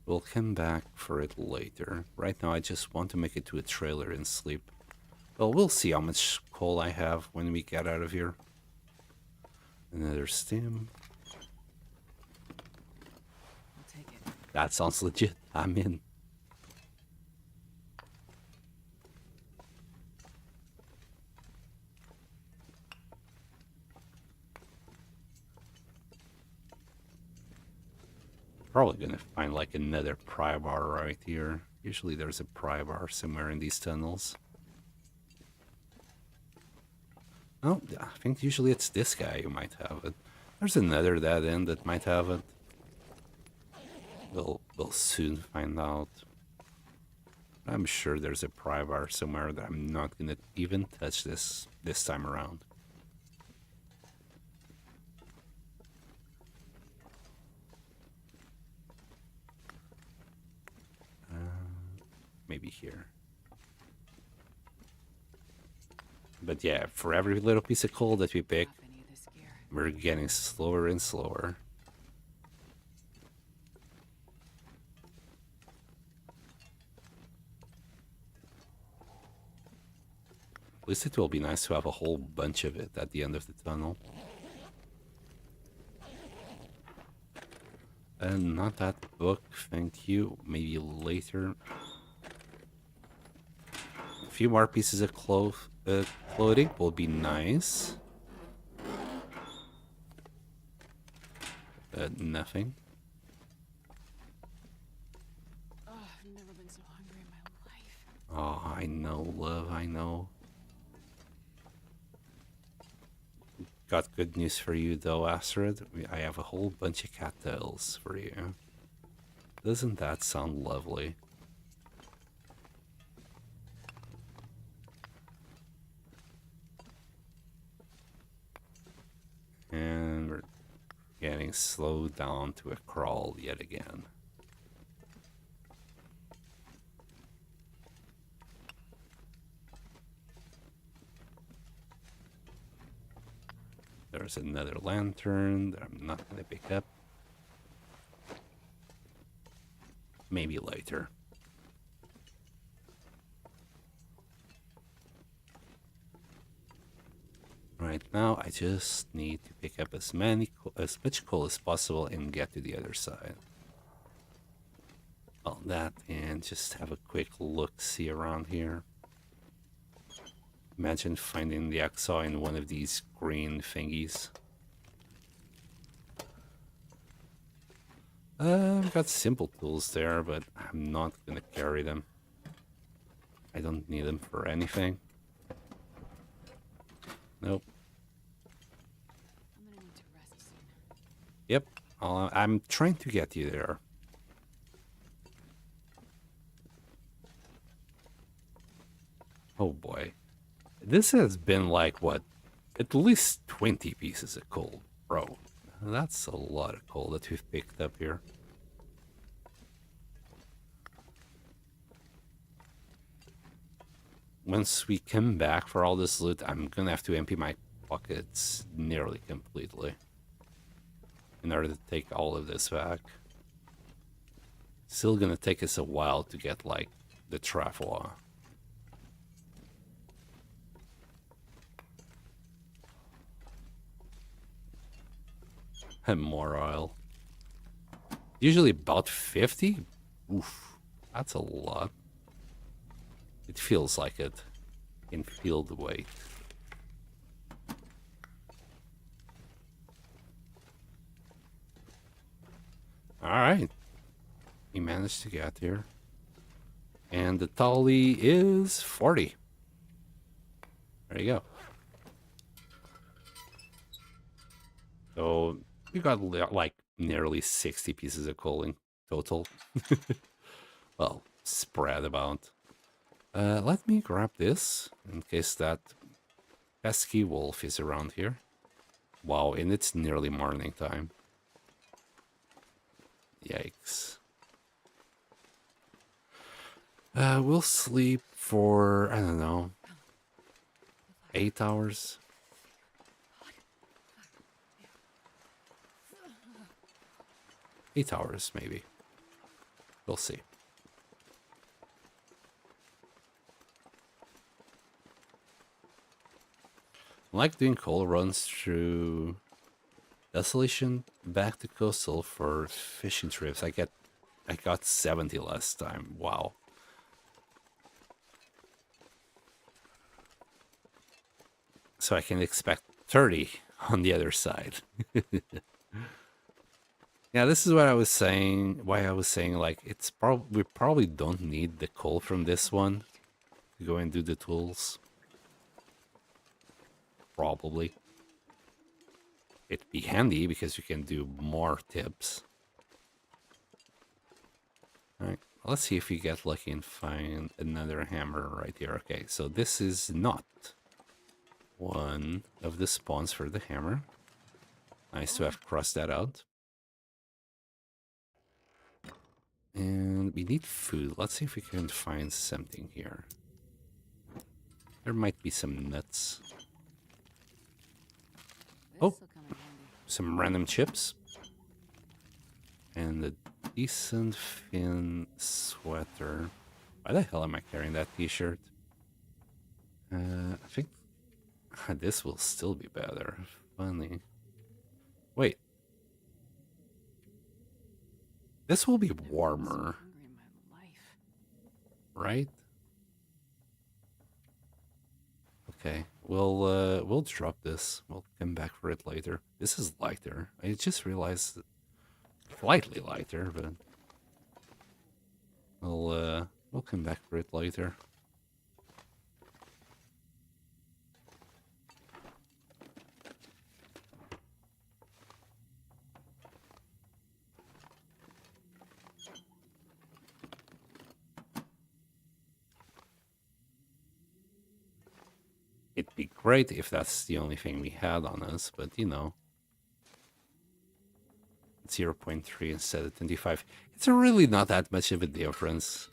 We'll come back for it later. Right now, I just want to make it to a trailer and sleep. Well, we'll see how much coal I have when we get out of here. Another stem. I'll take it. That sounds legit. I'm in. Probably gonna find like another pry bar right here. Usually there's a pry bar somewhere in these tunnels. Oh, I think usually it's this guy who might have it. There's another dead end that might have it. We'll soon find out. I'm sure there's a pry bar somewhere that I'm not gonna even touch this time around. Maybe here. But yeah, for every little piece of coal that we pick, Drop any of this gear. we're getting slower and slower. At least it will be nice to have a whole bunch of it at the end of the tunnel. And not that book, thank you. Maybe later. A few more pieces of clothing will be nice. Nothing. Oh, I've never been so hungry in my life. Oh, I know, love, I know. Got good news for you, though, Astrid. I have a whole bunch of cattails for you. Doesn't that sound lovely? And we're getting slowed down to a crawl yet again. There's another lantern that I'm not going to pick up. Maybe later. Right now, I just need to pick up as much coal as possible and get to the other side. Well, that and just have a quick look-see around here. Imagine finding the Axaw in one of these green thingies. I've got simple tools there, but I'm not gonna carry them. I don't need them for anything. Nope. I'm gonna need to rest soon. Yep. I'm trying to get you there. Oh boy. This has been like, what? At least 20 pieces of coal, bro. That's a lot of coal that we've picked up here. Once we come back for all this loot, I'm gonna have to empty my pockets nearly completely in order to take all of this back. Still gonna take us a while to get, like, the travois. And more oil. Usually about 50? Oof, that's a lot. It feels like it in field weight. Alright. We managed to get here. And the tally is 40. There you go. So we got like nearly 60 pieces of coal in total. Well, spread about. Let me grab this in case that pesky wolf is around here. Wow, and it's nearly morning time. Yikes. We'll sleep for, I don't know, 8 hours. 8 hours, maybe. We'll see. I like doing coal runs through Desolation back to Coastal for fishing trips. I got 70 last time. Wow. So I can expect 30 on the other side. Yeah, this is what I was saying. Why I was saying, like, we probably don't need the coal from this one to go and do the tools. Probably. It'd be handy because you can do more tips. Alright, let's see if we get lucky and find another hammer right here. Okay, so this is not one of the spawns for the hammer. Nice to have crossed that out. And we need food. Let's see if we can find something here. There might be some nuts. Oh, some random chips. And a decent thin sweater. Why the hell am I carrying that t-shirt? I think this will still be better. Funny. Wait. This will be warmer. Right? Okay. We'll drop this. We'll come back for it later. This is lighter. I just realized that slightly lighter, but we'll come back for it later. be great if that's the only thing we had on us, but you know. 0.3 instead of 25. It's really not that much of a difference.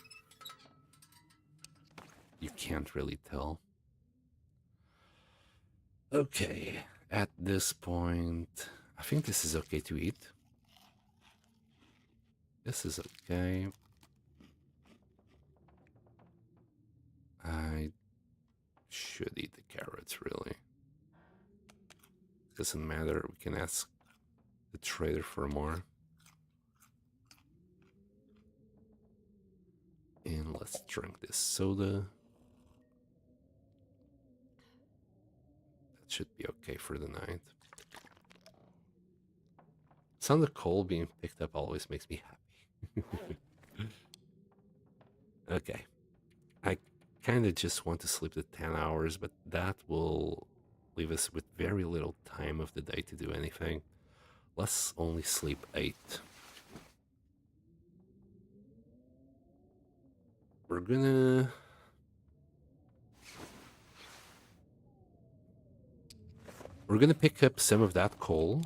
You can't really tell. Okay, at this point, I think this is okay to eat. This is okay. I should eat the carrots, really. Doesn't matter, we can ask the trader for more. And let's drink this soda. That should be okay for the night. Sound of coal being picked up always makes me happy. Okay. I kind of just want to sleep the 10 hours, but that will leave us with very little time of the day to do anything. Let's only sleep 8. We're gonna... pick up some of that coal.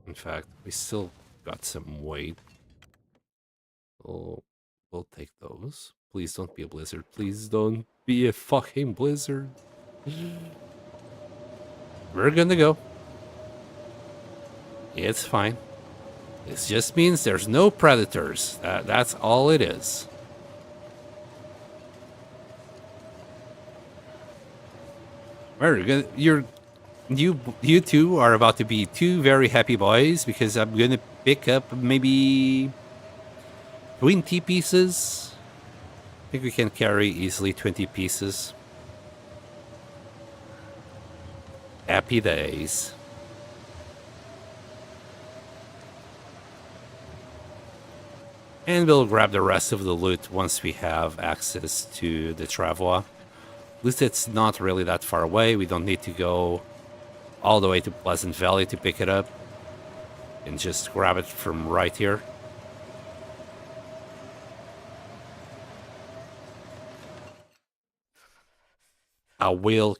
In fact, we still got some weight. Oh, we'll take those. Please don't be a blizzard. Please don't be a fucking blizzard. We're gonna go. It's fine. This just means there's no predators. That's all it is. You two are about to be 2 very happy boys because I'm gonna pick up maybe 20 pieces. I think we can carry easily 20 pieces. Happy days. And we'll grab the rest of the loot once we have access to the Travois. At least it's not really that far away. We don't need to go all the way to Pleasant Valley to pick it up. And just grab it from right here. I will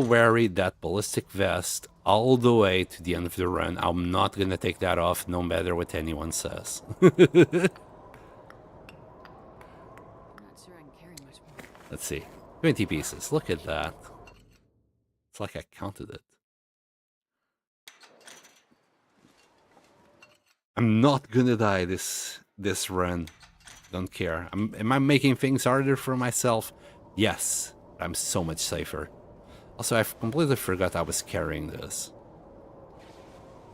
wear that ballistic vest all the way to the end of the run. I'm not gonna take that off no matter what anyone says. I'm not sure I can carry much more. Let's see. 20 pieces. Look at that. It's like I counted it. I'm not gonna die this run. Don't care. Am I making things harder for myself? Yes. I'm so much safer. Also, I completely forgot I was carrying this.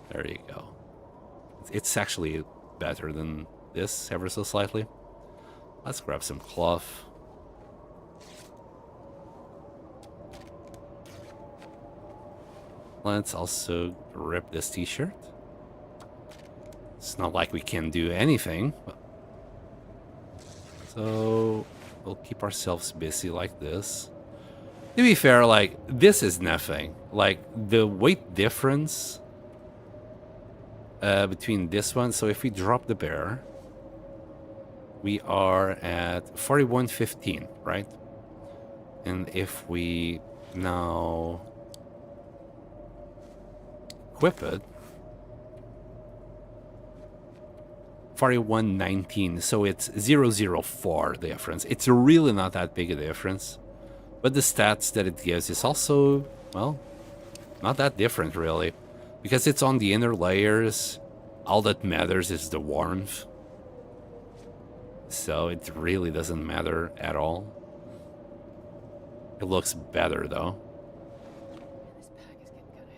There you go. It's actually better than this, ever so slightly. Let's grab some cloth. Let's also rip this t-shirt. It's not like we can do anything. So we'll keep ourselves busy like this. To be fair, like, this is nothing. Like, the weight difference between this one, so if we drop the bear, we are at 41.15, right? And if we now equip it, 41.19, so it's 0.04 difference. It's really not that big a difference. But the stats that it gives is also, well, not that different, really. Because it's on the inner layers, all that matters is the warmth. So it really doesn't matter at all. It looks better, though. This pack is getting kind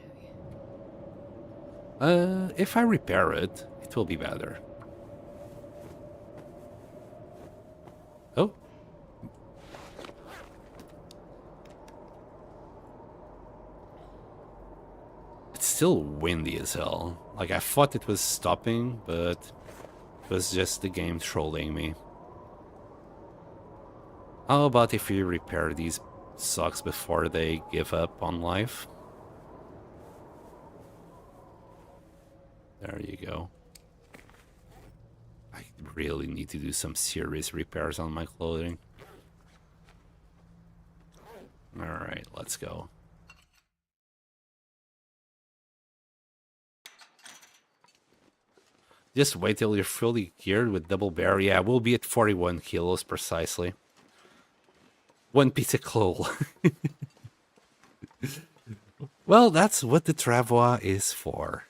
of heavy. If I repair it, it will be better. Oh. It's still windy as hell. Like, I thought it was stopping, but it was just the game trolling me. How about if we repair these socks before they give up on life? There you go. I really need to do some serious repairs on my clothing. Alright, let's go. Just wait till you're fully geared with double bear. Yeah, we'll be at 41 kilos precisely. One pizza clole. Well, that's what the travois is for.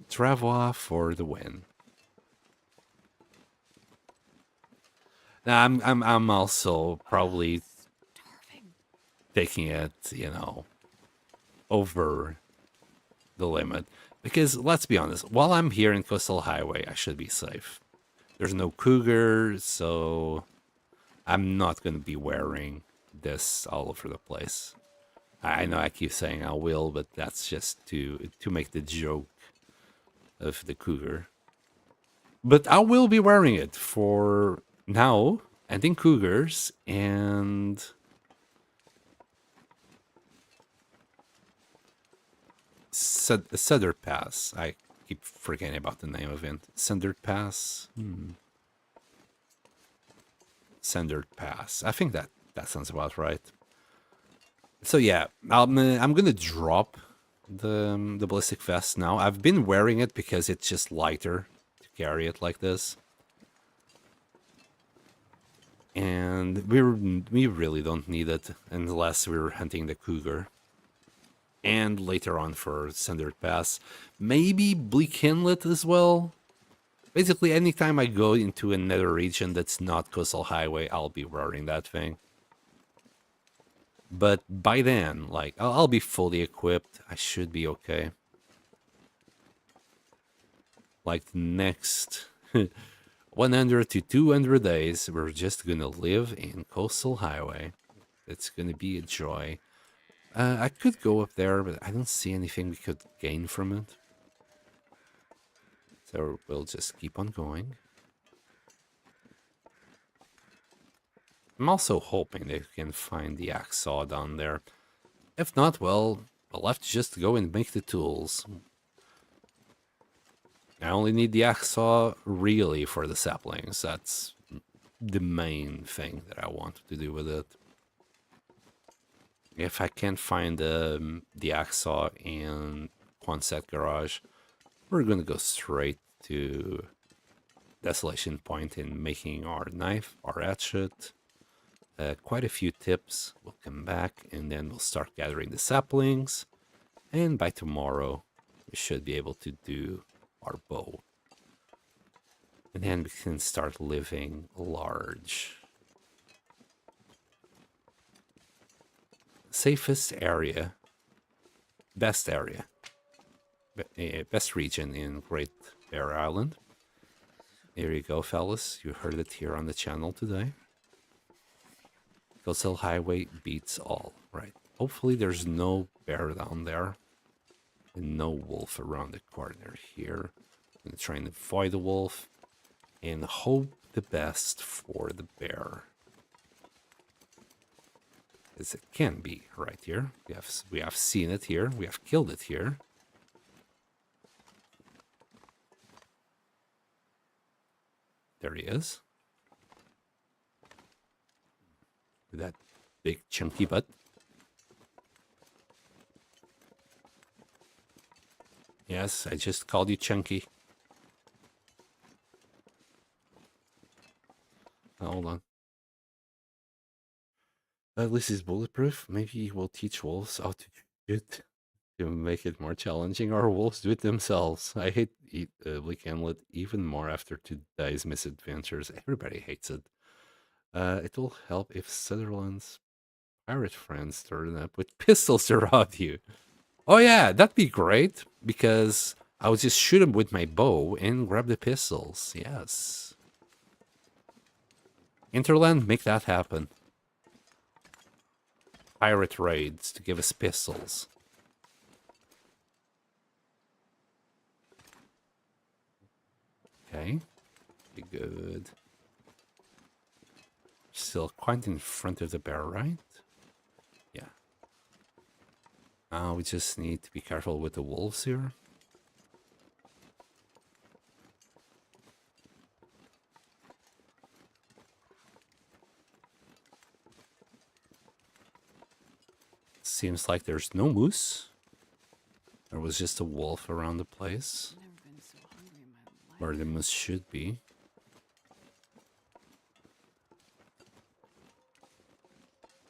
Travois for the win. Now, I'm also probably Starving. taking it, you know, over the limit. Because let's be honest, while I'm here in Coastal Highway, I should be safe. There's no cougar, so I'm not going to be wearing this all over the place. I know I keep saying I will, but that's just to make the joke of the cougar. But I will be wearing it for now and in cougars and Sutter Pass. I keep forgetting about the name of it. Sutter Pass. Sutter Pass. I think that sounds about right. So yeah, I'm gonna drop the ballistic vest now. I've been wearing it because it's just lighter to carry it like this, and we really don't need it unless we're hunting the cougar. And later on for Sundered Pass, maybe Bleak Inlet as well. Basically, anytime I go into another region that's not Coastal Highway, I'll be wearing that thing. But by then, like, I'll be fully equipped. I should be okay. Like, the next 100 to 200 days, we're just gonna live in Coastal Highway. It's gonna be a joy. I could go up there, but I don't see anything we could gain from it. So we'll just keep on going. I'm also hoping they can find the axe saw down there. If not, well, I'll have to just go and make the tools. I only need the axe saw really for the saplings. That's the main thing that I want to do with it. If I can't find the axe saw in Quonset Garage, we're gonna go straight to Desolation Point in making our knife, our hatchet. Quite a few tips. We'll come back and then we'll start gathering the saplings. And by tomorrow, we should be able to do our bow. And then we can start living large. Safest area, best area, best region in Great Bear Island. There you go, fellas. You heard it here on the channel today. Coastal Highway beats all, right? Hopefully there's no bear down there and no wolf around the corner here. I'm gonna try and avoid the wolf and hope the best for the bear. As it can be right here. We have seen it here. We have killed it here. There he is. With that big chunky butt. Yes, I just called you chunky. Hold on. At least he's bulletproof. Maybe he will teach wolves how to shoot to make it more challenging, or wolves do it themselves. I hate Bleak Inlet even more after today's misadventures. Everybody hates it. It will help if Sutherland's pirate friends turn up with pistols to rob you. Oh yeah, that'd be great, because I would just shoot him with my bow and grab the pistols. Yes. Interland, make that happen. Pirate raids to give us pistols. Okay, be good. Still quite in front of the bear, right? Yeah. Now we just need to be careful with the wolves here. Seems like there's no moose. There was just a wolf around the place I've never been so hungry in my life. where the moose should be.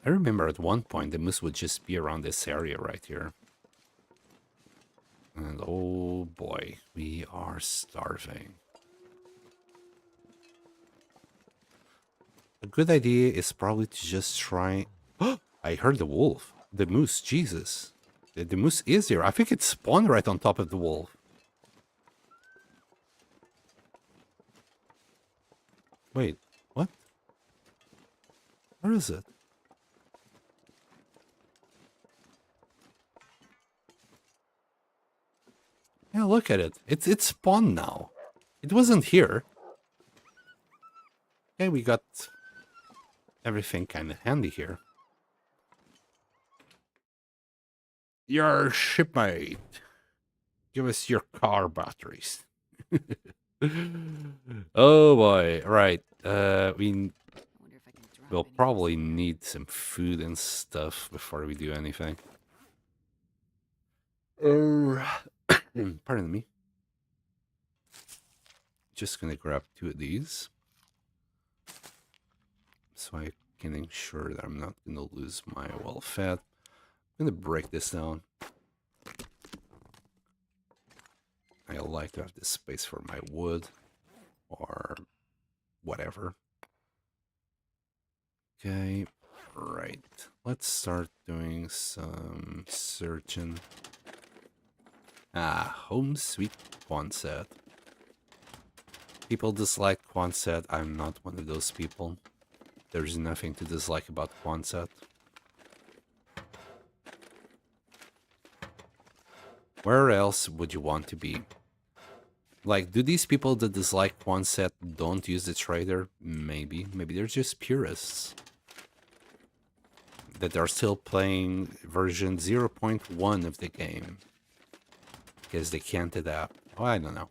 I remember at one point the moose would just be around this area right here. And oh boy, we are starving. A good idea is probably to just try... Oh, I heard the wolf. The moose, Jesus. The moose is here. I think it spawned right on top of the wolf. Wait, what? Where is it? Yeah, look at it. It's spawned now. It wasn't here. Okay, we got everything kind of handy here. Your shipmate. Give us your car batteries. Oh boy, right. We I wonder if I can drop will any of this probably here. need some food and stuff before we do anything. Pardon me. Just gonna grab 2 of these. So I can ensure that I'm not gonna lose my well fat. I'm gonna break this down. I like to have this space for my wood or whatever. Okay, right. Let's start doing some searching. Ah, home sweet Quonset. People dislike Quonset. I'm not one of those people. There's nothing to dislike about Quonset. Where else would you want to be? Like, do these people that dislike Quonset don't use the trader? Maybe. Maybe they're just purists. That are still playing version 0.1 of the game. Because they can't adapt. Oh, I don't know.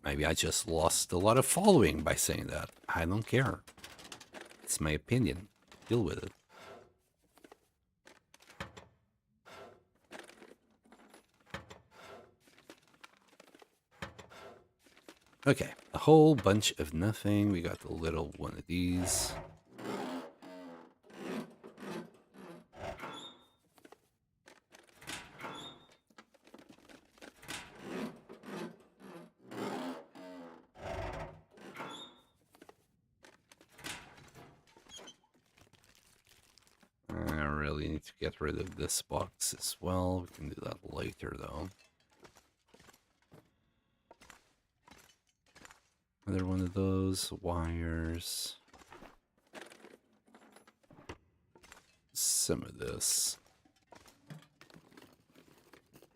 Maybe I just lost a lot of following by saying that. I don't care. It's my opinion. Deal with it. Okay, a whole bunch of nothing. We got a little one of these. I really need to get rid of this box as well. We can do that later though. Another one of those wires. Some of this.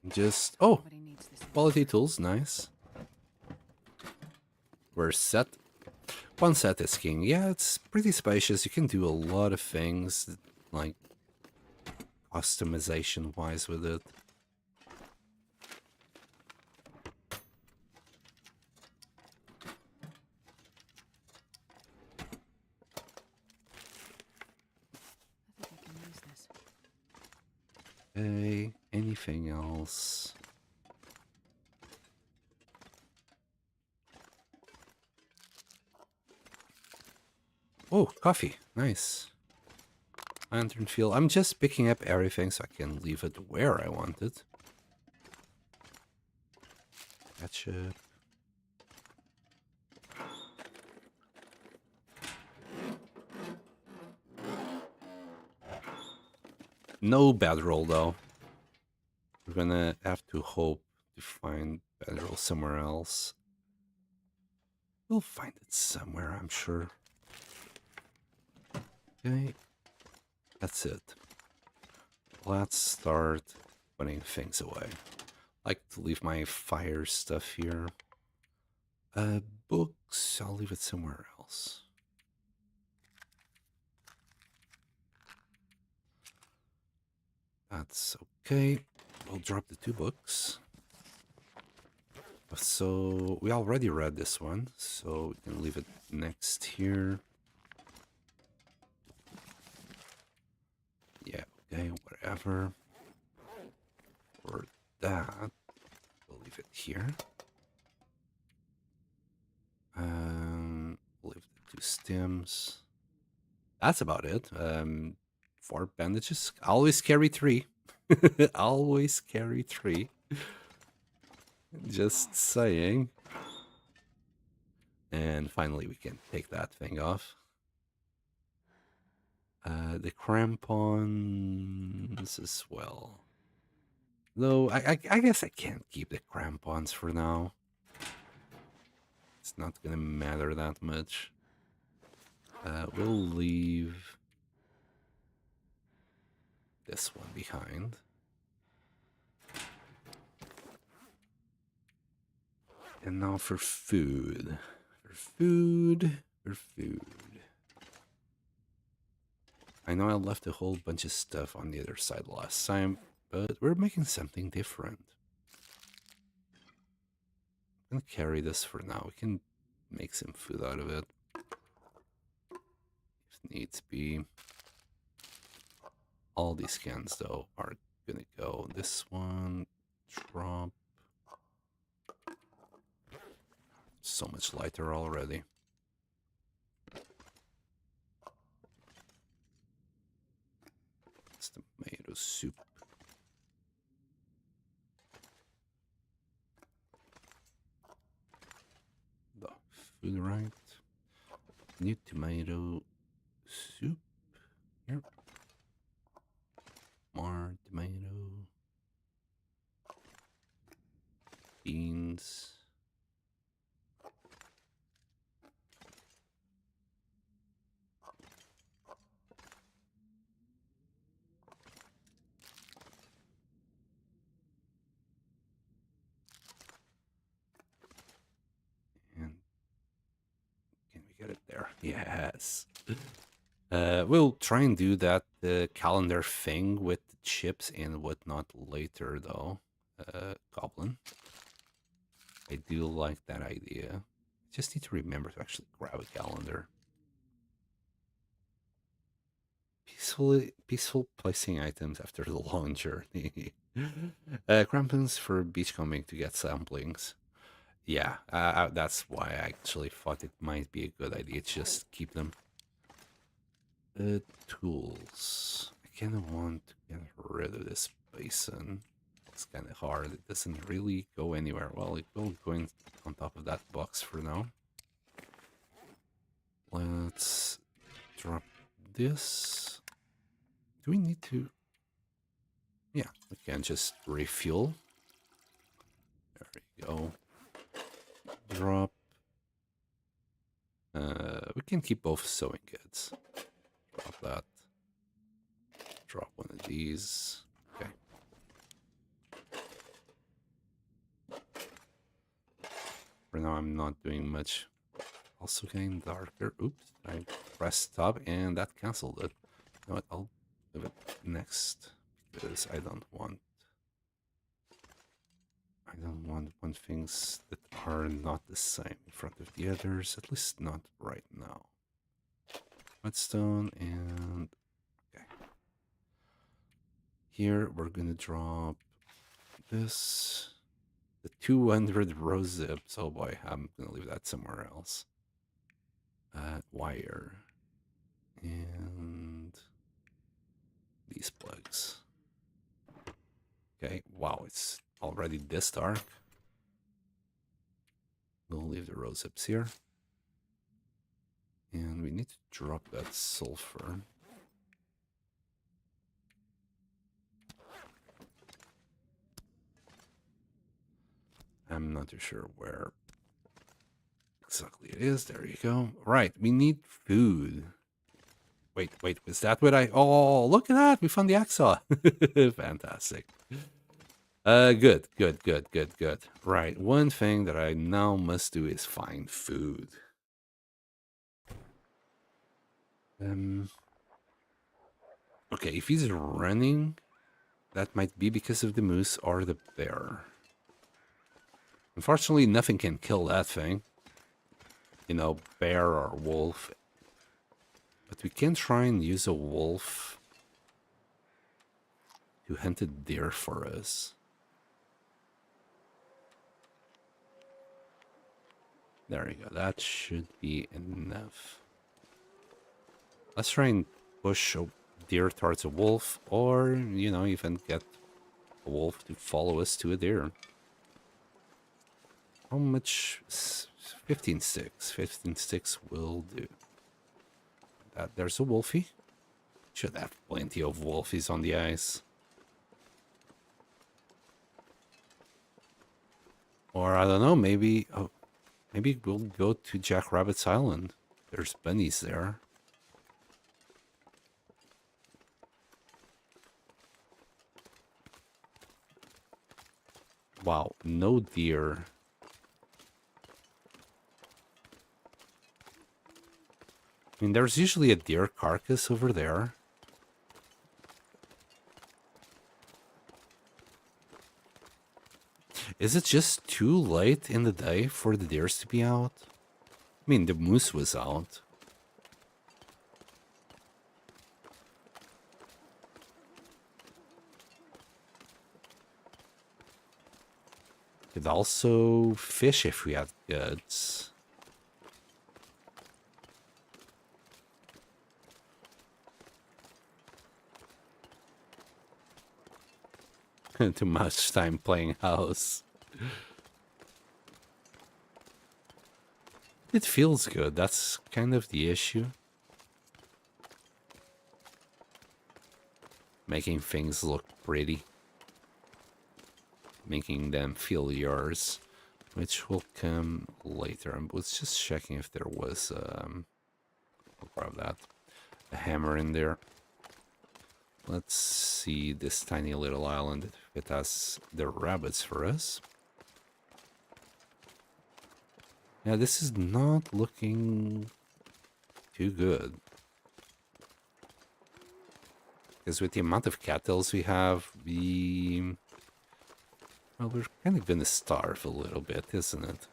Just, oh, Nobody needs this quality tools, nice. We're set. One set is king. Yeah, it's pretty spacious. You can do a lot of things, like customization wise with it. I think I can use this. Okay, anything else? Oh, coffee. Nice. Lantern fuel. I'm just picking up everything so I can leave it where I want it. Ketchup. No bedroll though. We're gonna have to hope to find bedroll somewhere else. We'll find it somewhere, I'm sure. Okay, that's it. Let's start putting things away. I like to leave my fire stuff here. Books, I'll leave it somewhere else. That's okay. We'll drop the 2 books. So we already read this one, so we can leave it next here. forever. For that, we'll leave it here. Leave the 2 stems. That's about it. 4 bandages. Always carry 3. Always carry 3. Just saying. And finally, we can take that thing off. The crampons as well. Though, I guess I can't keep the crampons for now. It's not gonna matter that much. We'll leave this one behind. And now for food. For food. I know I left a whole bunch of stuff on the other side last time, but we're making something different. I'm gonna carry this for now. We can make some food out of it. If needs be. All these cans, though, are gonna go. This one, drop. So much lighter already. It's tomato soup. The food right. New tomato soup. Here. More tomato. Beans. And can we get it there? Yes. We'll try and do that calendar thing with the chips and whatnot later, though. Goblin. I do like that idea. Just need to remember to actually grab a calendar. Peaceful placing items after the long journey. Crampons for beachcombing to get samplings. Yeah, that's why I actually thought it might be a good idea to just keep them. Tools. I kind of want to get rid of this basin. It's kind of hard. It doesn't really go anywhere. Well, it will go in on top of that box for now. Let's drop this. Do we need to? Yeah, we can just refuel. There we go. Drop. We can keep both sewing kits. Drop that. Drop one of these. Okay. For now, I'm not doing much. Also getting darker. Oops, I pressed stop and that canceled it. You know what? I'll do it next because I don't want things that are not the same in front of the others. At least not right now. Whetstone and okay. Here we're gonna drop this. The 200 rose zips. Oh boy, I'm gonna leave that somewhere else. Wire. And these plugs. Okay, wow, it's already this dark. We'll leave the rose zips here. And we need to drop that sulfur. I'm not too sure where exactly it is. There you go. Right, we need food. Wait, was that what I... Oh, look at that. We found the hacksaw. Fantastic. Good. Right, one thing that I now must do is find food. Okay, if he's running, that might be because of the moose or the bear. Unfortunately, nothing can kill that thing. You know, bear or wolf. But we can try and use a wolf to hunt a deer for us. There you go. That should be enough. Let's try and push a deer towards a wolf, or, you know, even get a wolf to follow us to a deer. How much? 15 sticks. 15 sticks will do. There's a wolfie. Should have plenty of wolfies on the ice. Or I don't know, maybe maybe we'll go to Jackrabbit's Island. There's bunnies there. Wow, no deer. I mean, there's usually a deer carcass over there. Is it just too late in the day for the deers to be out? I mean, the moose was out. Could also fish if we had goods. Too much time playing house. It feels good. That's kind of the issue. Making things look pretty. Making them feel yours. Which will come later. I was just checking if there was... I'll grab that. A hammer in there. Let's see this tiny little island, if it has the rabbits for us. Yeah, this is not looking too good. Because with the amount of cattles we have, well, we're kind of gonna starve a little bit, isn't it?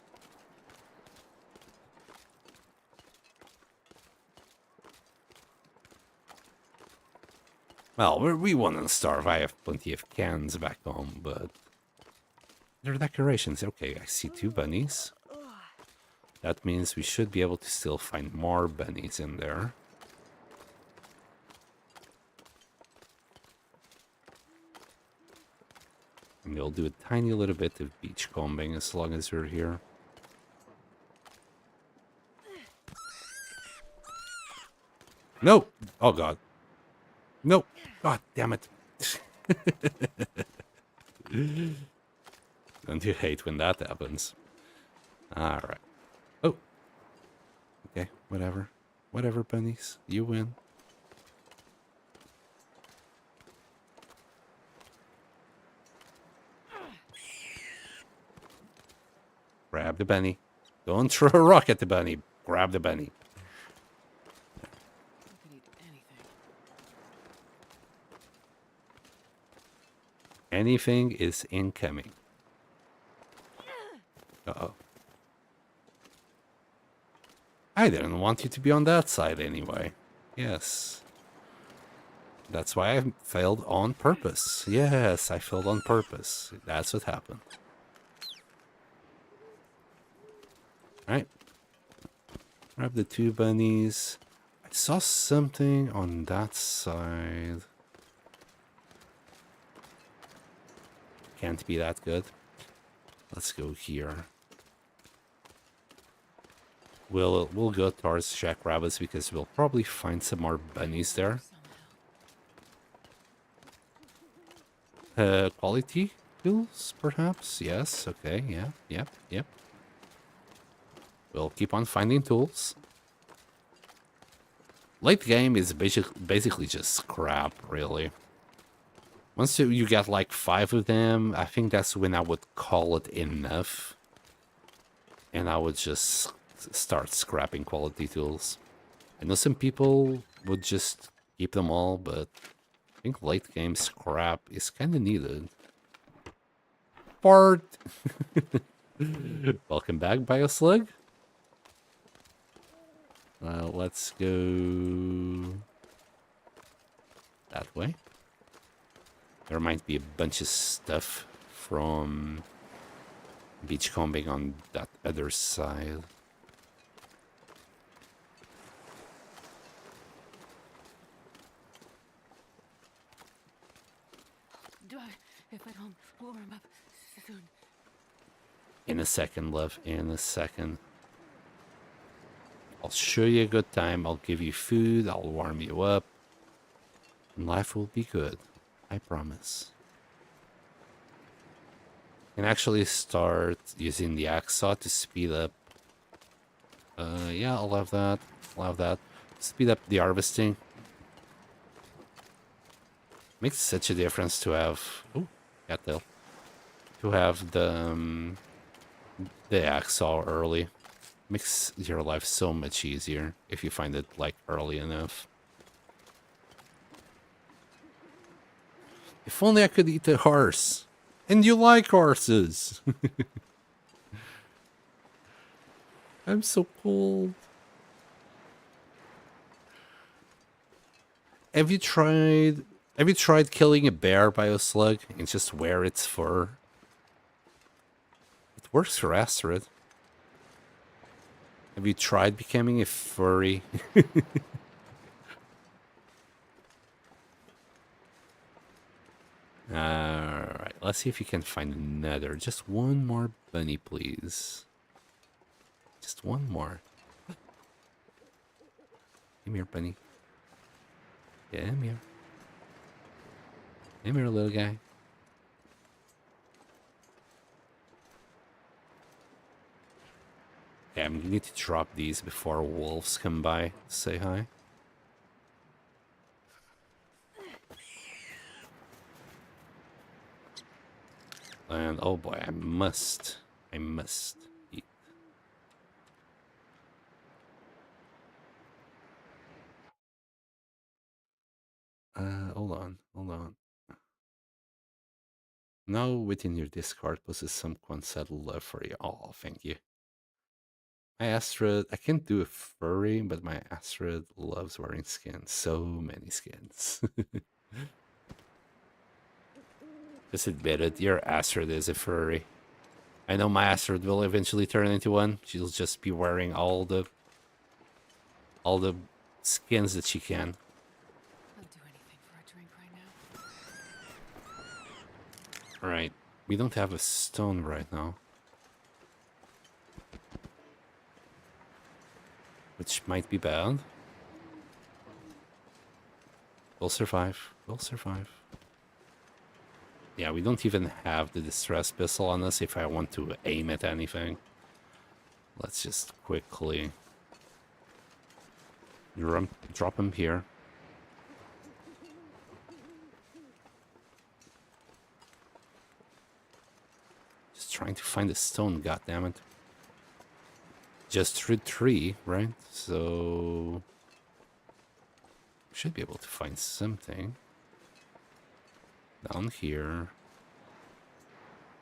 Well, we won't starve. I have plenty of cans back home, but... They're decorations. Okay, I see 2 bunnies. That means we should be able to still find more bunnies in there. And we'll do a tiny little bit of beach combing as long as we're here. No! Oh, God. No! God damn it. Don't you hate when that happens? Alright. Oh. Okay, whatever. Whatever, bunnies. You win. Grab the bunny. Don't throw a rock at the bunny. Grab the bunny. Anything is incoming. Uh-oh. I didn't want you to be on that side anyway. Yes. That's why I failed on purpose. Yes, I failed on purpose. That's what happened. Alright. Grab the 2 bunnies. I saw something on that side. Can't be that good. Let's go here. We'll go towards Jackrabbits because we'll probably find some more bunnies there. Quality tools, perhaps? Yes, okay, yeah. We'll keep on finding tools. Late game is basically just scrap, really. Once you get like 5 of them, I think that's when I would call it enough. And I would just start scrapping quality tools. I know some people would just keep them all, but I think late game scrap is kind of needed. Fart! Welcome back, Bioslug. Let's go that way. There might be a bunch of stuff from beachcombing on that other side. If I don't warm up soon. In a second, love. In a second. I'll show you a good time. I'll give you food. I'll warm you up. And life will be good. I promise. You can actually start using the hacksaw to speed up. Yeah, I'll have that. I'll have that. Speed up the harvesting. Makes such a difference to have... Oh, cattail. To have the hacksaw early. Makes your life so much easier if you find it, like, early enough. If only I could eat a horse. And you like horses. I'm so cold. Have you tried killing a bear by a slug and just wear its fur? It works for Astrid. Have you tried becoming a furry? Alright, let's see if you can find another. Just one more bunny, please. Just one more. Come here, bunny. Yeah, come here. Come here, little guy. Okay, I'm gonna need to drop these before wolves come by to say hi. And oh boy, I must eat. Hold on. Now within your discard possesses some unsettled love for you. Oh, thank you. My Astrid, I can't do a furry, but my Astrid loves wearing skins. So many skins. Just admit it, your Astrid is a furry. I know my Astrid will eventually turn into one. She'll just be wearing all the skins that she can. I'll do anything for a drink right now. Alright. We don't have a stone right now. Which might be bad. We'll survive. We'll survive. Yeah, we don't even have the distress pistol on us if I want to aim at anything. Let's just quickly drop him here. Just trying to find a stone, goddammit. Just through 3, right? So should be able to find something. Down here.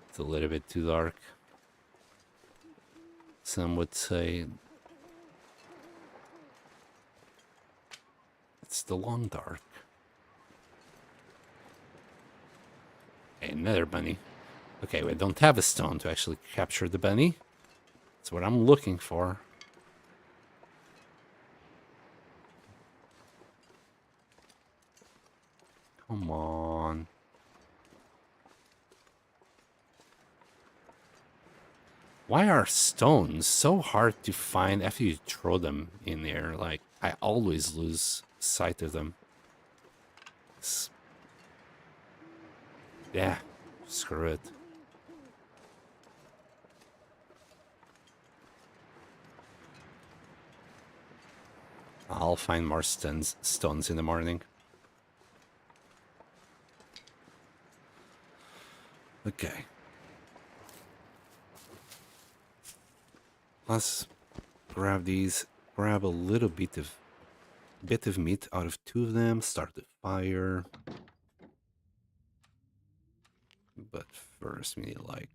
It's a little bit too dark. Some would say it's the long dark. Okay, another bunny. Okay, we don't have a stone to actually capture the bunny. That's what I'm looking for. Come on. Why are stones so hard to find after you throw them in there? Like, I always lose sight of them. Yeah, screw it. I'll find more stones in the morning. Okay. Let's grab these. Grab a little bit of meat out of 2 of them. Start the fire. But first we need like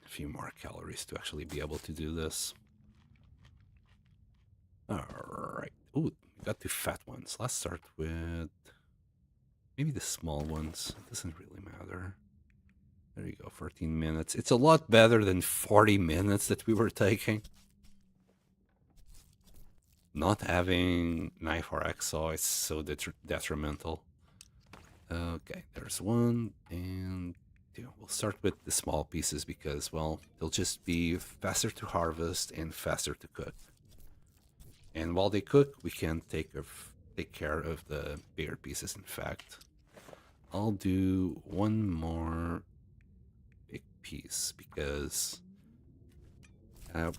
a few more calories to actually be able to do this. Alright. Oh, we got 2 fat ones. Let's start with maybe the small ones. It doesn't really matter. There you go, 14 minutes. It's a lot better than 40 minutes that we were taking. Not having knife or hacksaw is so detrimental. Okay, there's 1 and 2. We'll start with the small pieces because, well, they'll just be faster to harvest and faster to cook. And while they cook, we can take care of the bigger pieces. In fact, I'll do 1 more big piece because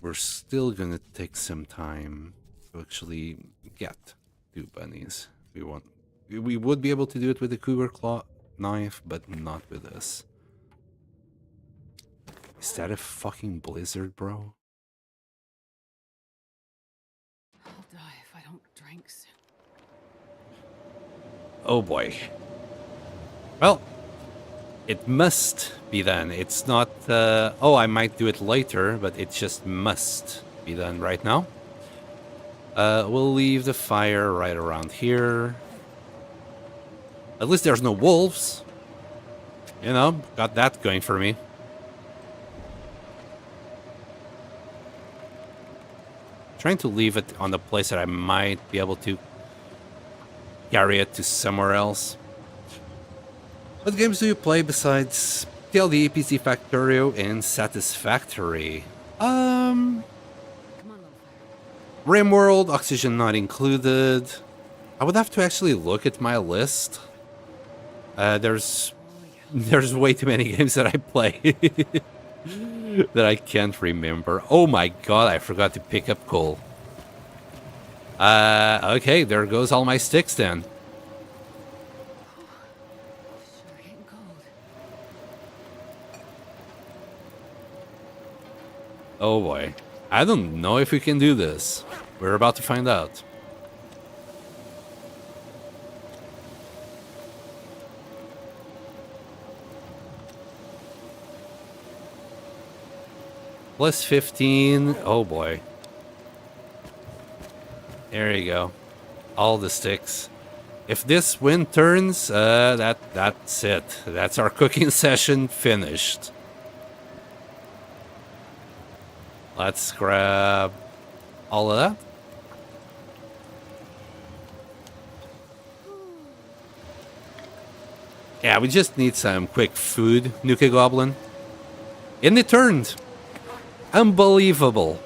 we're still gonna take some time to actually get 2 bunnies. We would be able to do it with the cougar claw knife, but not with this. Is that a fucking blizzard, bro? I'll die if I don't drink soon. Oh boy. Well, it must be done. It's not, oh, I might do it later, but it just must be done right now. We'll leave the fire right around here. At least there's no wolves. You know, got that going for me. Trying to leave it on the place that I might be able to carry it to somewhere else. What games do you play besides TLD, PC Factorio, and Satisfactory? Come on, little fire. RimWorld, Oxygen not included. I would have to actually look at my list. There's way too many games that I play that I can't remember. Oh my god, I forgot to pick up coal. Okay, there goes all my sticks then. Sure getting cold. Oh boy. I don't know if we can do this. We're about to find out. Plus 15. Oh boy. There you go. All the sticks. If this wind turns, that's it. That's our cooking session finished. Let's grab all of that. Yeah, we just need some quick food, Nuka Goblin. And it turned. Unbelievable.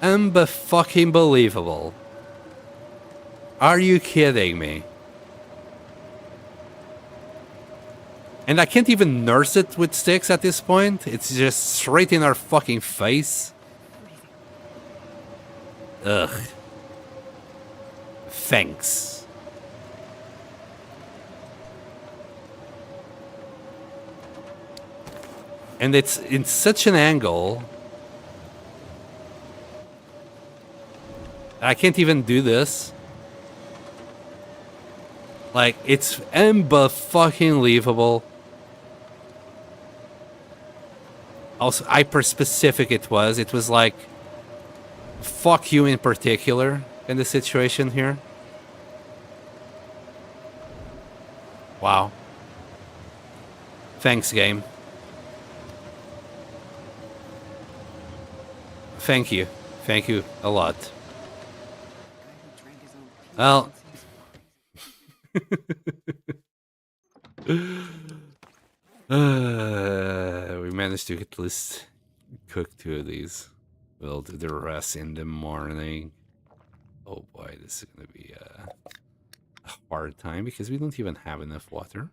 Fucking believable. Are you kidding me? And I can't even nurse it with sticks at this point. It's just straight in our fucking face. Ugh. Thanks. And it's in such an angle. I can't even do this. Like, it's fucking-believable. Also, hyper-specific it was. It was like, fuck you in particular in the situation here. Wow. Thanks, game. Thank you. Thank you a lot. Well... we managed to at least cook 2 of these. We'll do the rest in the morning. Oh boy, this is gonna be a hard time because we don't even have enough water.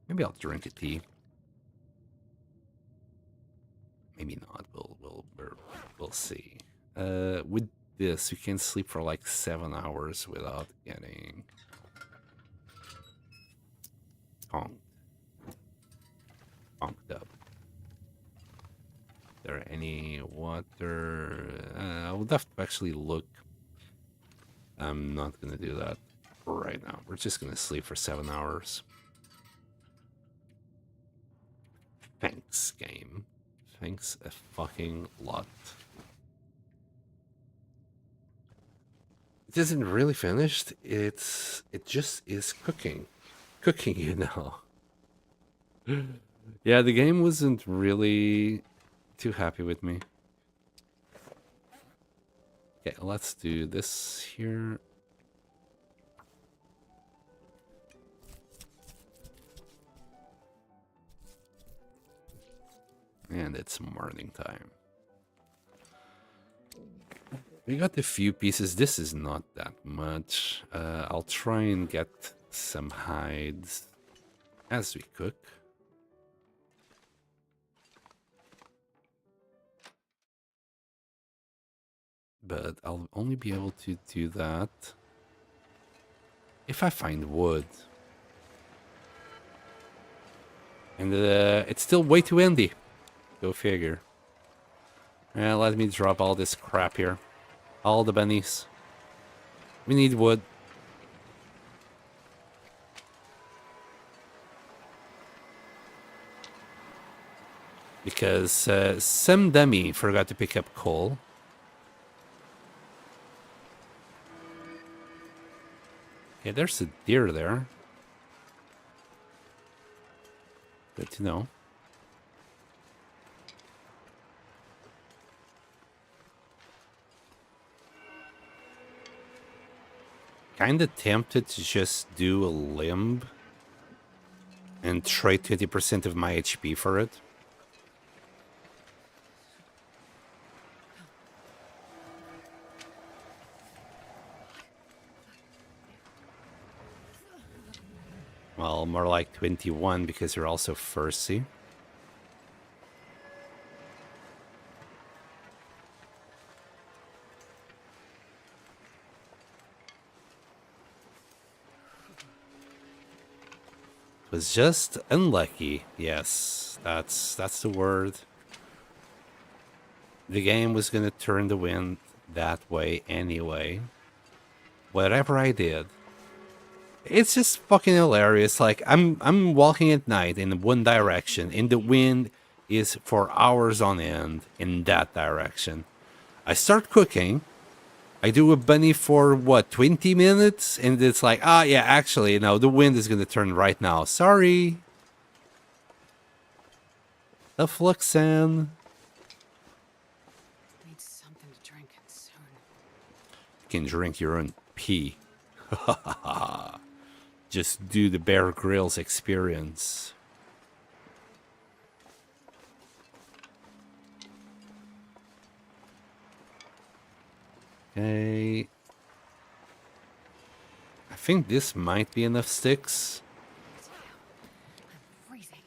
Maybe I'll drink a tea. Maybe not. We'll see. With this, you can sleep for like 7 hours without getting conked up. Is there any water? I would have to actually look. I'm not gonna do that right now. We're just gonna sleep for 7 hours. Thanks, game. Thanks a fucking lot. isn't really finished. It just is cooking, you know. Yeah, the game wasn't really too happy with me. Okay, let's do this here. And it's morning time. We got a few pieces. This is not that much. I'll try and get some hides as we cook. But I'll only be able to do that if I find wood. And it's still way too windy. Go figure. Let me drop all this crap here. All the bunnies. We need wood. Because some dummy forgot to pick up coal. Okay, there's a deer there. Good to know. Kinda tempted to just do a limb and trade 20% of my HP for it. Well, more like 21 because you're also fursy. It was just unlucky. Yes, that's the word. The game was gonna turn the wind that way anyway. Whatever I did. It's just fucking hilarious. Like I'm walking at night in one direction and the wind is for hours on end in that direction. I start cooking. I do a bunny for what, 20 minutes? And it's like, yeah, actually, no, the wind is gonna turn right now. Sorry. The Fluxan. Need something to drink soon. You can drink your own pee. Just do the Bear Grylls experience. Okay. I think this might be enough sticks. I'm freezing.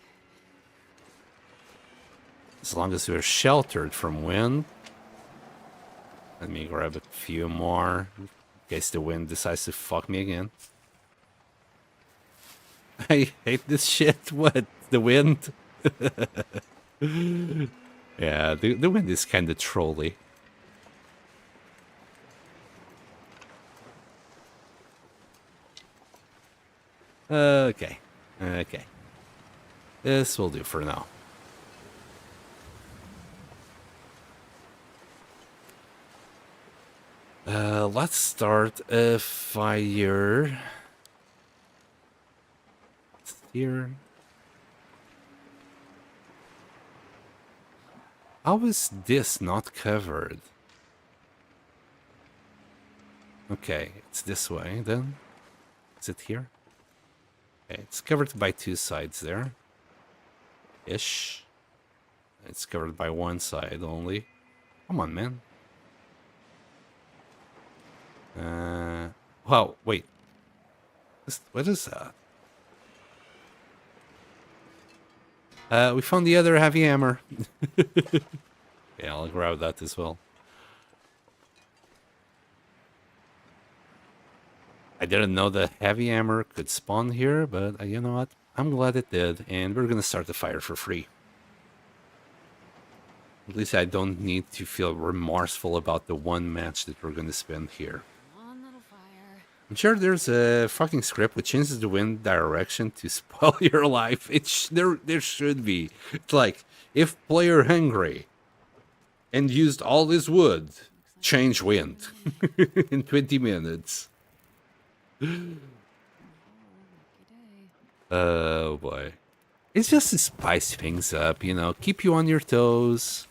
As long as we're sheltered from wind. Let me grab a few more in case the wind decides to fuck me again. I hate this shit. What? The wind? Yeah, the wind is kind of trolly. Okay. This will do for now. Let's start a fire. Here. How is this not covered? Okay, it's this way then. Is it here? Okay, it's covered by two sides there. Ish. It's covered by one side only. Come on, man. Wow, wait. What is that? We found the other heavy hammer. Yeah, I'll grab that as well. I didn't know the heavy hammer could spawn here, but you know what? I'm glad it did, and we're gonna start the fire for free. At least I don't need to feel remorseful about the one match that we're gonna spend here. One little fire. I'm sure there's a fucking script which changes the wind direction to spoil your life. There should be. It's like, if player hungry and used all his wood, Looks change wind in 20 minutes. Oh, lucky day. Oh boy. It's just to spice things up, you know, keep you on your toes.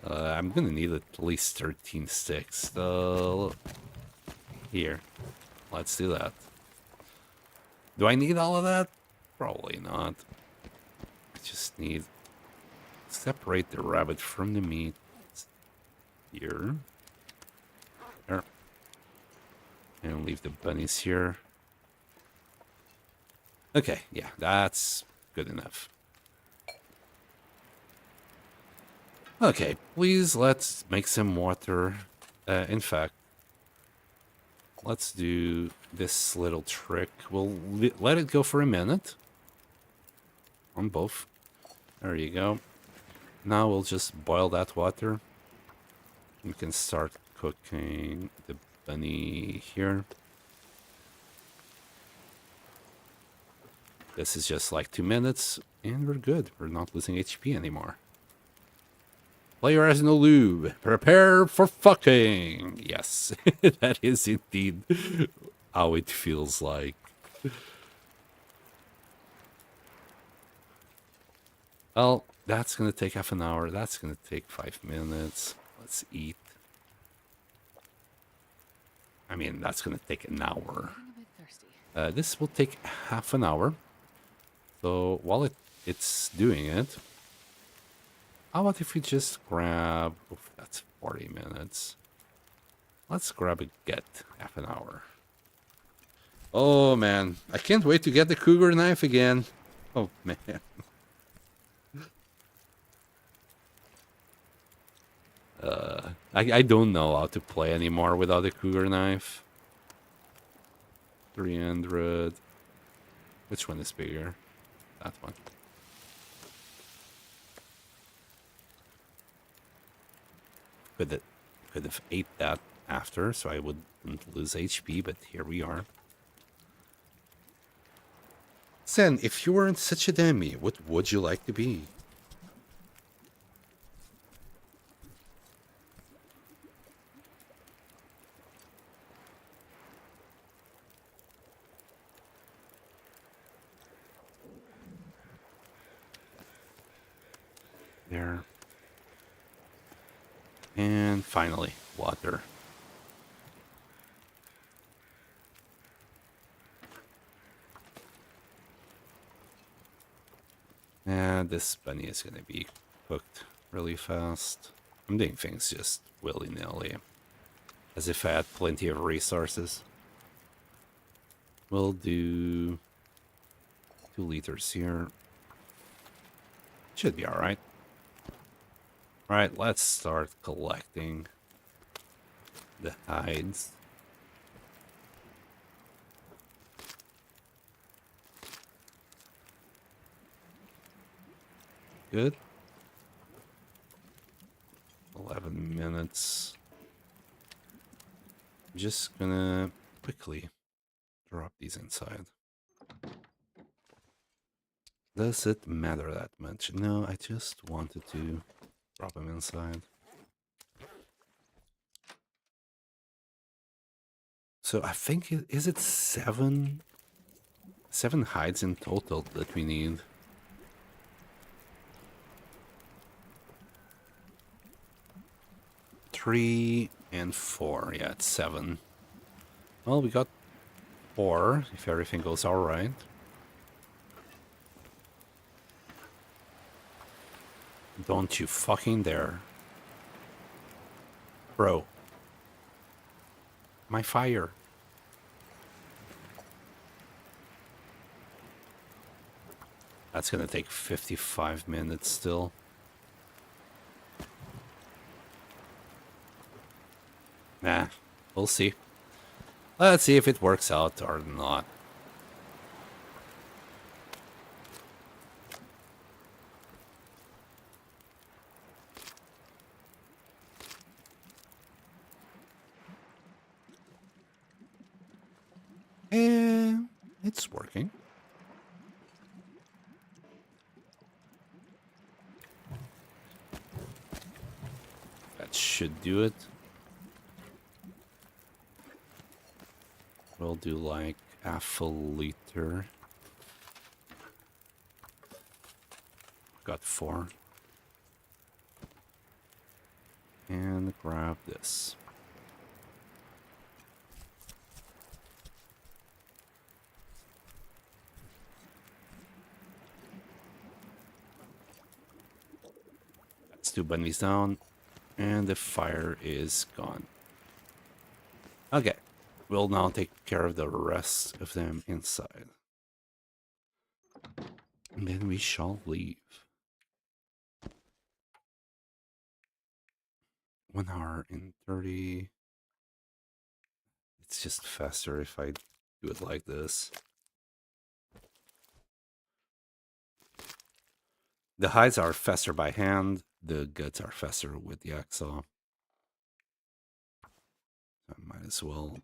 I'm gonna need at least 13 sticks, so here, let's do that. Do I need all of that? Probably not. I just need separate the rabbit from the meat. Here. There. And leave the bunnies here. Okay, yeah, that's good enough. Okay, please let's make some water. In fact, let's do this little trick. We'll let it go for a minute. On both. There you go. Now we'll just boil that water. We can start cooking the bunny here. This is just like 2 minutes, and we're good. We're not losing HP anymore. Player has no lube. Prepare for fucking. Yes, that is indeed how it feels like. Well, that's gonna take half an hour. That's gonna take 5 minutes. Let's eat. I mean, that's gonna take an hour. I'm a bit thirsty. This will take half an hour. So while it's doing it, how about if we just grab... Oof, that's 40 minutes. Let's grab a get half an hour. Oh, man. I can't wait to get the cougar knife again. Oh, man. I don't know how to play anymore without a cougar knife. 300. Which one is bigger? That one. Could have ate that after, so I wouldn't lose HP, but here we are. Sen, if you weren't such a dummy, what would you like to be? There. And finally, water. And this bunny is going to be cooked really fast. I'm doing things just willy-nilly, as if I had plenty of resources. We'll do 2 liters here. Should be alright. Alright, let's start collecting the hides. Good. 11 minutes. I'm just gonna quickly drop these inside. Does it matter that much? No, I just wanted to drop them inside. So I think is it 7 hides in total that we need? Three and 4. Yeah, it's 7. Well, we got 4 if everything goes all right. Don't you fucking dare. Bro. My fire. That's gonna take 55 minutes still. Nah, we'll see. Let's see if it works out or not. And it's working. That should do it. We'll do like half a liter. Got 4. And grab this. That's 2 bunnies down. And the fire is gone. Okay. We'll now take care of the rest of them inside. And then we shall leave. 1 hour and 30. It's just faster if I do it like this. The hides are faster by hand. The guts are faster with the hacksaw. I might as well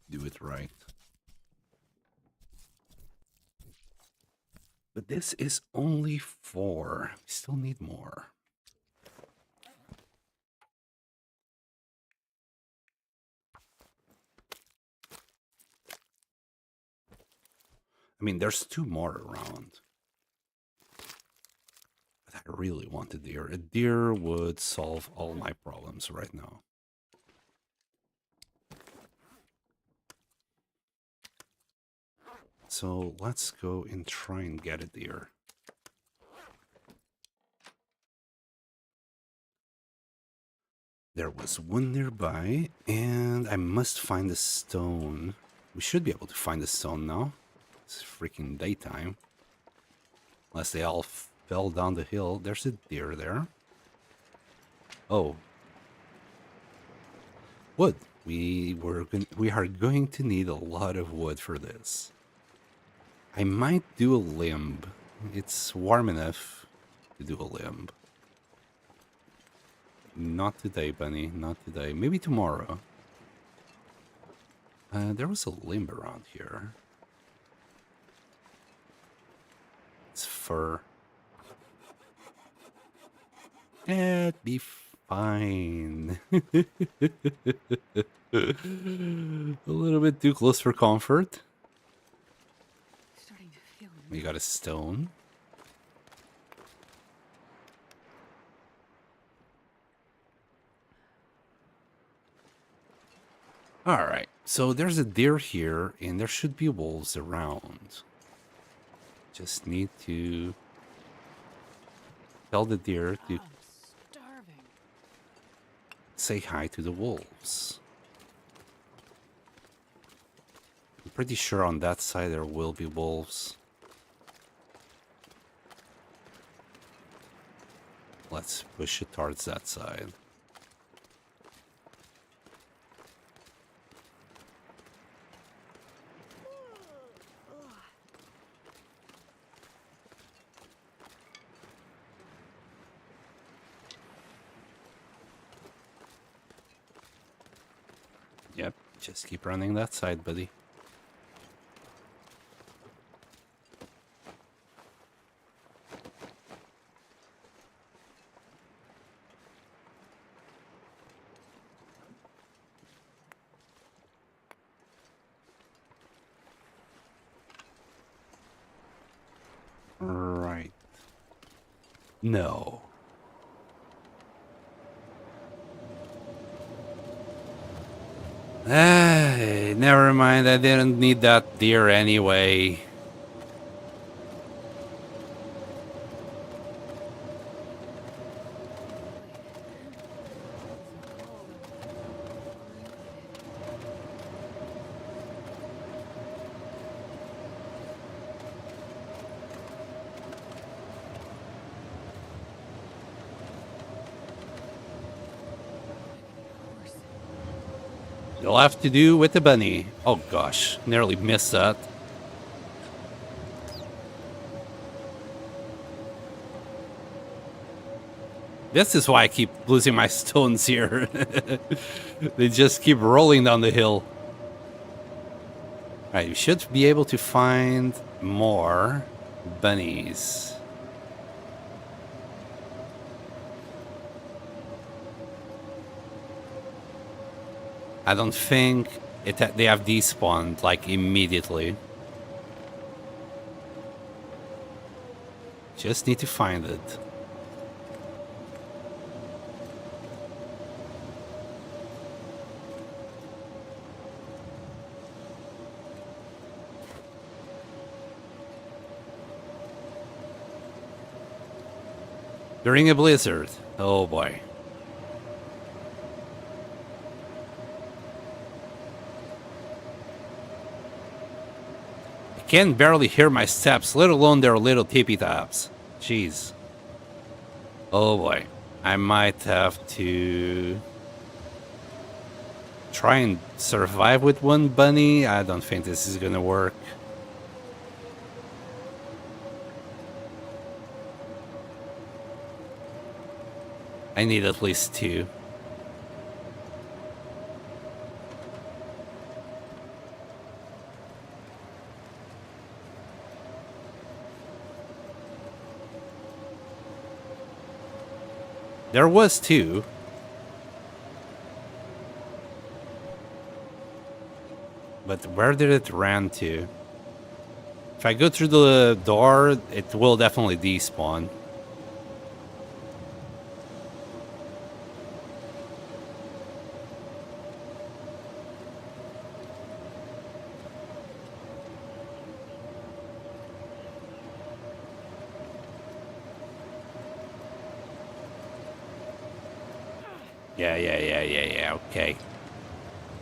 do it right. But this is only 4. We still need more. I mean, there's 2 more around. But I really want a deer. A deer would solve all my problems right now. So let's go and try and get a deer. There was one nearby, and I must find a stone. We should be able to find a stone now. It's freaking daytime. Unless they all fell down the hill. There's a deer there. Oh. Wood. We are going to need a lot of wood for this. I might do a limb. It's warm enough to do a limb. Not today, Bunny. Not today. Maybe tomorrow. There was a limb around here. It's fur. It'd be fine. A little bit too close for comfort. We got a stone. Alright, so there's a deer here, and there should be wolves around. Just need to tell the deer to say hi to the wolves. I'm pretty sure on that side there will be wolves. Let's push it towards that side. Yep, just keep running that side, buddy. Right. No. Never mind. I didn't need that deer anyway. You'll have to do with the bunny. Oh gosh, nearly missed that. This is why I keep losing my stones here. They just keep rolling down the hill. Alright, you should be able to find more bunnies. I don't think they have despawned like immediately. Just need to find it. During a blizzard. Oh boy. I can barely hear my steps, let alone their little tippy taps. Jeez. Oh boy. I might have to try and survive with one bunny. I don't think this is gonna work. I need at least 2. There was 2. But where did it run to? If I go through the door, it will definitely despawn. Yeah, okay.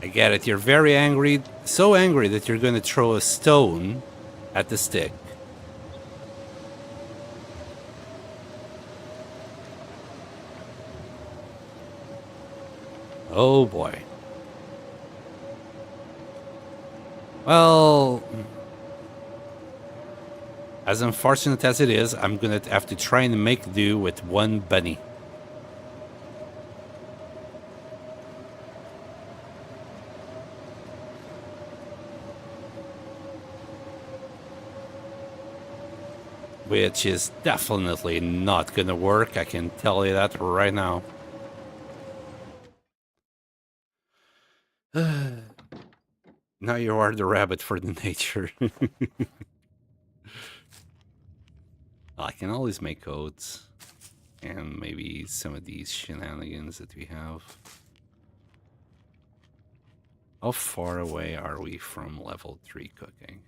I get it. You're very angry. So angry that you're going to throw a stone at the stick. Oh boy. Well, as unfortunate as it is, I'm going to have to try and make do with one bunny. Which is definitely not gonna work, I can tell you that right now. Now you are the rabbit for the nature. I can always make coats. And maybe some of these shenanigans that we have. How far away are we from level 3 cooking?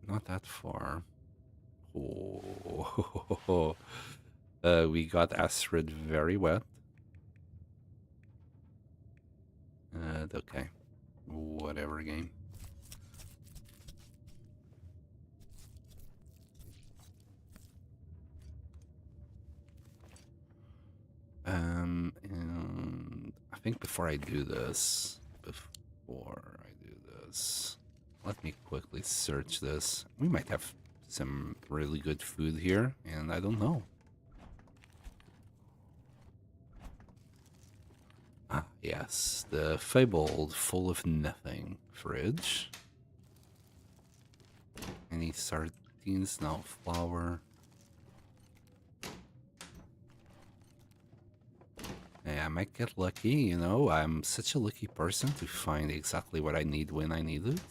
Not that far. Oh. We got Astrid very wet. Okay. Whatever game. And I think before I do this, let me quickly search this. We might have some really good food here, and I don't know. Ah, yes, the fabled full of nothing fridge. Any sardines? No. Flour. Yeah, I might get lucky, you know. I'm such a lucky person to find exactly what I need when I need it.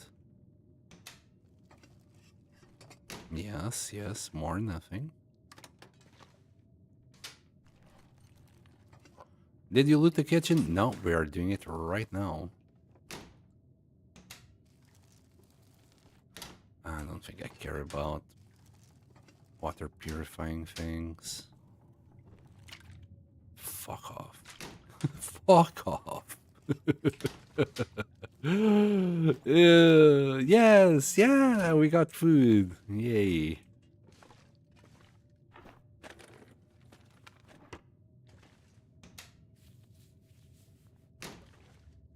Yes, more nothing. Did you loot the kitchen? No, we are doing it right now. I don't think I care about water purifying things. Fuck off. Fuck off. Yes, yeah, we got food. Yay.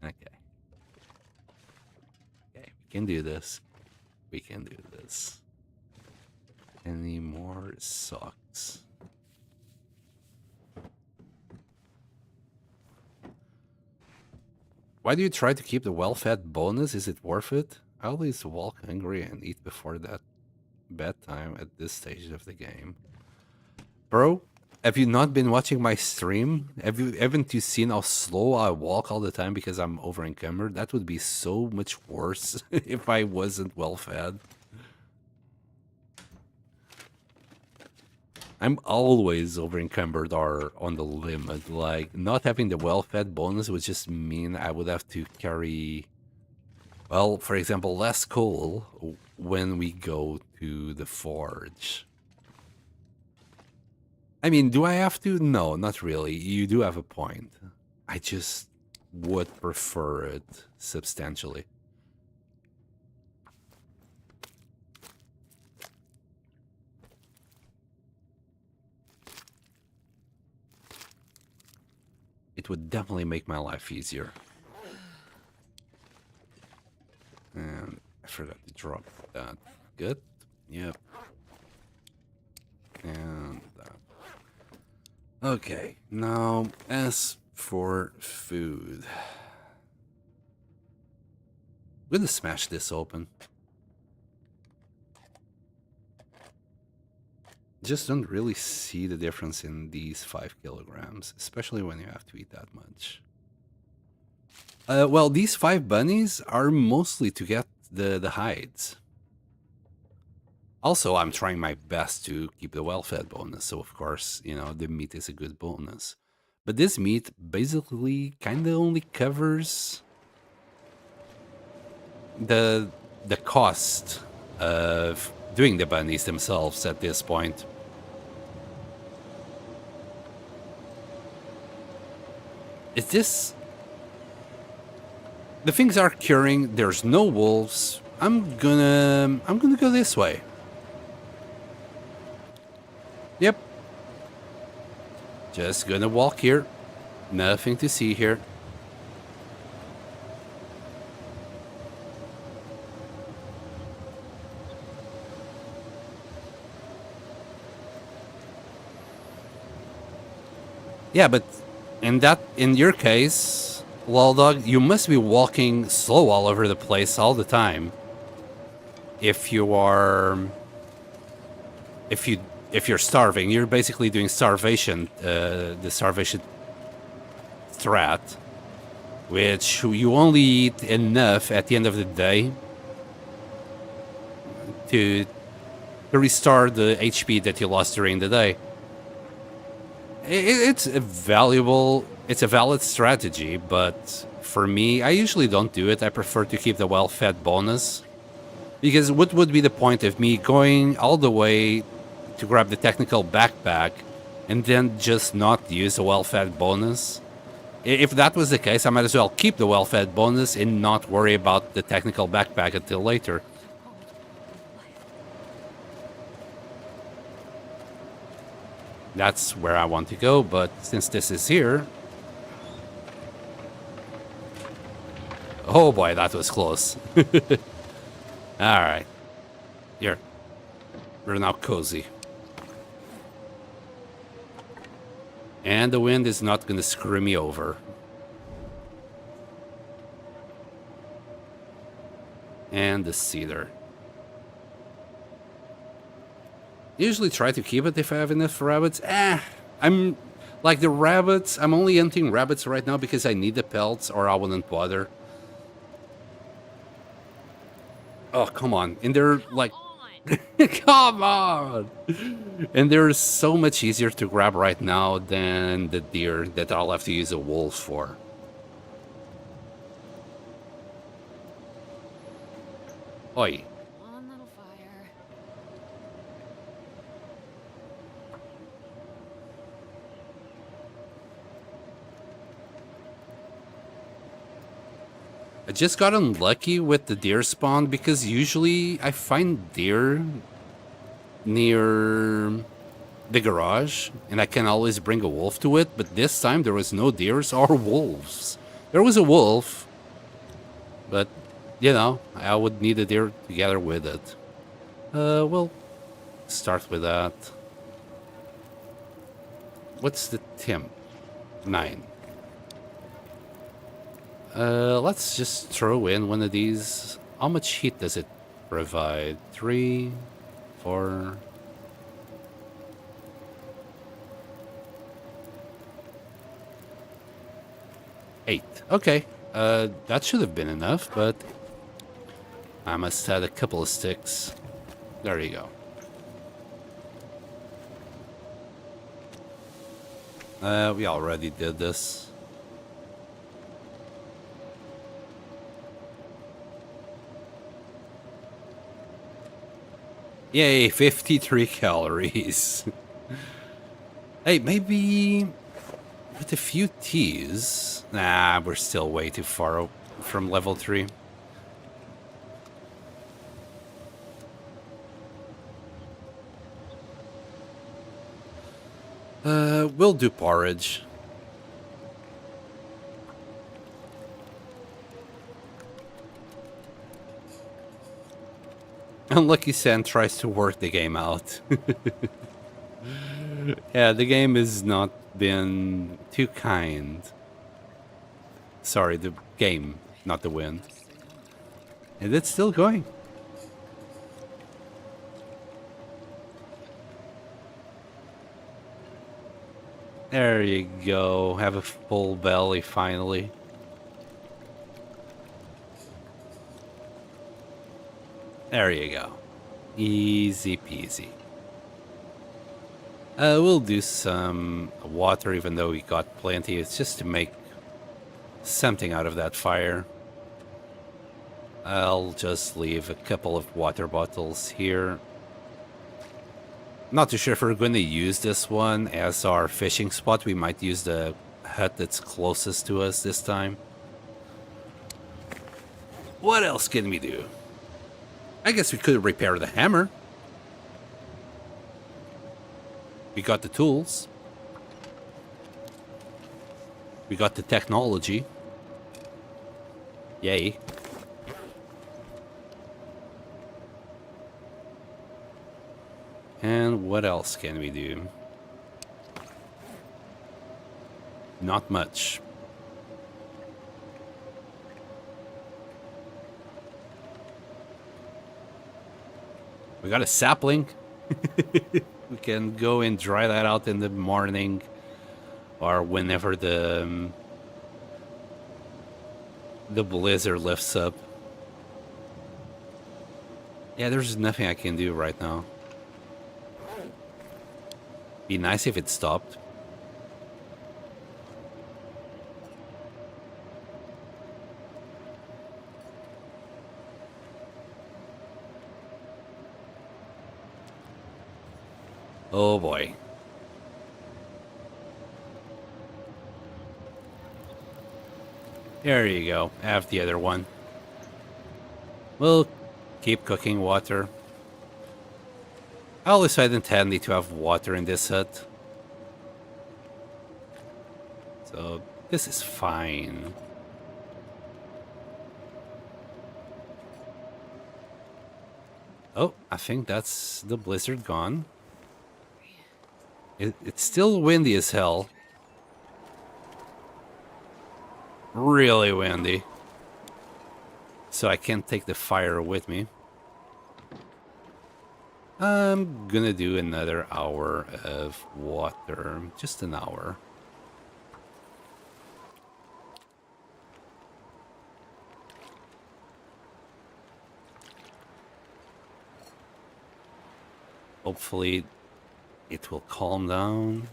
Okay, we can do this. We can do this. Any more socks? Why do you try to keep the well-fed bonus? Is it worth it? I always walk hungry and eat before that bedtime at this stage of the game. Bro, Have you not been watching my stream? Haven't you seen how slow I walk all the time because I'm over encumbered? That would be so much worse if I wasn't well fed. I'm always over encumbered or on the limit. Like, not having the well fed bonus would just mean I would have to carry, well, for example, less coal when we go to the forge. I mean, do I have to? No, not really. You do have a point. I just would prefer it substantially. It would definitely make my life easier. And I forgot to drop that. Good. Yep. And that. Okay, now as for food. I'm gonna smash this open. Just don't really see the difference in these 5 kilograms, especially when you have to eat that much. Well, these 5 bunnies are mostly to get the hides. Also, I'm trying my best to keep the well-fed bonus, so of course, you know, the meat is a good bonus. But this meat basically kind of only covers the cost of doing the bunnies themselves at this point. Is this... The things are curing, there's no wolves. I'm gonna go this way. Yep. Just gonna walk here. Nothing to see here. Yeah, but in your case, Lol Dog, you must be walking slow all over the place all the time. If you're starving, you're basically doing starvation, the starvation strat, which you only eat enough at the end of the day to restore the HP that you lost during the day. It's a valid strategy, but for me, I usually don't do it. I prefer to keep the well-fed bonus. Because what would be the point of me going all the way to grab the technical backpack and then just not use the well-fed bonus? If that was the case, I might as well keep the well-fed bonus and not worry about the technical backpack until later. That's where I want to go, but since this is here... Oh boy, that was close. Alright. Here. We're now cozy. And the wind is not going to screw me over. And the cedar. Usually try to keep it if I have enough rabbits. I'm like the rabbits. I'm only hunting rabbits right now because I need the pelts or I wouldn't bother. Oh, come on. And they're like... Come on! And they're so much easier to grab right now than the deer that I'll have to use a wolf for. Oi. One little fire. I just got unlucky with the deer spawn because usually I find deer near the garage and I can always bring a wolf to it, but this time there was no deers or wolves. There was a wolf, but you know, I would need a deer together with it. We'll start with that. What's the temp? 9. Let's just throw in one of these. How much heat does it provide? 3, 4. 8. Okay. That should have been enough, but I must add a couple of sticks. There you go. We already did this. Yay, 53 calories. Hey, maybe with a few teas. Nah, we're still way too far from level 3. We'll do porridge. Unlucky Sand tries to work the game out. Yeah, the game has not been too kind. Sorry, the game, not the wind. And it's still going. There you go. Have a full belly finally. There you go. Easy peasy. We'll do some water even though we got plenty. It's just to make something out of that fire. I'll just leave a couple of water bottles here. Not too sure if we're going to use this one as our fishing spot. We might use the hut that's closest to us this time. What else can we do? I guess we could repair the hammer. We got the tools. We got the technology. Yay. And what else can we do? Not much. We got a sapling. We can go and dry that out in the morning or whenever the blizzard lifts up. Yeah, there's nothing I can do right now. Be nice if it stopped. Oh boy. There you go. Have the other one. We'll keep cooking water. I always find it handy to have water in this hut. So this is fine. Oh, I think that's the blizzard gone. It's still windy as hell. Really windy. So I can't take the fire with me. I'm gonna do another hour of water. Just an hour. Hopefully it will calm down.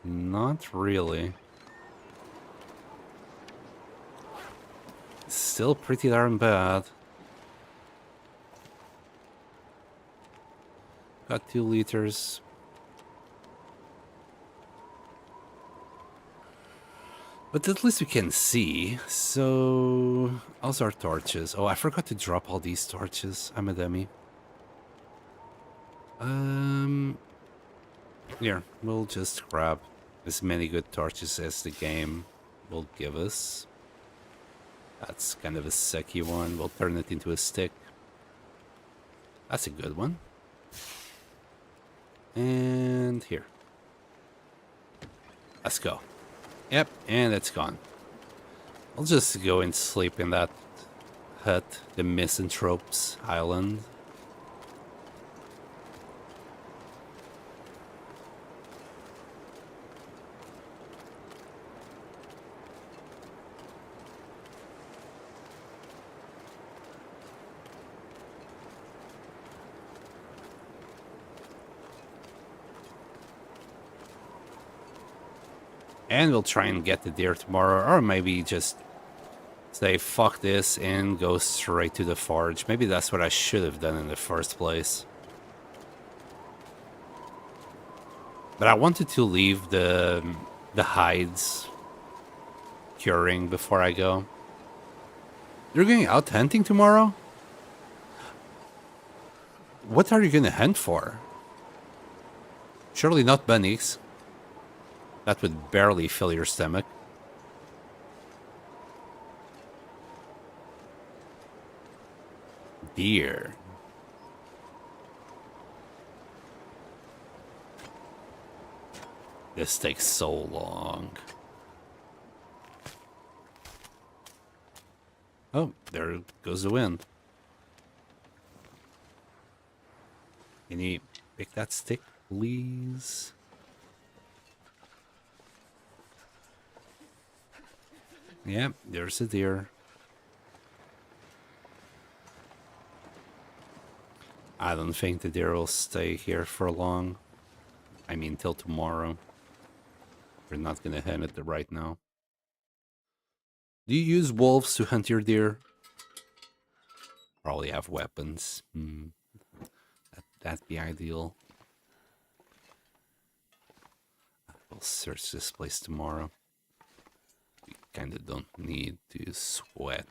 Not really. Still pretty darn bad. Got 2 liters. But at least we can see. So, how's our torches? Oh, I forgot to drop all these torches. I'm a dummy. Here, we'll just grab as many good torches as the game will give us. That's kind of a sucky one. We'll turn it into a stick. That's a good one. And here. Let's go. Yep, and it's gone. I'll just go and sleep in that hut, the Misanthropes Island. And we'll try and get the deer tomorrow, or maybe just say fuck this and go straight to the forge. Maybe that's what I should have done in the first place. But I wanted to leave the hides curing before I go. You're going out hunting tomorrow? What are you going to hunt for? Surely not bunnies. That would barely fill your stomach. Deer. This takes so long. Oh, there goes the wind. Can you pick that stick, please? Yeah, there's a deer. I don't think the deer will stay here for long. I mean, till tomorrow. We're not gonna hunt it right now. Do you use wolves to hunt your deer? Probably have weapons. That'd be ideal. We'll search this place tomorrow. We kinda don't need to sweat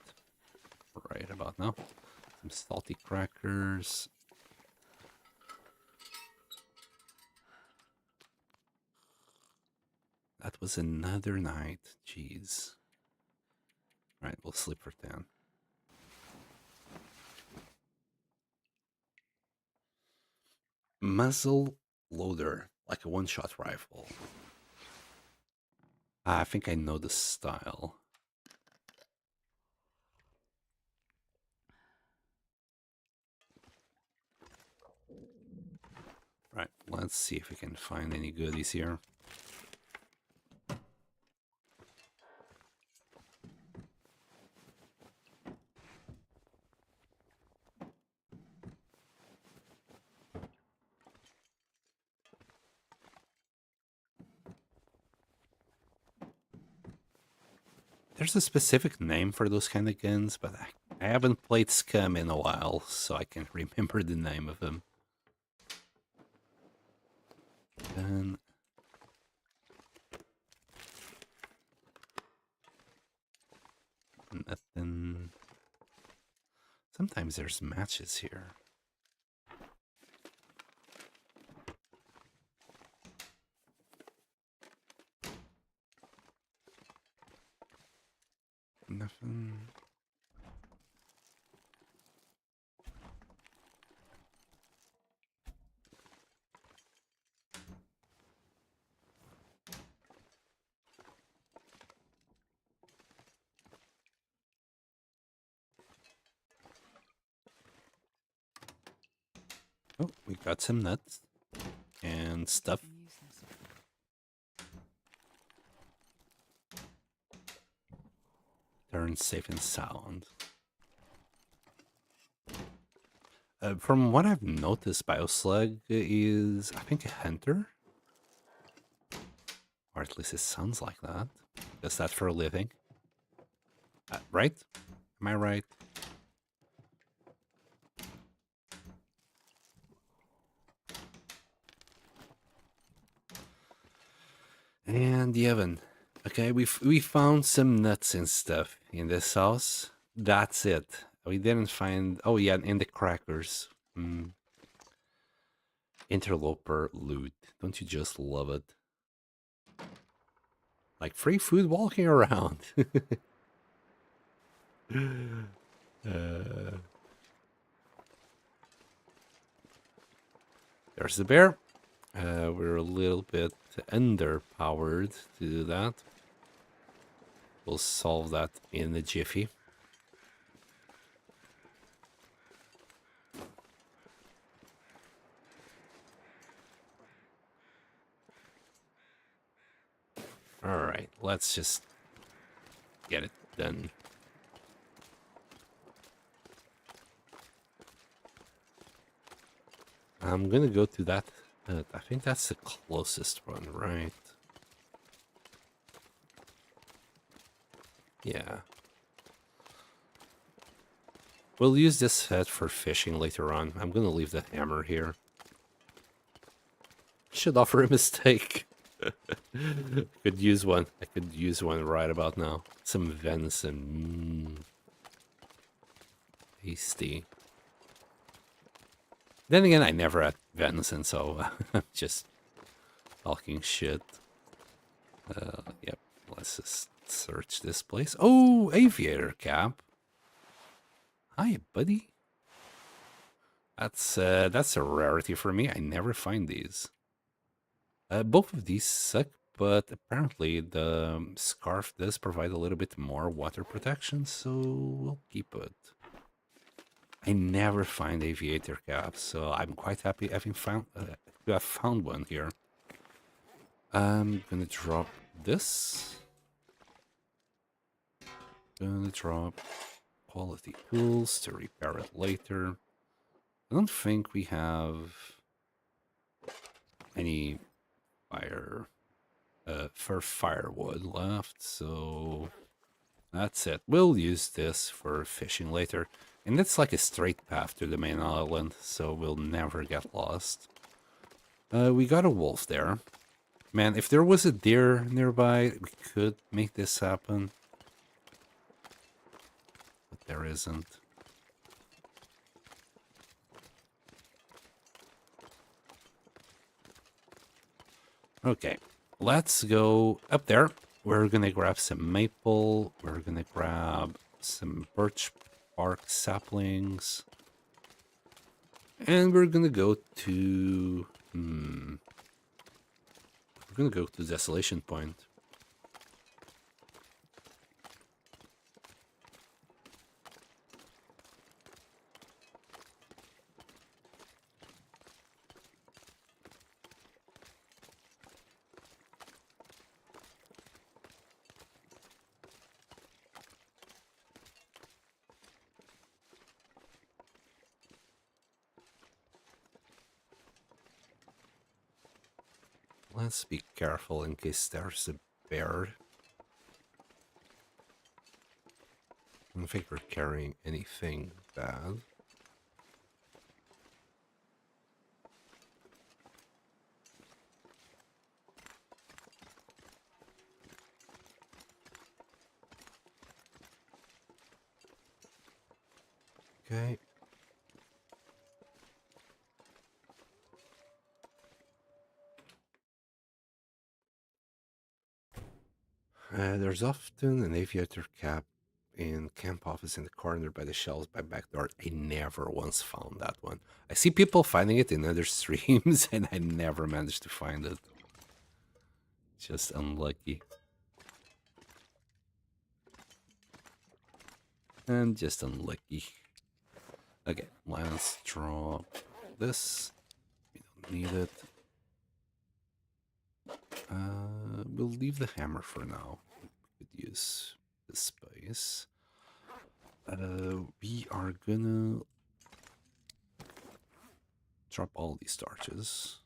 right about now. Some salty crackers. That was another night. Jeez. Alright, we'll sleep for 10. Muzzle loader, like a one-shot rifle. I think I know the style. Right, let's see if we can find any goodies here. There's a specific name for those kind of guns, but I haven't played Scum in a while, so I can't remember the name of them. And nothing. Sometimes there's matches here. Nothing. Oh, we got some nuts and stuff. Turn safe and sound. From what I've noticed, Bioslug is, I think, a hunter. Or at least it sounds like that. Does that for a living. Right? Am I right? And the oven. Okay, we found some nuts and stuff in this house. That's it. We didn't find... Oh, yeah, and the crackers. Interloper loot. Don't you just love it? Like free food walking around. There's the bear. We're a little bit underpowered to do that. We'll solve that in a jiffy. Alright, let's just get it done. I'm gonna go to that. I think that's the closest one, right? Yeah. We'll use this set for fishing later on. I'm gonna leave the hammer here. Should offer a mistake. Could use one. I could use one right about now. Some venison. Tasty. Then again, I never had venison, so I'm just talking shit. Yep. Let's just search this place. Oh, aviator cap. Hi, buddy. That's a rarity for me. I never find these. Both of these suck, but apparently the scarf does provide a little bit more water protection, so we'll keep it. I never find aviator caps, so I'm quite happy having found to have found one here. I'm gonna drop this. Gonna drop quality tools to repair it later. I don't think we have any firewood left, so that's it. We'll use this for fishing later, and it's like a straight path to the main island, so we'll never get lost. We got a wolf there. Man, if there was a deer nearby, we could make this happen, but there isn't. Okay, let's go up there. We're gonna grab some maple. We're gonna grab some birch bark saplings. And we're gonna go to... we're gonna go to Desolation Point. Let's be careful in case there's a bear. I don't think we're carrying anything bad. Okay. There's often an aviator cap in camp office in the corner by the shelves by back door. I never once found that one. I see people finding it in other streams, and I never managed to find it. Just unlucky. And just unlucky. Okay, let's drop this. We don't need it. We'll leave the hammer for now. We could use this space. We are gonna drop all these torches.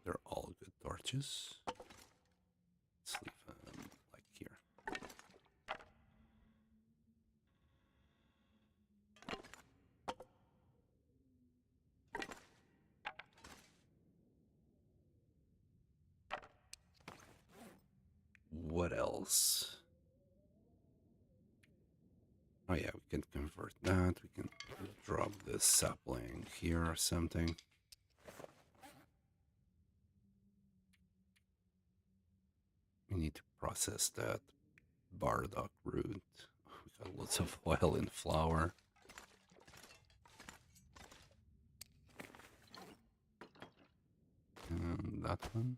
They're all good torches. Let's leave them like here. What else? Oh yeah, we can convert that. We can drop this sapling here or something. We need to process that bardock root. We got lots of oil and flour. And that one.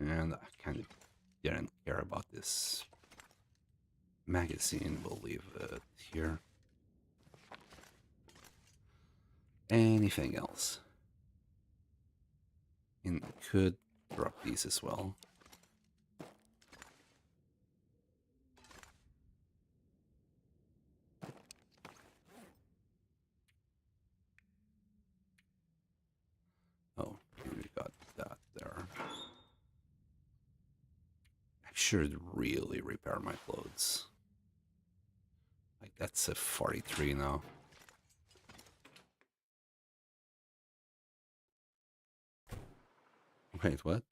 And I kind of didn't care about this magazine. We'll leave it here. Anything else? And could drop these as well. should really repair my clothes. Like, that's a 43 now. Wait, what?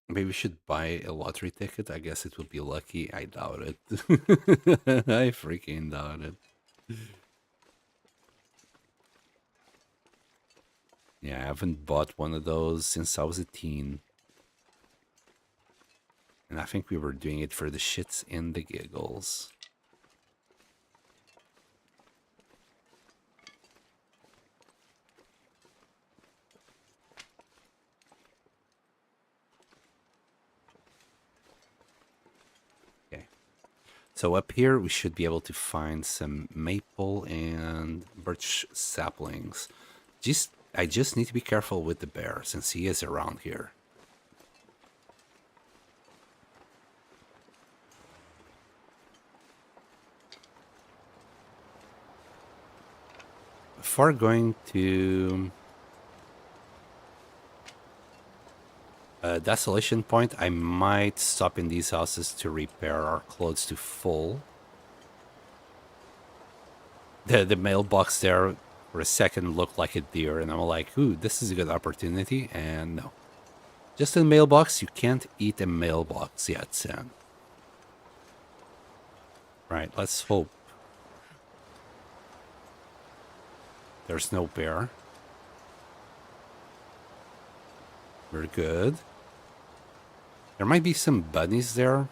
Maybe we should buy a lottery ticket. I guess it would be lucky. I doubt it. I freaking doubt it. Yeah, I haven't bought one of those since I was a teen. And I think we were doing it for the shits and the giggles. Okay. So up here, we should be able to find some maple and birch saplings. I just need to be careful with the bear since he is around here. Before going to Desolation Point, I might stop in these houses to repair our clothes to full. The mailbox there for a second looked like a deer, and I'm like, ooh, this is a good opportunity, and no. Just a mailbox, you can't eat a mailbox yet, Sam. Right, let's hope there's no bear. We're good. There might be some bunnies there.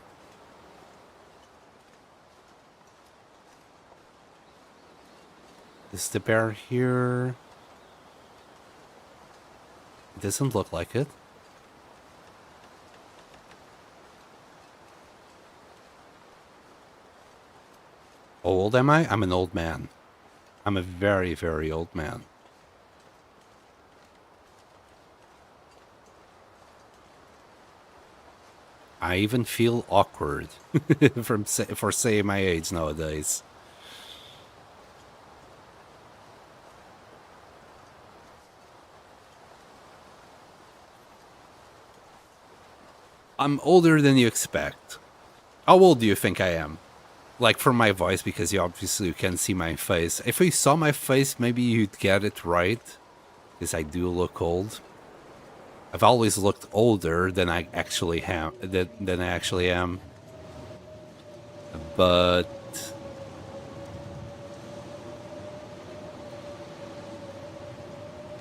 Is the bear here? It doesn't look like it. How old am I? I'm an old man. I'm a very, very old man. I even feel awkward for saying my age nowadays. I'm older than you expect. How old do you think I am? Like, from my voice, because you obviously can't see my face. If you saw my face, maybe you'd get it right. Because I do look old. I've always looked older than I actually am. But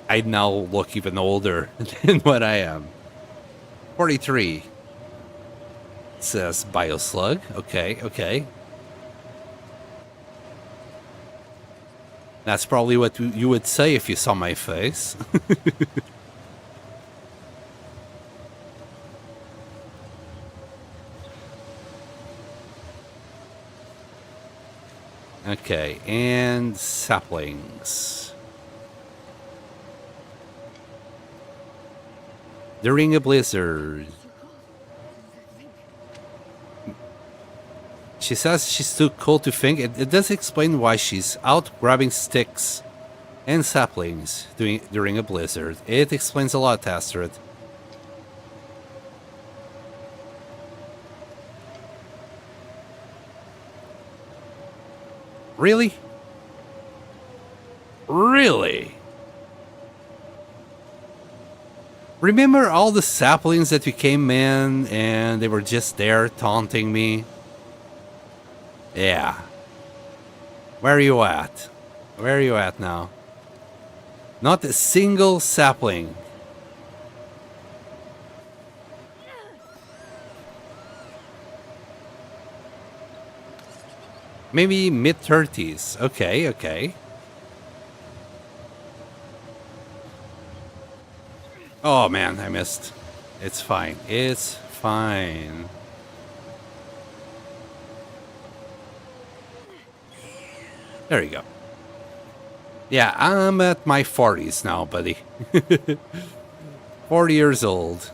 I now look even older than what I am. 43. It says Bioslug. Okay. That's probably what you would say if you saw my face. Okay, and saplings. During a blizzard. She says she's too cold to think. It does explain why she's out grabbing sticks and saplings during a blizzard. It explains a lot, Astrid. Really? Really? Remember all the saplings that we came in and they were just there taunting me? Yeah. Where are you at? Where are you at now? Not a single sapling. Maybe mid-30s. Okay. Oh man, I missed. It's fine. It's fine. There you go. Yeah, I'm at my 40s now, buddy. 40 years old.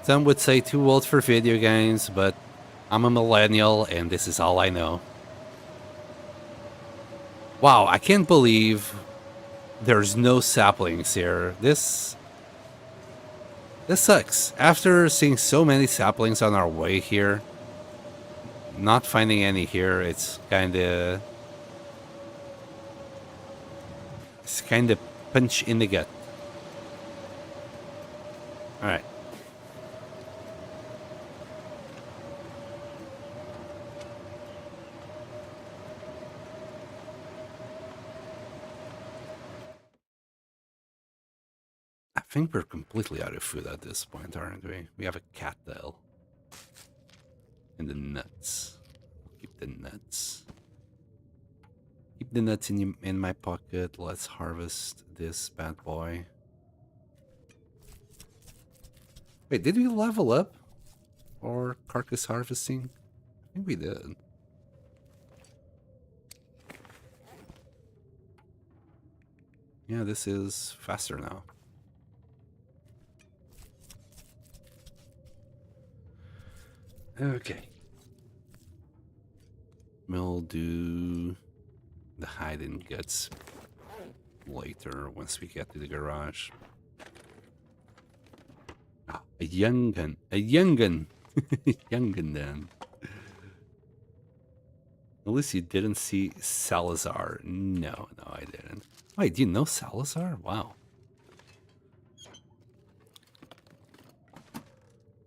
Some would say too old for video games, but I'm a millennial and this is all I know. Wow, I can't believe there's no saplings here. This This sucks. After seeing so many saplings on our way here, not finding any here, it's kind of punch in the gut. All right. I think we're completely out of food at this point, aren't we? We have a cat tail. And the nuts. Keep the nuts. Keep the nuts in my pocket. Let's harvest this bad boy. Wait, did we level up? Or carcass harvesting? I think we did. Yeah, this is faster now. Okay. We'll do the hide and guts later once we get to the garage. Ah, a young gun. A young gun. Young gun then. At least you didn't see Salazar. No, I didn't. Wait, do you know Salazar? Wow.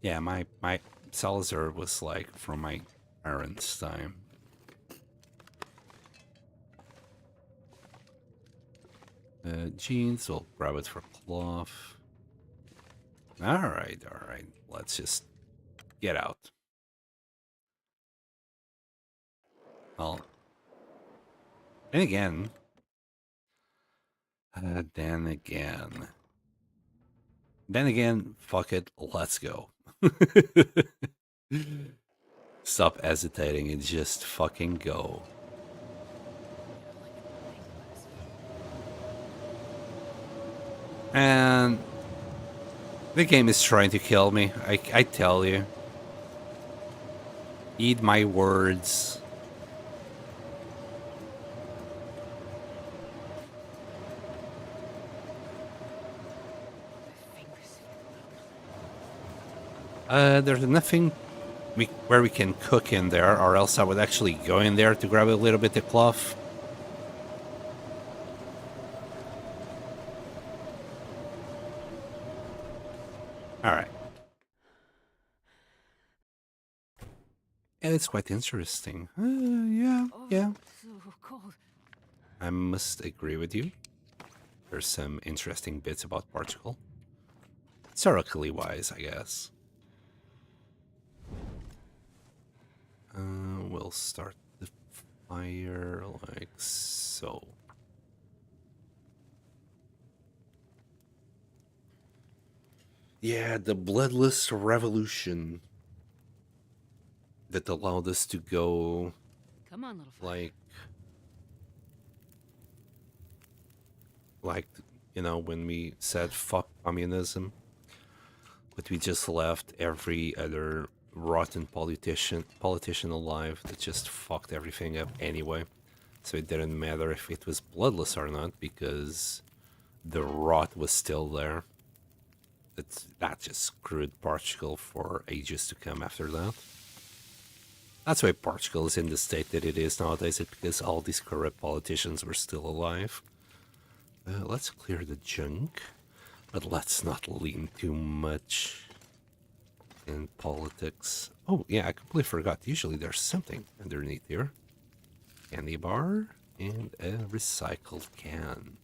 Yeah, my Salazar was like from my parents' time. Jeans, we'll grab it for cloth. Alright. Let's just get out. Well, and again. Then again, fuck it, let's go. Stop hesitating and just fucking go. And the game is trying to kill me, I tell you. Eat my words. There's nothing where we can cook in there, or else I would actually go in there to grab a little bit of cloth. Alright. Yeah, it's quite interesting. Yeah. So cold. I must agree with you. There's some interesting bits about Portugal. Historically wise, I guess. We'll start the fire like so. Yeah, the bloodless revolution that allowed us to go, Come on, little fella. like you know, when we said fuck communism, but we just left every other rotten politician alive that just fucked everything up anyway. So it didn't matter if it was bloodless or not, because the rot was still there. That just screwed Portugal for ages to come after that. That's why Portugal is in the state that it is nowadays, because all these corrupt politicians were still alive. Let's clear the junk, but let's not lean too much in politics. Oh, yeah, I completely forgot. Usually there's something underneath here. Candy bar and a recycled can.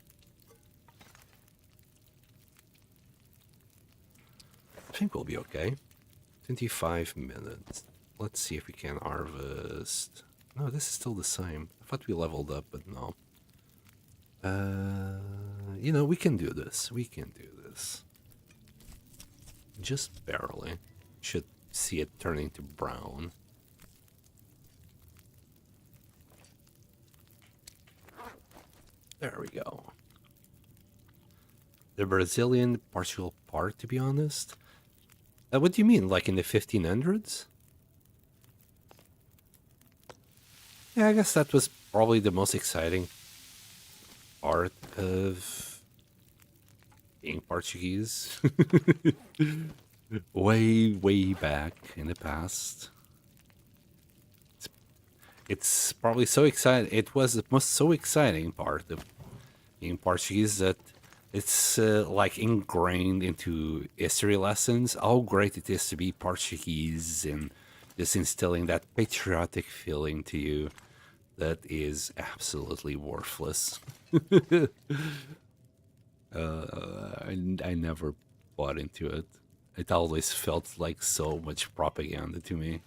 I think we'll be okay. 25 minutes. Let's see if we can harvest. No, this is still the same. I thought we leveled up, but no. You know, we can do this. We can do this. Just barely. Should see it turning to brown. There we go. The Brazilian Portugal part, to be honest. What do you mean, like in the 1500s? Yeah, I guess that was probably the most exciting part of being Portuguese. Way back in the past. It's probably so exciting. It was the most so exciting part of being Portuguese that it's like ingrained into history lessons. How great it is to be Portuguese and just instilling that patriotic feeling to you that is absolutely worthless. I never bought into it. It always felt like so much propaganda to me.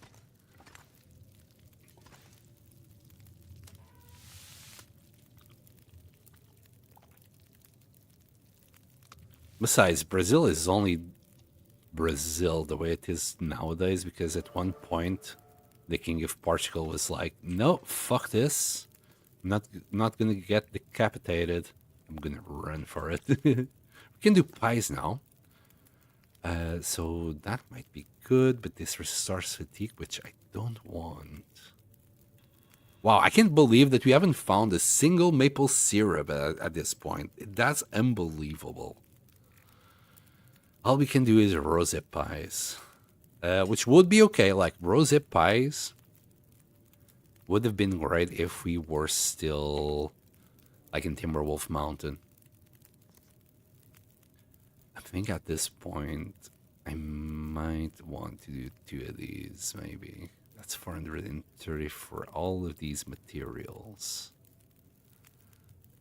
Besides, Brazil is only Brazil the way it is nowadays because at one point the king of Portugal was like, "No, fuck this. I'm not gonna get decapitated. I'm gonna run for it." We can do pies now. So that might be good, but this restores fatigue, which I don't want. Wow, I can't believe that we haven't found a single maple syrup at this point. That's unbelievable. All we can do is rosette pies, which would be okay. Like rosette pies would have been great if we were still like in Timberwolf Mountain. I think at this point I might want to do 2 of these, maybe. That's 430 for all of these materials.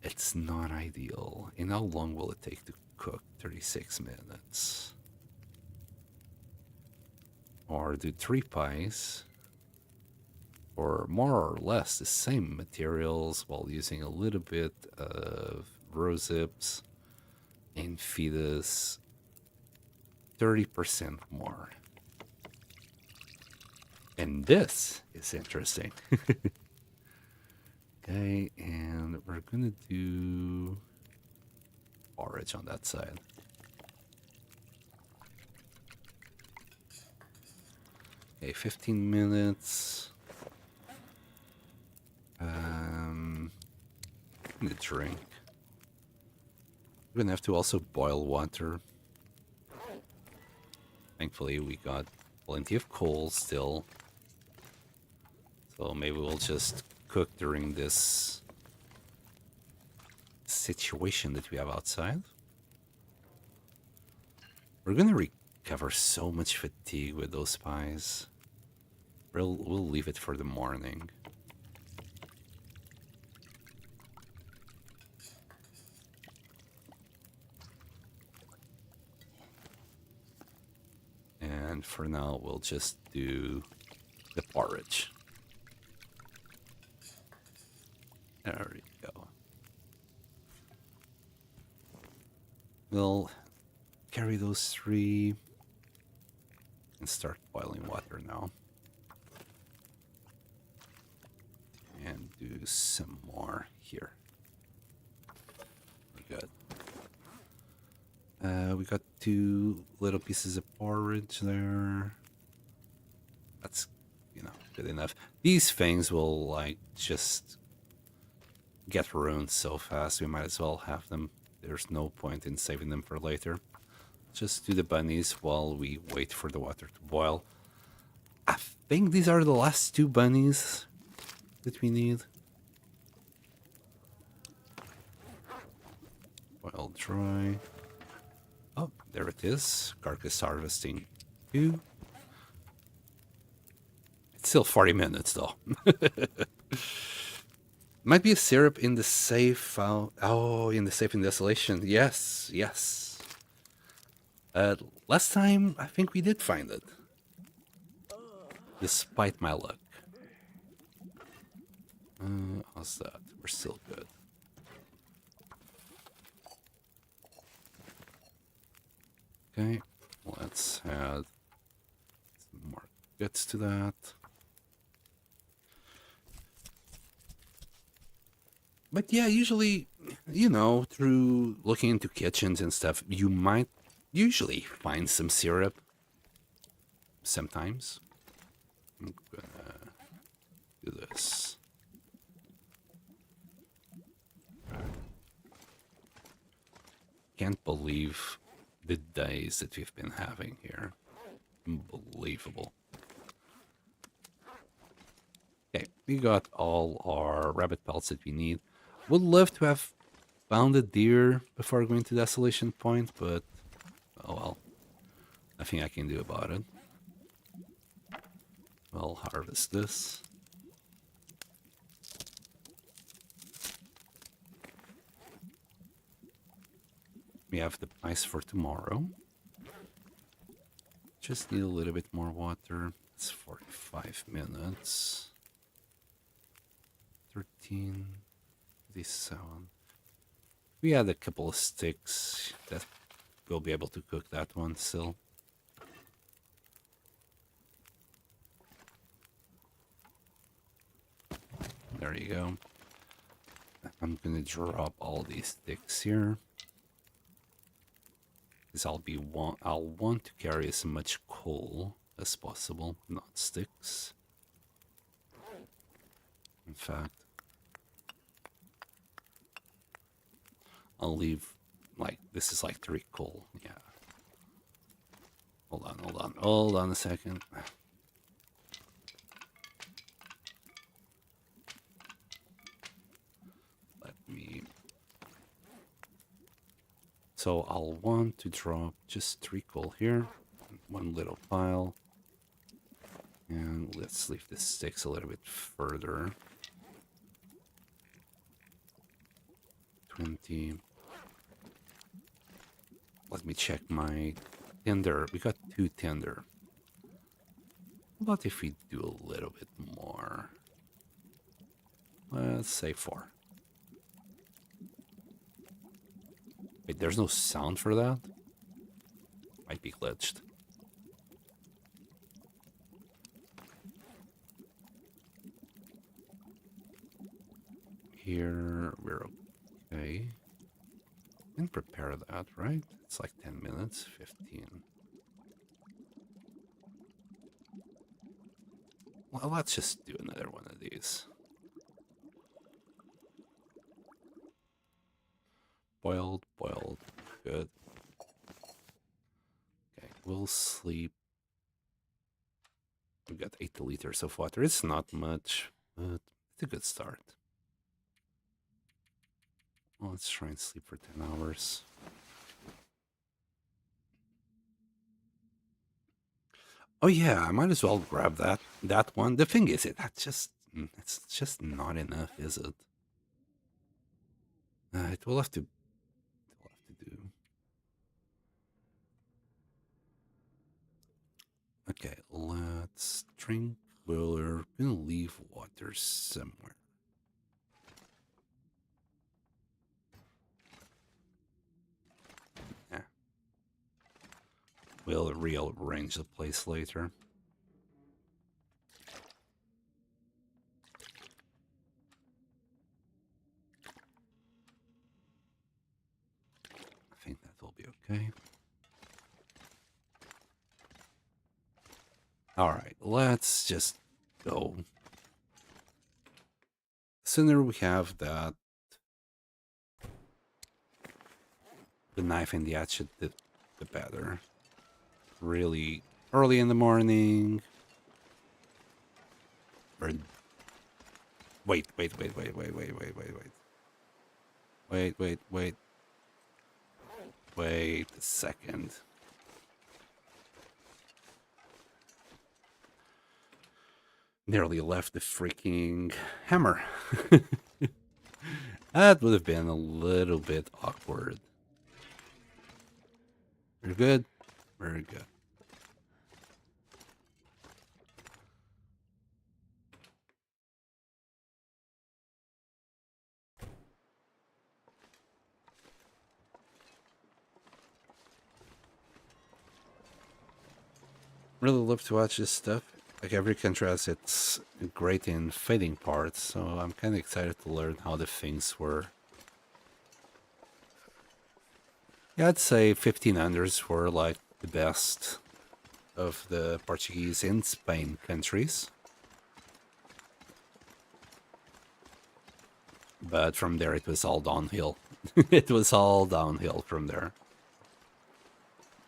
It's not ideal. And how long will it take to cook? 36 minutes. Or do 3 pies for more or less the same materials while using a little bit of rosips and feed us 30% more. And this is interesting. Okay, and we're gonna do forage on that side. Okay, 15 minutes. I'm gonna drink. We're gonna have to also boil water. Thankfully, we got plenty of coal still. So maybe we'll just cook during this situation that we have outside. We're gonna recover so much fatigue with those pies. We'll leave it for the morning. And for now, we'll just do the porridge. There we go. We'll carry those 3 and start boiling water now. And do some more here. Good. We got 2 little pieces of porridge there. That's, good enough. These things will, like, just get ruined so fast. We might as well have them. There's no point in saving them for later. Just do the bunnies while we wait for the water to boil. I think these are the last 2 bunnies that we need. Boil dry. Oh, there it is. Carcass harvesting 2. It's still 40 minutes though. Might be a syrup in the safe. In the safe in desolation. Yes. Last time, I think we did find it. Despite my luck. How's that? We're still good. Okay, let's add some more guts to that. But yeah, usually, through looking into kitchens and stuff, you might usually find some syrup. Sometimes. I'm gonna do this. can't believe the days that we've been having here. Unbelievable. Okay, we got all our rabbit pelts that we need. Would love to have found a deer before going to Desolation Point, but oh well. Nothing I can do about it. We'll harvest this. We have the ice for tomorrow. Just need a little bit more water. It's 45 minutes. 13, 57. We had a couple of sticks that we'll be able to cook that one still. There you go. I'm gonna drop all these sticks here. Because I'll want to carry as much coal as possible, not sticks. In fact, I'll leave, like, this is like 3 coal, yeah. Hold on a second. Let me... So I'll want to drop just 3 coal here, 1 little pile. And let's leave the sticks a little bit further. 20. Let me check my tinder. We got 2 tinder. How about if we do a little bit more? Let's say 4. Wait, there's no sound for that? Might be glitched. Here, we're okay. Can prepare that, right? It's like 10 minutes, 15. Well, let's just do another one of these. Boiled, good. Okay, we'll sleep. We got 80 liters of water. It's not much, but it's a good start. Well, let's try and sleep for 10 hours. Oh yeah, I might as well grab that one. The thing is, it's just not enough, is it? It will have to do. Okay, let's drink. We're gonna leave water somewhere. Yeah. We'll rearrange the place later. I think that will be okay. All right, let's just go. The sooner we have that, the knife and the hatchet, the better. Really early in the morning. Wait. Wait a second. Nearly left the freaking hammer. That would have been a little bit awkward. We're good? Very good. Really love to watch this stuff. Like every country has its great in fading parts, so I'm kind of excited to learn how the things were. Yeah, I'd say 1500s were like the best of the Portuguese and Spain countries. But from there it was all downhill It was all downhill from there.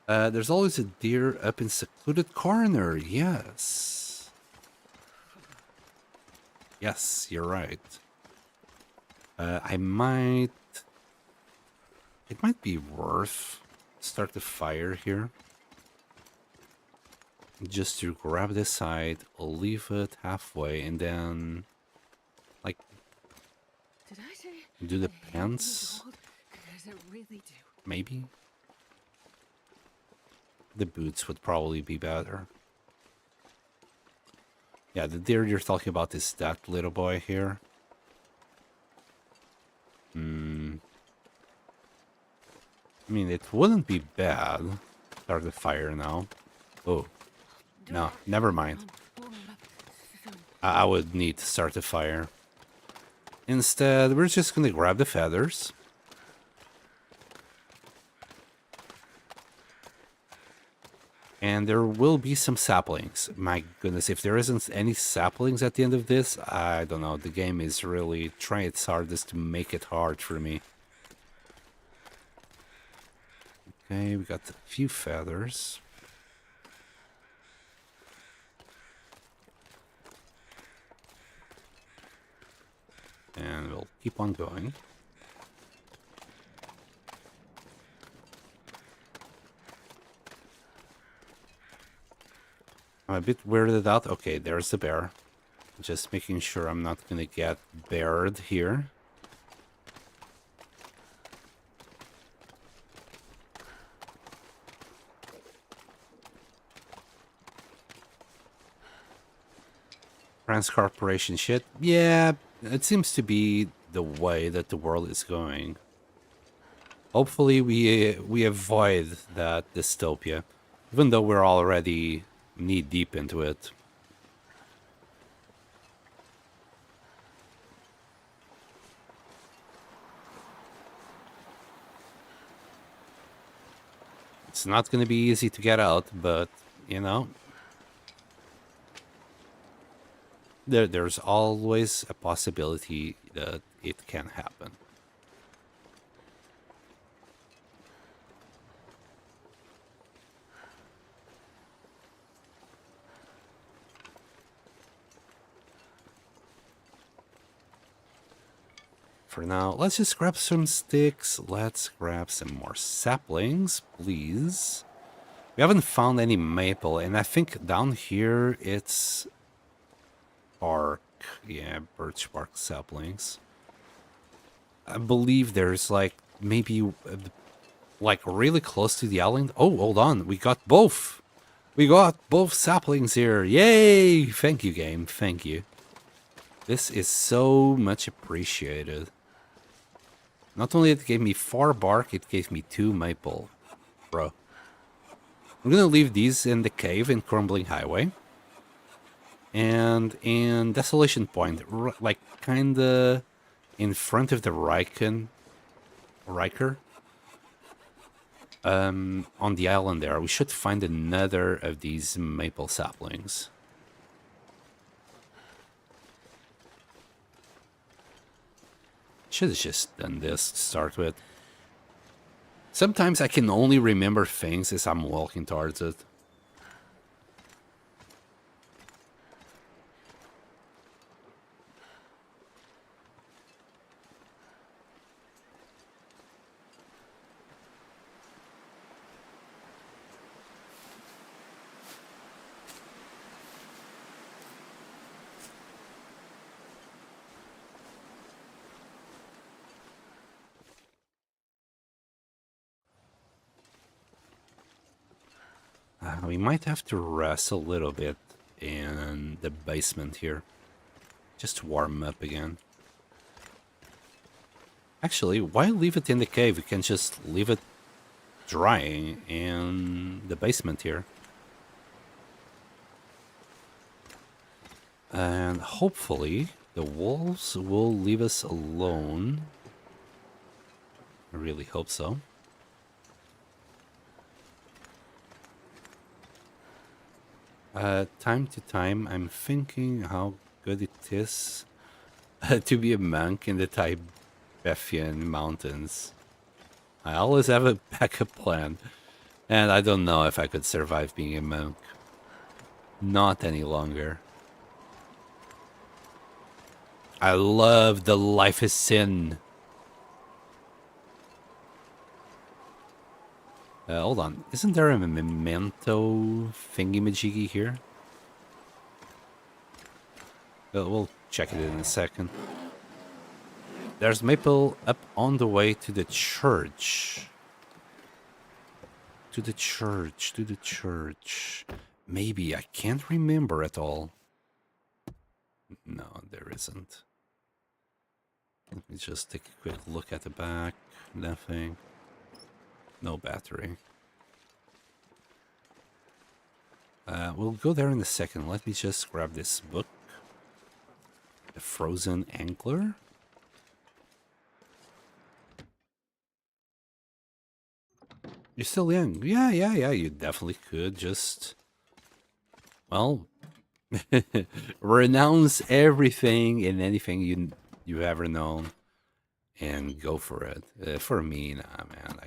There's always a deer up in secluded corner. Yes. Yes, you're right. I might... It might be worth start the fire here. Just to grab this side, leave it halfway, and then... Like... Did I say Do the I hate pants? being cold? 'Cause I really do. Maybe? The boots would probably be better. Yeah, the deer you're talking about is that little boy here. I mean, it wouldn't be bad. Start the fire now. Oh, no, never mind. I would need to start the fire. Instead, we're just gonna grab the feathers. And there will be some saplings. My goodness, if there isn't any saplings at the end of this, I don't know. The game is really trying its hardest to make it hard for me. Okay, we got a few feathers. And we'll keep on going. I'm a bit weirded out. Okay, there's the bear. Just making sure I'm not gonna get bared here. Trans Corporation shit. Yeah, it seems to be the way that the world is going. Hopefully we avoid that dystopia, even though we're already knee deep into it. It's not going to be easy to get out, but you know, there's always a possibility that it can happen. For now, let's just grab some sticks. Let's grab some more saplings, please. We haven't found any maple, and I think down here it's bark. Yeah, birch bark saplings. I believe there's like maybe like really close to the island. Oh, hold on. We got both. We got both saplings here. Yay! Thank you, game. Thank you. This is so much appreciated. Not only it gave me 4 bark, it gave me 2 maple. Bro. I'm gonna leave these in the cave in Crumbling Highway. And in Desolation Point, like kinda in front of the Riker. On the island there, we should find another of these maple saplings. Should have just done this to start with. Sometimes I can only remember things as I'm walking towards it. We might have to rest a little bit in the basement here. Just to warm up again. Actually, why leave it in the cave? We can just leave it drying in the basement here. And hopefully the wolves will leave us alone. I really hope so. Time to time, I'm thinking how good it is to be a monk in the Beffian Mountains. I always have a backup plan. And I don't know if I could survive being a monk. Not any longer. I love the life is sin. Hold on. Isn't there a memento thingy-majiggy here? We'll check it in a second. There's Maple up on the way to the church. To the church. Maybe. I can't remember at all. No, there isn't. Let me just take a quick look at the back. Nothing. No battery. We'll go there in a second. Let me just grab this book. The Frozen Angler. You're still young. Yeah, you definitely could just... Well... renounce everything and anything you've ever known. And go for it. For me, nah, man.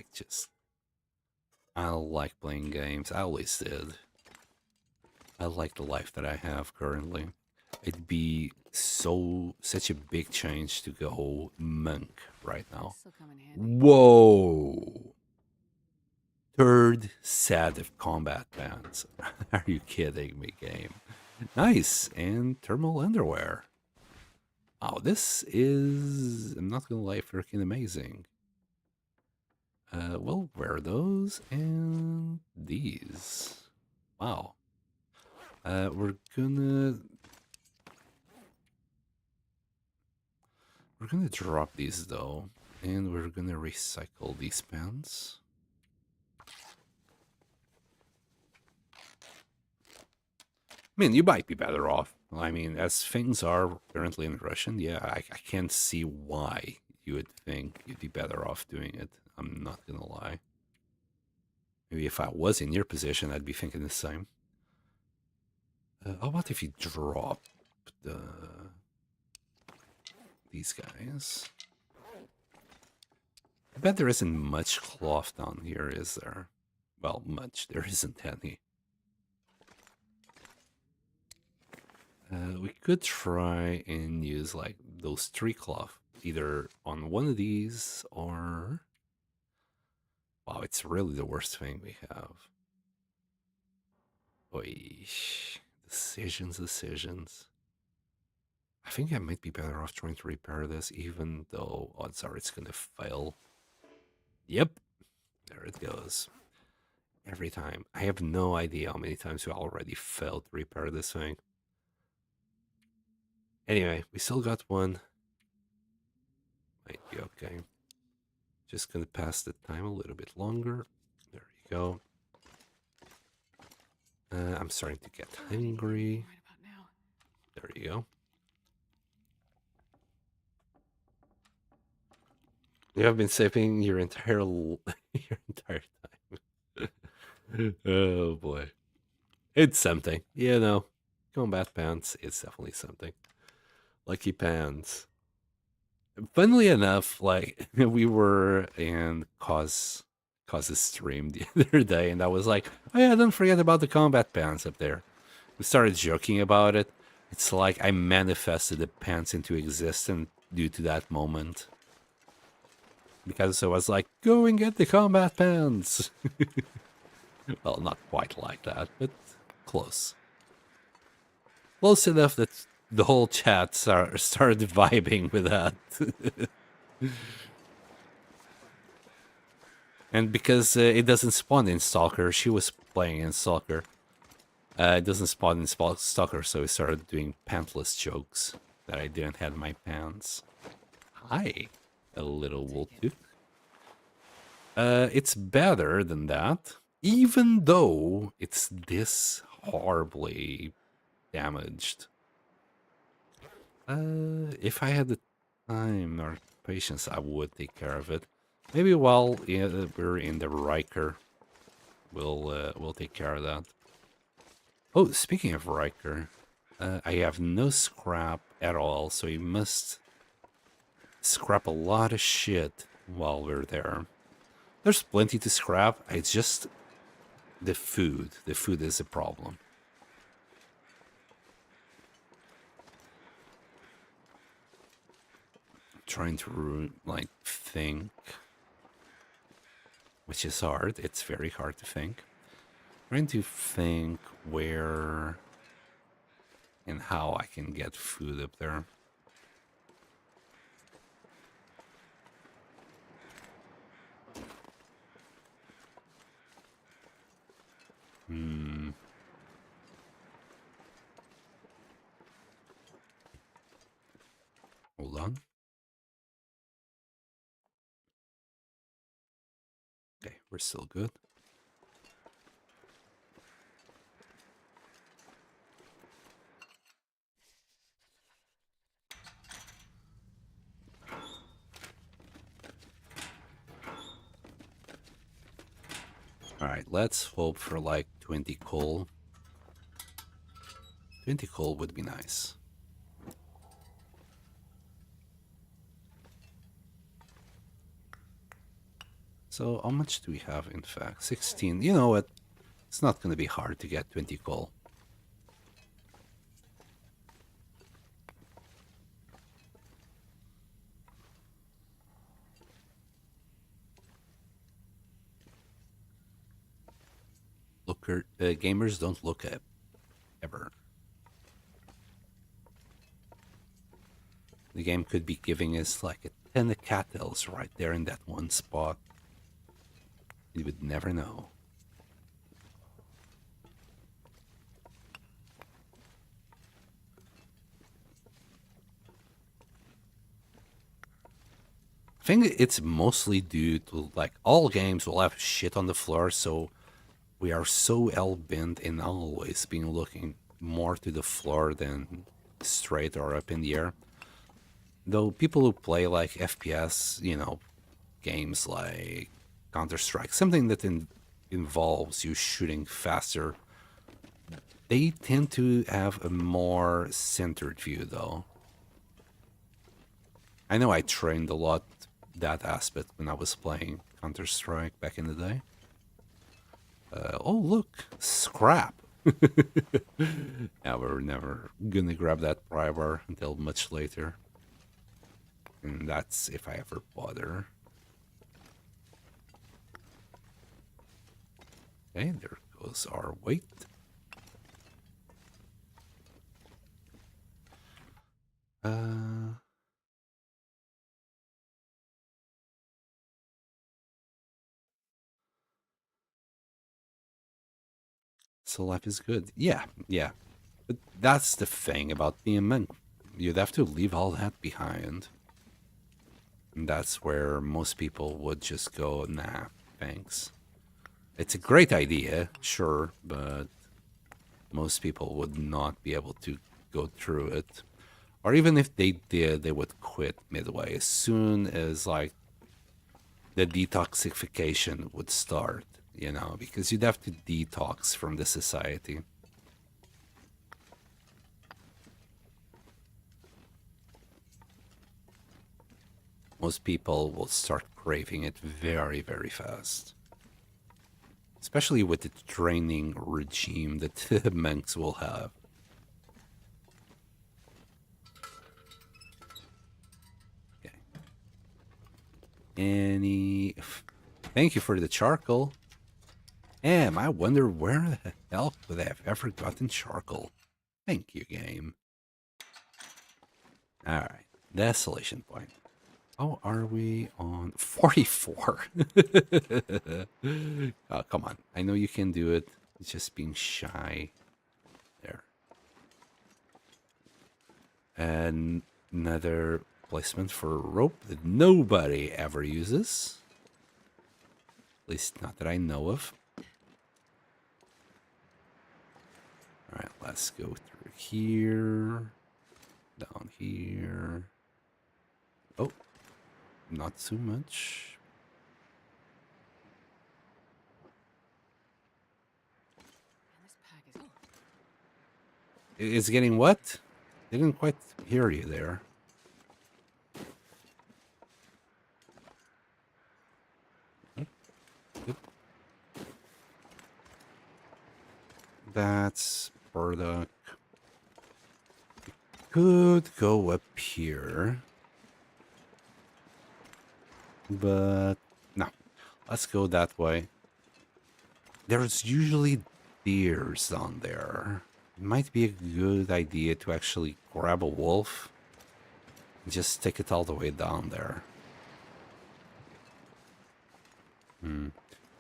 I like playing games. I always did. I like the life that I have currently. It'd be such a big change to go monk right now. Whoa! Third set of combat bands. Are you kidding me, game? Nice, and thermal underwear. Oh, this is, I'm not gonna lie, freaking amazing. We'll wear those and these. Wow. We're gonna drop these though, and we're gonna recycle these pants. I mean, you might be better off. I mean, as things are currently in Russian, yeah, I can't see why you would think you'd be better off doing it. I'm not gonna lie. Maybe if I was in your position, I'd be thinking the same. How about if you drop these guys? I bet there isn't much cloth down here, is there? Well, much. There isn't any. We could try and use like those 3 cloth, either on one of these or... Wow, it's really the worst thing we have. Oy, decisions. I think I might be better off trying to repair this, even though odds are it's gonna fail. Yep, there it goes. Every time. I have no idea how many times we already failed to repair this thing. Anyway, we still got one. Might be okay. Just gonna pass the time a little bit longer. There you go. I'm starting to get hungry. There you go. You have been saving your entire time. Oh boy, it's something. You know, combat pants. It's definitely something. Lucky pants. Funnily enough, like we were in Cause's stream the other day, and I was like, "Oh yeah, don't forget about the combat pants up there." We started joking about it. It's like I manifested the pants into existence due to that moment. Because I was like, "Go and get the combat pants." Well, not quite like that, but close. Close enough that the whole chat started vibing with that. And because it doesn't spawn in Stalker, she was playing in Stalker. It doesn't spawn in Stalker, so we started doing pantless jokes that I didn't have my pants. Hi, a little wool tooth. It's better than that, even though it's this horribly damaged. If I had the time or patience, I would take care of it. Maybe while we're in the Riker, we'll take care of that. Oh, speaking of Riker, I have no scrap at all, so we must scrap a lot of shit while we're there. There's plenty to scrap. It's just the food. The food is a problem. Trying to like think, which is hard. It's very hard to think. Trying to think where and how I can get food up there. Hold on. Okay, we're still good. Alright, let's hope for like 20 coal. 20 coal would be nice. So how much do we have in fact? 16. You know what? It's not going to be hard to get 20 coal. Gamers don't look up ever. The game could be giving us like a 10 of cattails right there in that one spot. You would never know. I think it's mostly due to like all games will have shit on the floor, so we are so hell-bent in always being looking more to the floor than straight or up in the air. Though people who play like FPS, you know, games like Counter-Strike, something that involves you shooting faster, they tend to have a more centered view though. I know I trained a lot that aspect when I was playing Counter-Strike back in the day. Oh, look, scrap. Yeah, we're never gonna grab that pry bar until much later. And that's if I ever bother. Okay, there goes our weight. So life is good. Yeah, yeah. But that's the thing about being monk. You'd have to leave all that behind. And that's where most people would just go, nah, thanks. It's a great idea, sure, but most people would not be able to go through it. Or even if they did, they would quit midway as soon as like the detoxification would start, you know, because you'd have to detox from the society. Most people will start craving it very, very fast. Especially with the training regime that the monks will have. Okay. Thank you for the charcoal. I wonder where the hell could I have ever gotten charcoal? Thank you, game. Alright. Desolation point. Oh, are we on 44? Oh, come on. I know you can do it. It's just being shy. There. And another placement for a rope that nobody ever uses. At least not that I know of. Alright, let's go through here. Down here. Oh, not too much. It's getting what? Didn't quite hear you there. That's burdock. Could go up here. But no. Let's go that way. There's usually deers down there. It might be a good idea to actually grab a wolf and just stick it all the way down there.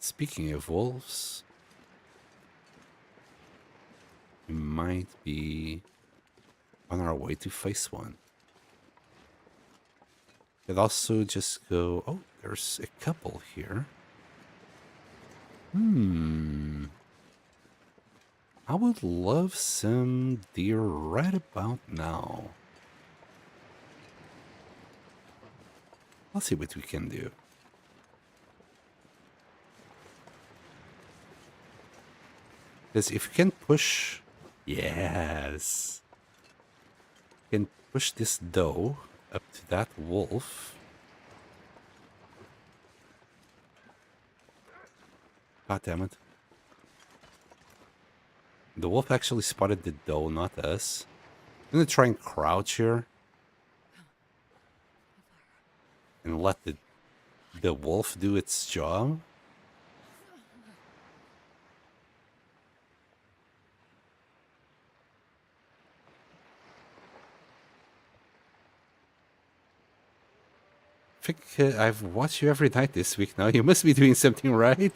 Speaking of wolves, we might be on our way to face one. Could also just go... Oh, there's a couple here. I would love some deer right about now. Let's see what we can do. Because if you can push... Yes! You can push this doe up to that wolf. God damn it. The wolf actually spotted the doe, not us. I'm gonna try and crouch here. And let the wolf do its job. I think I've watched you every night this week now. You must be doing something right.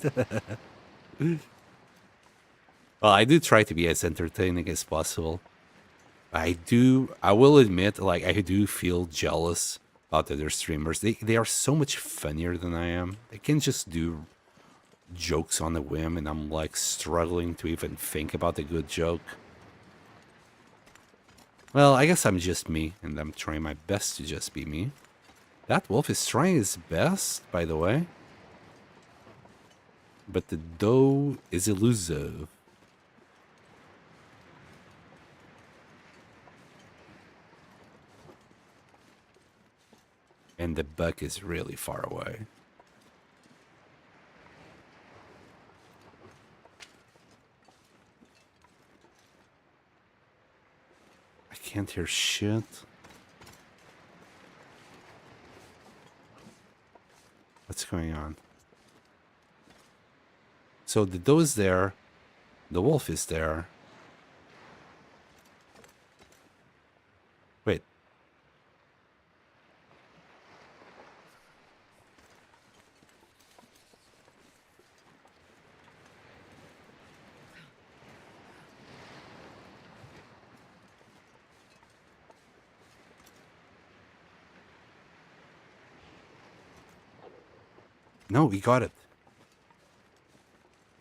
Well, I do try to be as entertaining as possible. I will admit, like, I do feel jealous about other streamers. They are so much funnier than I am. They can just do jokes on a whim, and I'm, like, struggling to even think about a good joke. Well, I guess I'm just me, and I'm trying my best to just be me. That wolf is trying his best, by the way. But the doe is elusive. And the buck is really far away. I can't hear shit. What's going on? So the doe is there. The wolf is there. Wait. No, we got it.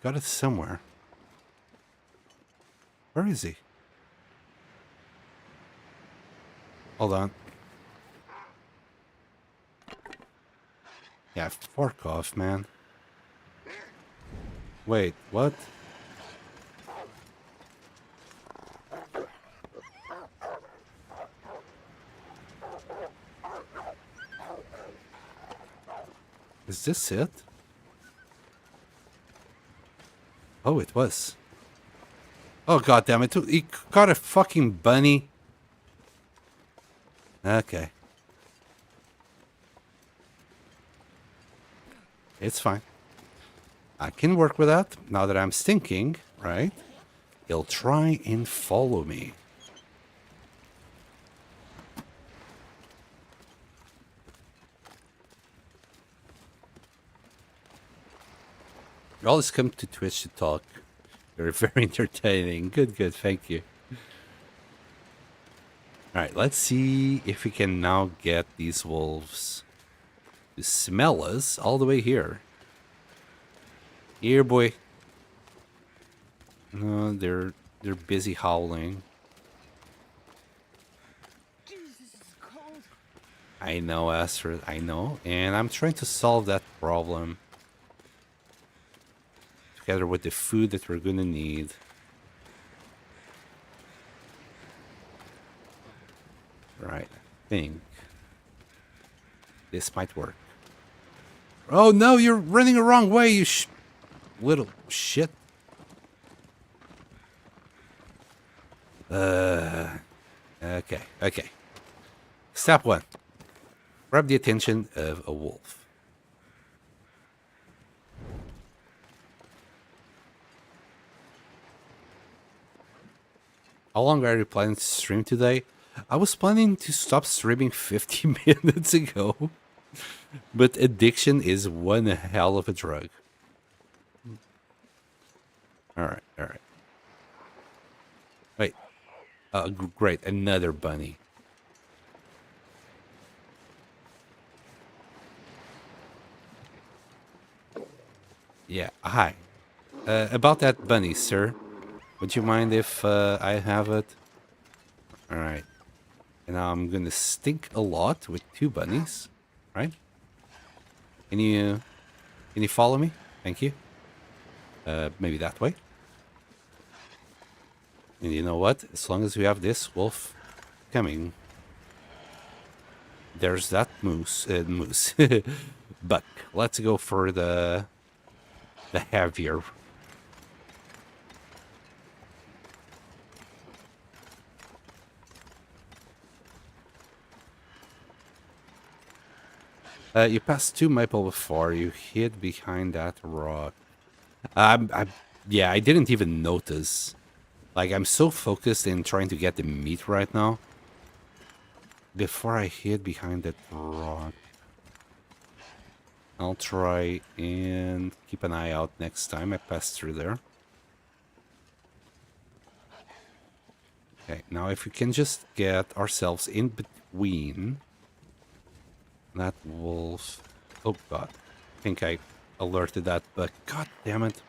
Got it somewhere. Where is he? Hold on. Yeah, fork off, man. Wait, what? Is this it? Oh, it was. Oh, god damn it. He got a fucking bunny. Okay. It's fine. I can work with that. Now that I'm stinking, right? He'll try and follow me. You always come to Twitch to talk. You're very entertaining. Good, good. Thank you. Alright, let's see if we can now get these wolves to smell us all the way here. Here, boy. No, they're busy howling. Jesus, this is cold. I know, Astrid. I know. And I'm trying to solve that problem. Together with the food that we're gonna need. Right, I think this might work. Oh no, you're running the wrong way, you little shit. Okay, okay. Step 1. Grab the attention of a wolf. How long are you planning to stream today? I was planning to stop streaming 50 minutes ago, but addiction is one hell of a drug. All right, all right. Wait, great, another bunny. Yeah, hi. About that bunny, sir. Would you mind if I have it? All right. And now I'm gonna stink a lot with 2 bunnies, right? Can you follow me? Thank you. Maybe that way. And you know what? As long as we have this wolf coming, there's that moose, buck. Let's go for the heavier. You passed 2 maple before. You hid behind that rock. Yeah, I didn't even notice. Like, I'm so focused in trying to get the meat right now. Before I hid behind that rock. I'll try and keep an eye out next time I pass through there. Okay, now if we can just get ourselves in between that wolf. Oh god, I think I alerted that, but god damn it.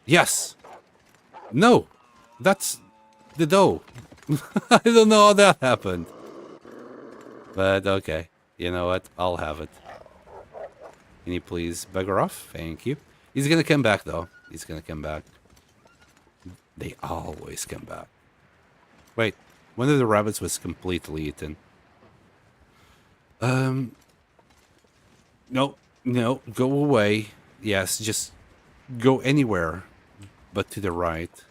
Yes! No! That's the doe. I don't know how that happened. But okay, you know what? I'll have it. Can you please bugger off? Thank you. He's gonna come back though. He's gonna come back. They always come back. Wait, one of the rabbits was completely eaten. No, no, go away. Yes, just go anywhere but to the right.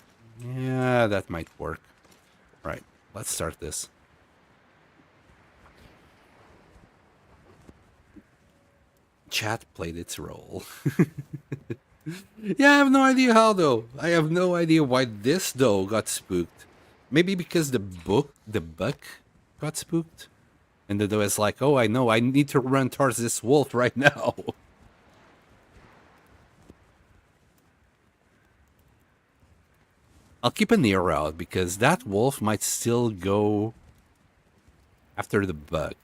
Yeah, that might work. Right, let's start this. Chat played its role. Yeah, I have no idea how though. I have no idea why this though got spooked. Maybe because the buck got spooked? And the doe is like, oh, I know, I need to run towards this wolf right now. I'll keep an ear out because that wolf might still go after the buck.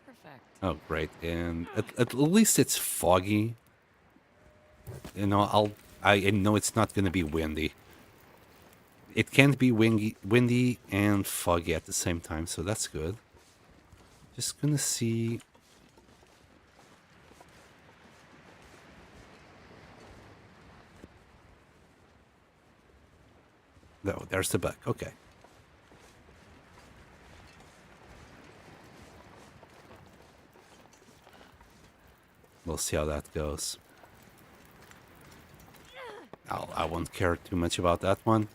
Perfect. Oh, great. And at least it's foggy. You know, I know it's not going to be windy. It can't be windy and foggy at the same time, so that's good. Just gonna see. No, there's the buck. Okay. We'll see how that goes. I won't care too much about that one.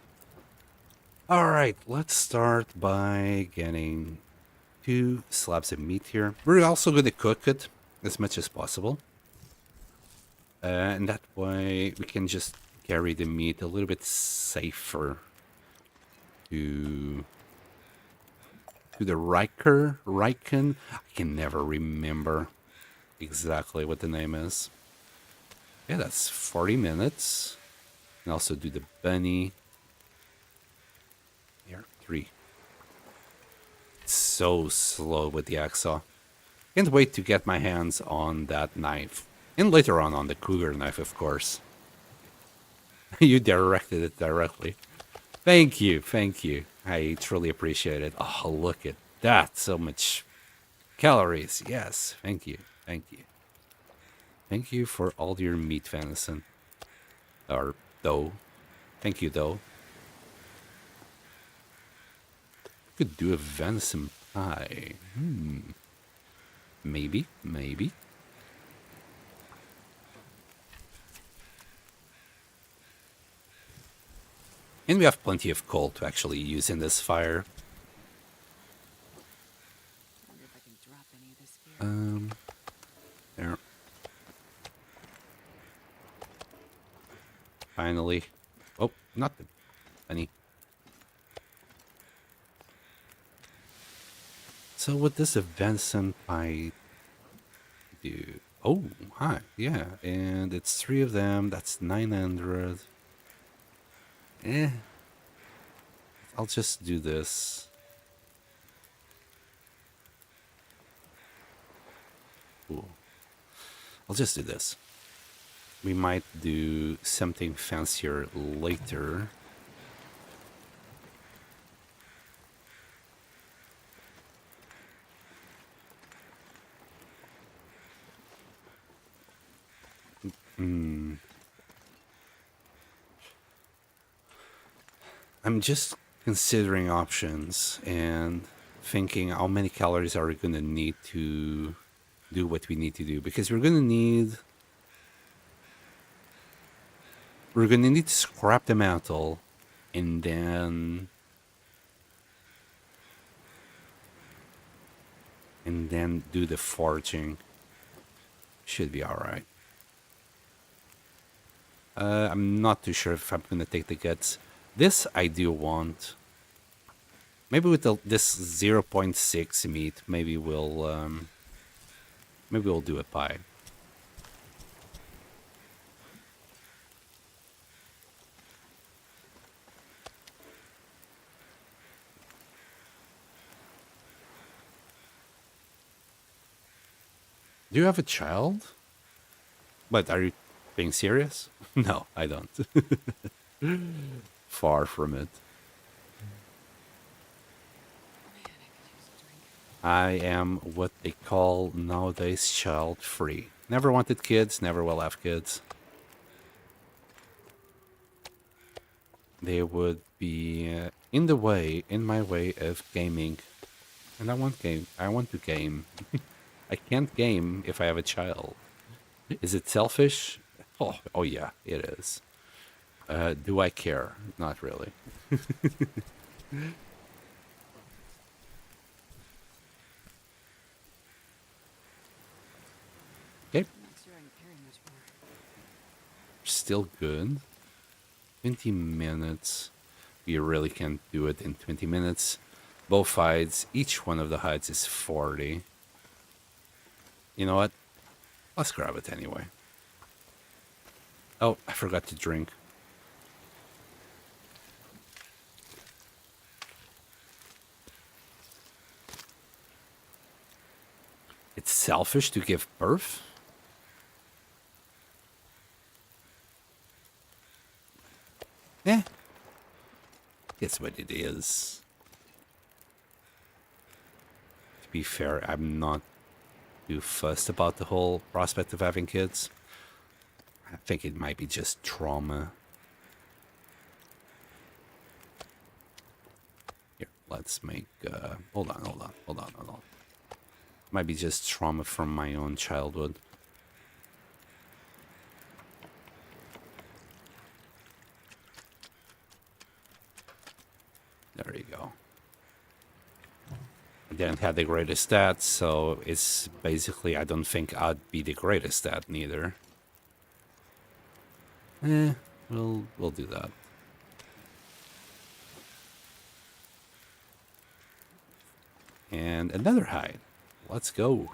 Alright, let's start by getting 2 slabs of meat here. We're also going to cook it as much as possible. And that way we can just carry the meat a little bit safer to the Riken. I can never remember exactly what the name is. Yeah, that's 40 minutes. And also do the bunny. Here, 3. It's so slow with the hacksaw. Can't wait to get my hands on that knife. And later on the cougar knife, of course. You directed it directly. Thank you, thank you. I truly appreciate it. Oh, look at that. So much calories. Yes, thank you, thank you. Thank you for all your meat venison. Or doe. Thank you, doe. Could do a venison pie. Maybe, maybe. And we have plenty of coal to actually use in this fire. Wonder if I can drop any of this here. There. Finally. Oh, not the penny. So what does a venison pie do? Oh, hi. Yeah, and it's 3 of them. That's 900. Eh. I'll just do this. Ooh. I'll just do this. We might do something fancier later. I'm just considering options and thinking how many calories are we going to need to do what we need to do, because we're going to need to scrap the mantle and then do the forging. Should be all right. I'm not too sure if I'm going to take the guts. This I do want. Maybe with this 0.6 meat, maybe we'll do a pie. Do you have a child? But are you being serious? No, I don't. Far from it. Man, I could use a drink. I am what they call nowadays child free. Never wanted kids, never will have kids. They would be in my way of gaming. And I want to game. I can't game if I have a child. Is it selfish? Oh yeah, it is. Do I care? Not really. Okay, I'm not sure I can carry much more. still good. 20 minutes. You really can't do it in 20 minutes. Both hides, each one of the hides is 40. You know what? Let's grab it anyway. Oh, I forgot to drink. It's selfish to give birth? Eh. It's what it is. To be fair, I'm not too fussed about the whole prospect of having kids. I think it might be just trauma. Here, let's make... hold on. Might be just trauma from my own childhood. There you go. I didn't have the greatest stats, so it's basically, I don't think I'd be the greatest stat neither. We'll do that. And another hide. Let's go.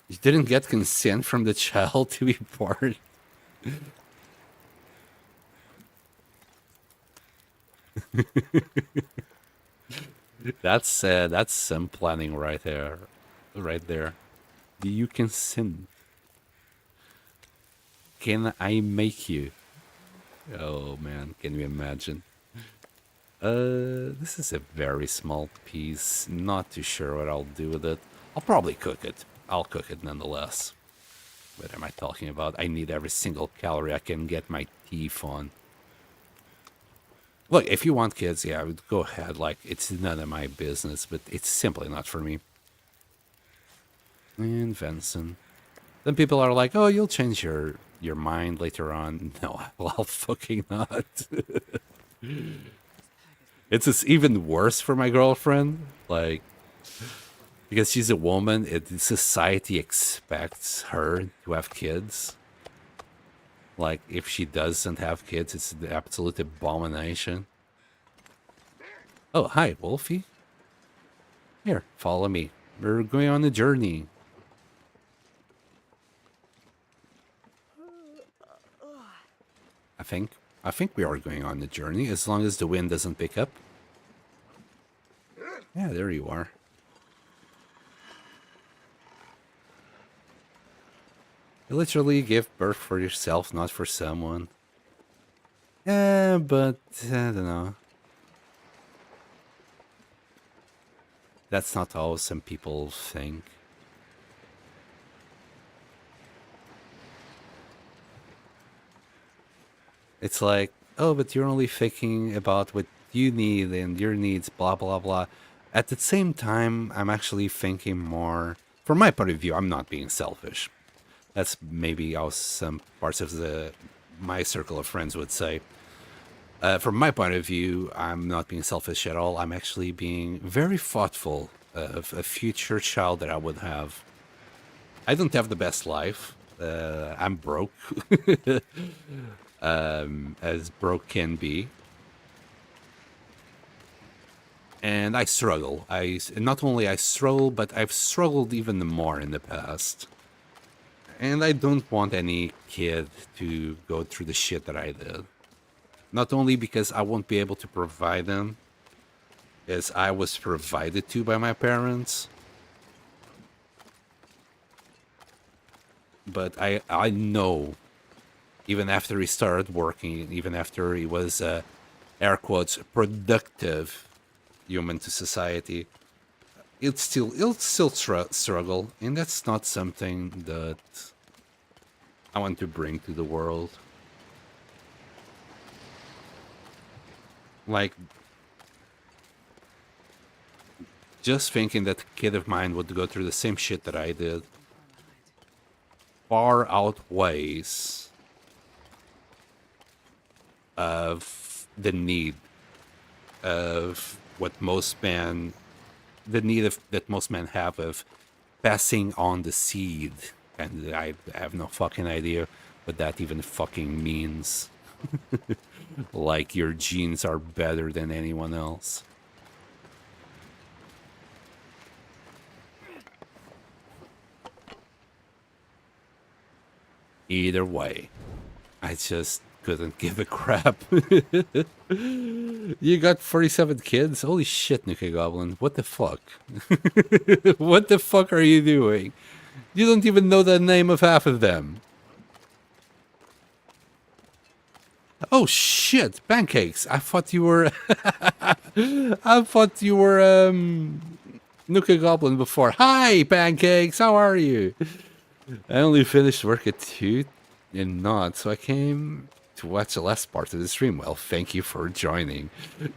You didn't get consent from the child to be born. That's some planning right there. Right there. Do you consent? Can I make you? Oh man, can you imagine? This is a very small piece. Not too sure what I'll do with it. I'll probably cook it. I'll cook it nonetheless. What am I talking about? I need every single calorie I can get my teeth on. Look, if you want kids, yeah, go ahead. Like, it's none of my business, but it's simply not for me. And venison. Then people are like, "Oh, you'll change your mind later on." No, I'll fucking not. It's just even worse for my girlfriend, like because she's a woman. Society expects her to have kids. Like if she doesn't have kids, it's the absolute abomination. Oh, hi, Wolfie. Here, follow me. We're going on a journey. I think. I think we are going on the journey as long as the wind doesn't pick up. Yeah, there you are. You literally give birth for yourself, not for someone. Yeah, but I don't know. That's not how some people think. It's like, oh, but you're only thinking about what you need and your needs, blah, blah, blah. At the same time, I'm actually thinking more, from my point of view, I'm not being selfish. That's maybe how some parts of my circle of friends would say. From my point of view, I'm not being selfish at all. I'm actually being very thoughtful of a future child that I would have. I don't have the best life. I'm broke, as broke can be, and I struggle. I not only I struggle, but I've struggled even more in the past. And I don't want any kid to go through the shit that I did. Not only because I won't be able to provide them, as I was provided to by my parents, but I know, even after he started working, even after he was, air quotes, productive human to society, it'll still struggle, and that's not something that I want to bring to the world. Like, just thinking that a kid of mine would go through the same shit that I did far outweighs of the need of what most men, the need of that most men have of passing on the seed. And I have no fucking idea what that even fucking means. Like your genes are better than anyone else. Either way, I just couldn't give a crap. You got 47 kids? Holy shit, Nuka Goblin. What the fuck? What the fuck are you doing? You don't even know the name of half of them. Oh shit, pancakes. I thought you were I thought you were Nuka Goblin before. Hi pancakes, how are you? I only finished work at 2 and not, so I came to watch the last part of the stream. Well, thank you for joining.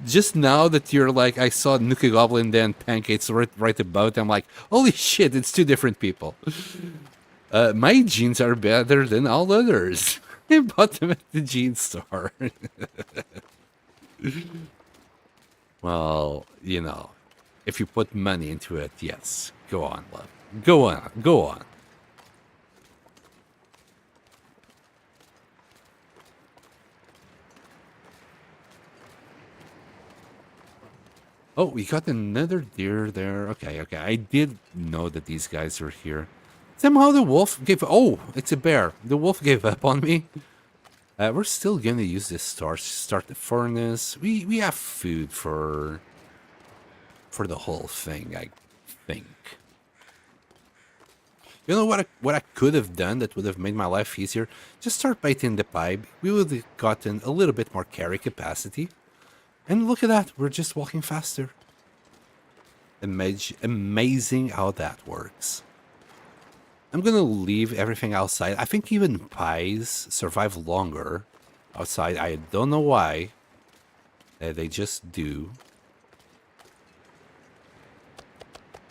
Just now that you're like, I saw Nuka Goblin then Pancakes right about, I'm like, holy shit, it's two different people. My jeans are better than all others. I bought them at the jeans store. Well, you know, if you put money into it, yes. Go on, love. Go on, go on. Oh, we got another deer there. Okay, okay. I did know that these guys are here. Somehow the wolf gave... Oh, it's a bear. The wolf gave up on me. We're still going to use this torch to start the furnace. We have food for the whole thing, I think. You know what I could have done that would have made my life easier? Just start baiting the pipe. We would have gotten a little bit more carry capacity. And look at that, we're just walking faster. Amazing how that works. I'm gonna leave everything outside. I think even pies survive longer outside. I don't know why. They just do.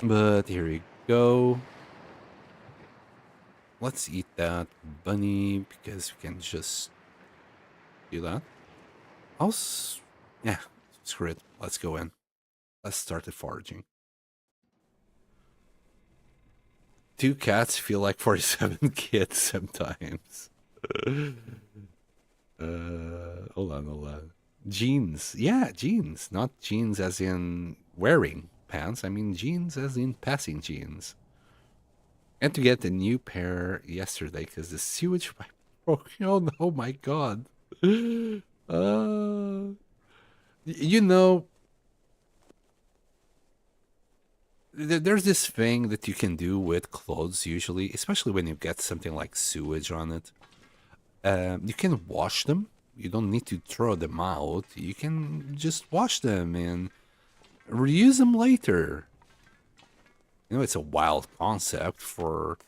But here we go. let's eat that bunny because we can just do that. Yeah, screw it. Let's go in. Let's start the foraging. 2 cats feel like 47 kids sometimes. Hold on. Jeans. Yeah, jeans. Not jeans as in wearing pants. I mean jeans as in passing jeans. And to get a new pair yesterday because the sewage pipe broke. Oh no, my god. You know, there's this thing that you can do with clothes usually, especially when you get something like sewage on it. You can wash them. You don't need to throw them out. You can just wash them and reuse them later. You know, it's a wild concept for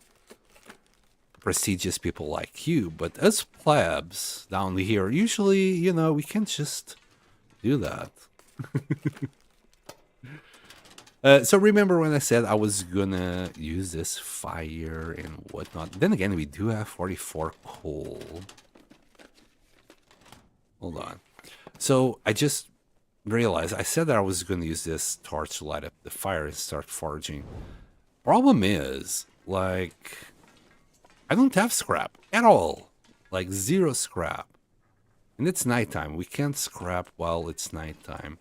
prestigious people like you, but us plebs down here, usually, you know, we can't just do that. So remember when I said I was gonna use this fire and whatnot? Then again, we do have 44 coal. Hold on. So I just realized I said that I was gonna use this torch to light up the fire and start foraging. Problem is, like, I don't have scrap at all. Like, 0 scrap. And it's nighttime. We can't scrap while it's nighttime.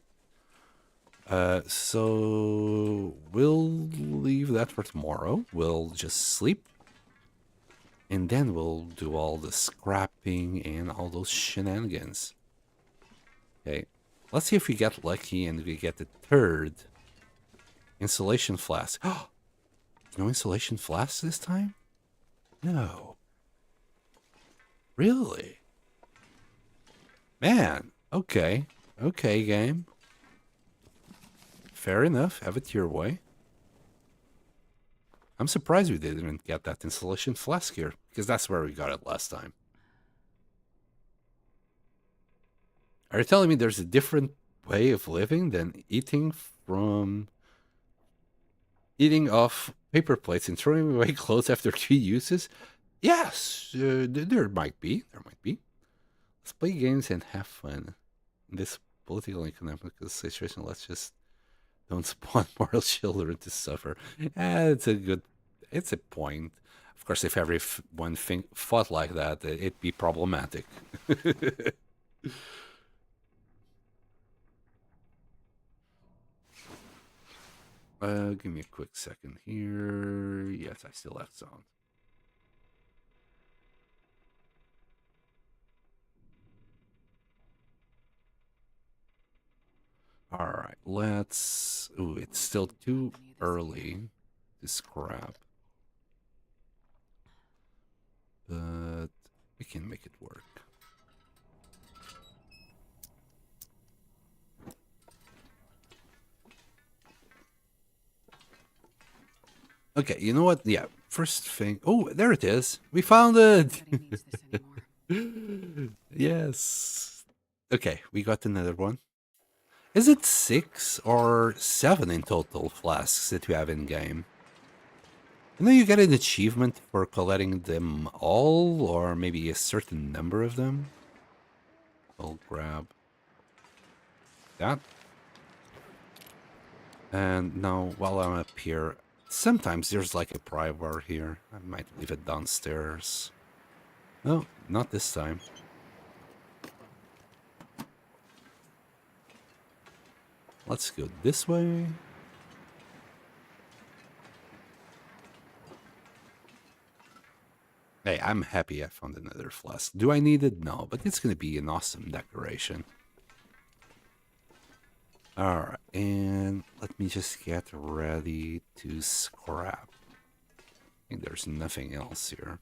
So we'll leave that for tomorrow. We'll just sleep. And then we'll do all the scrapping and all those shenanigans. Okay. Let's see if we get lucky and we get the 3rd insulation flask. No insulation flasks this time? No. Really? Man. Okay. Okay, game. Fair enough. Have it your way. I'm surprised we didn't get that insulation flask here, because that's where we got it last time. Are you telling me there's a different way of living than eating off paper plates and throwing away clothes after 3 uses? Yes, there might be. There might be. Let's play games and have fun. In this political and economic situation, let's just don't spawn more children to suffer. It's a point. Of course, if everyone fought like that, it'd be problematic. Give me a quick second here. Yes, I still have sound. All right, let's. Ooh, it's still too early to scrap, but we can make it work. Okay, you know what? Yeah, first thing. Oh, there it is. We found it. Nobody needs this anymore. Yes. Okay, we got another one. Is it 6 or 7 in total flasks that you have in game? You know, you get an achievement for collecting them all, or maybe a certain number of them. I'll grab that. And now, while I'm up here, sometimes there's like a pry bar here. I might leave it downstairs. No, not this time. Let's go this way. Hey, I'm happy I found another flask. Do I need it? No, but it's gonna be an awesome decoration. Alright, and let me just get ready to scrap. I think there's nothing else here.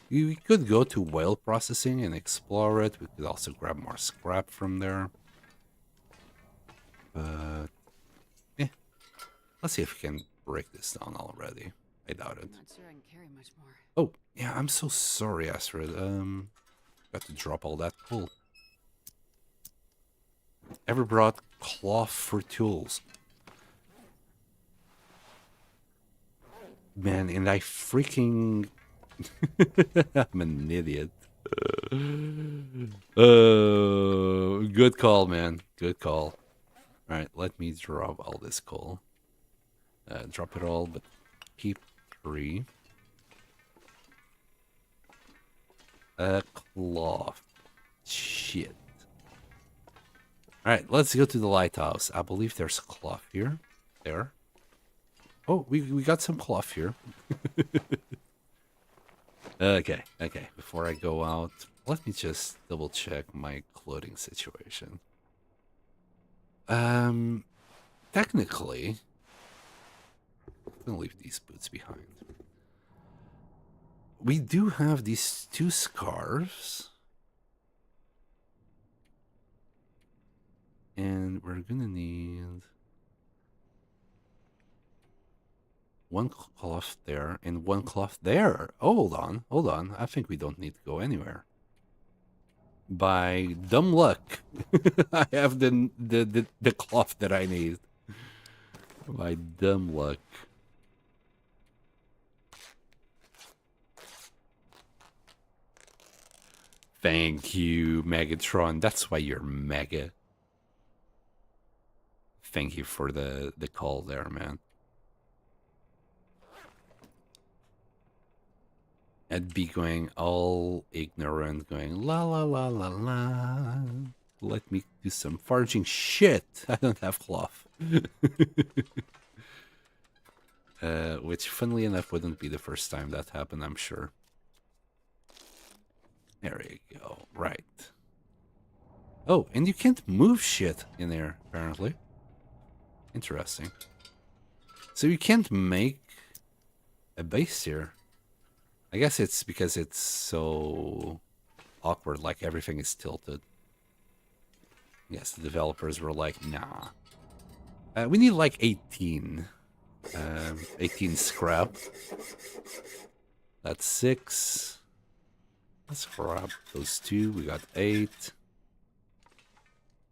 We could go to whale processing and explore it. We could also grab more scrap from there. But, yeah. Let's see if we can break this down already. I doubt it. I'm not sure I can carry much more. Oh, yeah, I'm so sorry, Astrid. Got to drop all that coal. Ever brought cloth for tools? Man, and I freaking I'm an idiot. Good call, man. Good call. All right, let me drop all this coal. Drop it all, but keep 3. Cloth. Shit. All right, let's go to the lighthouse. I believe there's cloth here. There. Oh, we got some cloth here. Okay. Before I go out, let me just double check my clothing situation. Technically, I'm gonna leave these boots behind. We do have these 2 scarves. And we're gonna need 1 cloth there and 1 cloth there. Oh, hold on. I think we don't need to go anywhere. By dumb luck, I have the cloth that I need. By dumb luck. Thank you, Megatron. That's why you're mega. Thank you for the call there, man. I'd be going all ignorant, going la la la la la. Let me do some foraging. Shit, I don't have cloth. Which, funnily enough, wouldn't be the first time that happened, I'm sure. There you go. Right. Oh, and you can't move shit in there, apparently. Interesting. So you can't make a base here. I guess it's because it's so awkward, like everything is tilted. Yes, the developers were like, nah. We need like 18. 18 scrap. That's 6. Let's grab those 2. We got 8.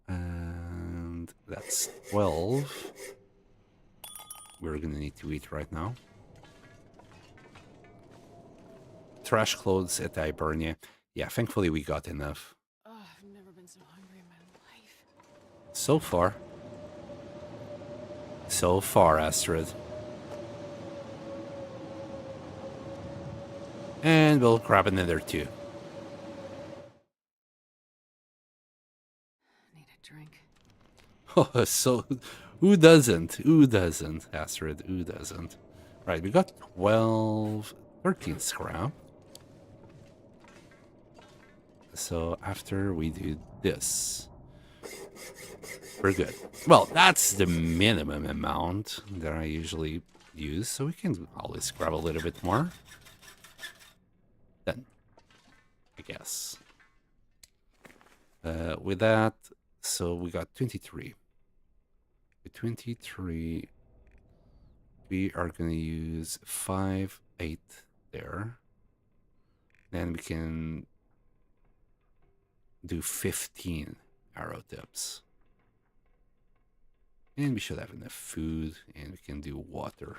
And that's 12. We're gonna need to eat right now. Trash clothes at Hibernia. Yeah, thankfully we got enough. Oh, I've never been so hungry in my life. So far. So far, Astrid. And we'll grab another 2. Need a drink. Oh, so who doesn't? Who doesn't, Astrid? Who doesn't? Right, we got 12, 13 scrap. So after we do this, we're good. Well, that's the minimum amount that I usually use, so we can always grab a little bit more. Then, I guess. With that, so we got 23. With 23, we are going to use 5, 8 there. Then we can do 15 arrow tips. And we should have enough food, and we can do water.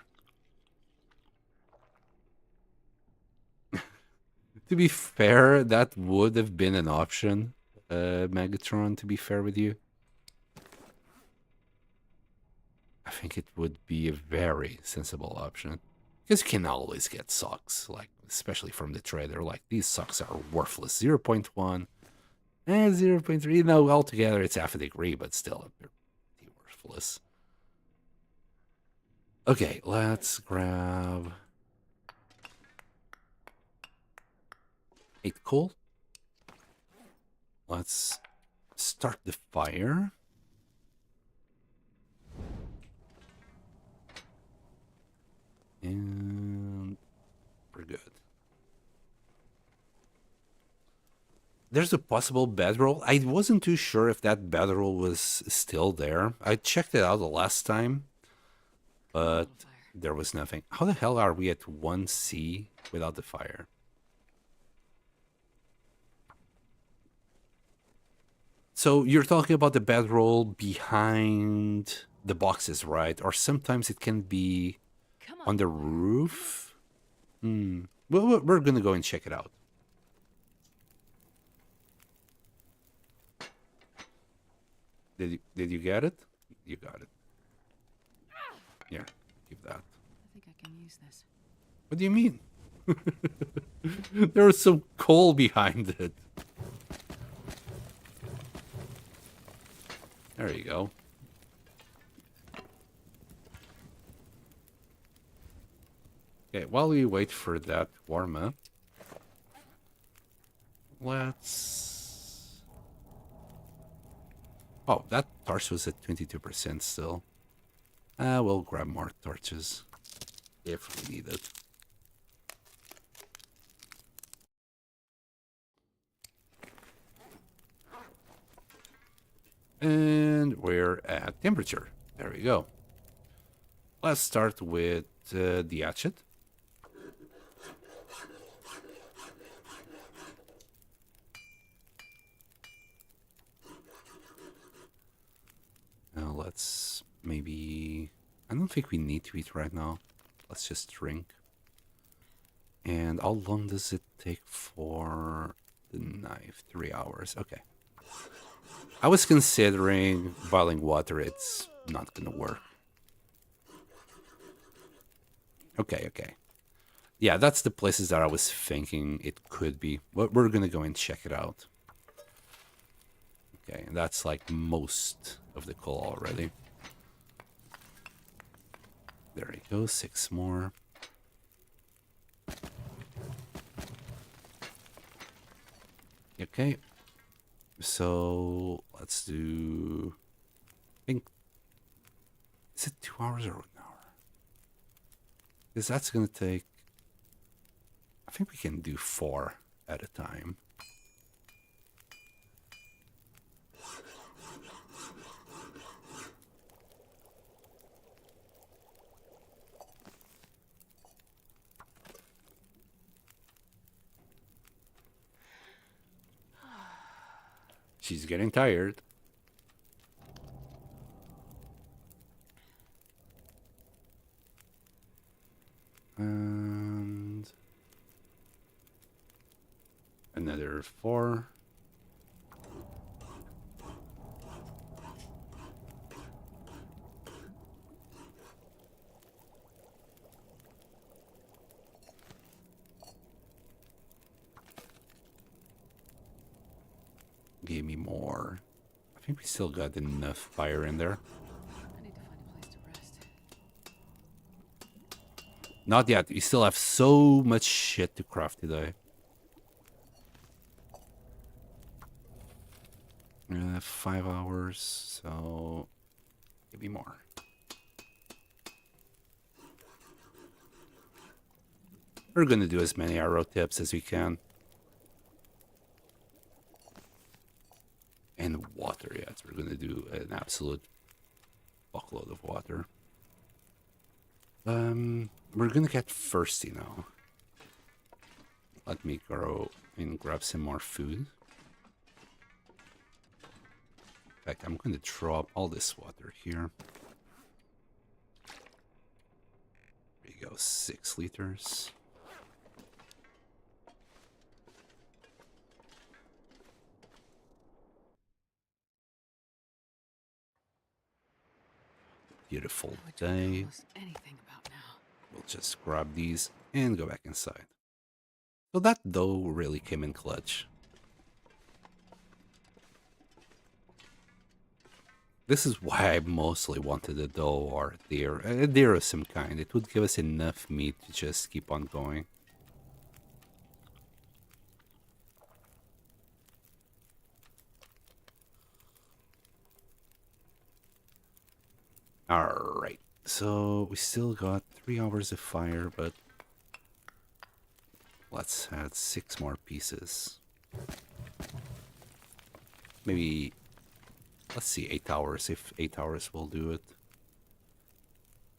To be fair, that would have been an option, Megatron, to be fair with you. I think it would be a very sensible option. Because you can always get socks, like, especially from the trader. Like, these socks are worthless. 0.1 and 0.3. No, altogether it's half a degree, but still, they're worthless. Okay, let's grab 8 coal. Let's start the fire. And we're good. There's a possible bedroll. I wasn't too sure if that bedroll was still there. I checked it out the last time, but there was nothing. How the hell are we at 1C without the fire? So you're talking about the bedroll behind the boxes, right? Or sometimes it can be on the roof. We're gonna go and check it out. Did you get it? You got it. Yeah, give that. I think I can use this. What do you mean? There was some coal behind it. There you go. Okay, while we wait for that to warm up, let's... Oh, that torch was at 22% still. We'll grab more torches if we need it. And we're at temperature. There we go. Let's start with the hatchet. Now let's maybe... I don't think we need to eat right now. Let's just drink. And how long does it take for the knife? 3 hours. Okay. I was considering boiling water. It's not gonna work. Okay, okay. Yeah, that's the places that I was thinking it could be. But we're gonna go and check it out. Okay, and that's like most of the coal already. There you go, 6 more. Okay. So let's do... I think... Is it 2 hours or 1 hour? Because that's gonna take... I think we can do 4 at a time. She's getting tired. And another 4. Give me more. I think we still got enough fire in there. I need to find a place to rest. Not yet. We still have so much shit to craft today. 5 hours, so maybe more. We're gonna do as many arrow tips as we can. And water, yes. We're gonna do an absolute fuckload of water. We're gonna get thirsty now. Let me go and grab some more food. In fact, I'm gonna drop all this water here. There you go, 6 liters. Beautiful day. Almost anything about now. We'll just grab these and go back inside. So that dough really came in clutch. This is why I mostly wanted a doe or a deer of some kind. It would give us enough meat to just keep on going. Alright, so we still got 3 hours of fire, but let's add 6 more pieces. Maybe, let's see, 8 hours, if 8 hours will do it.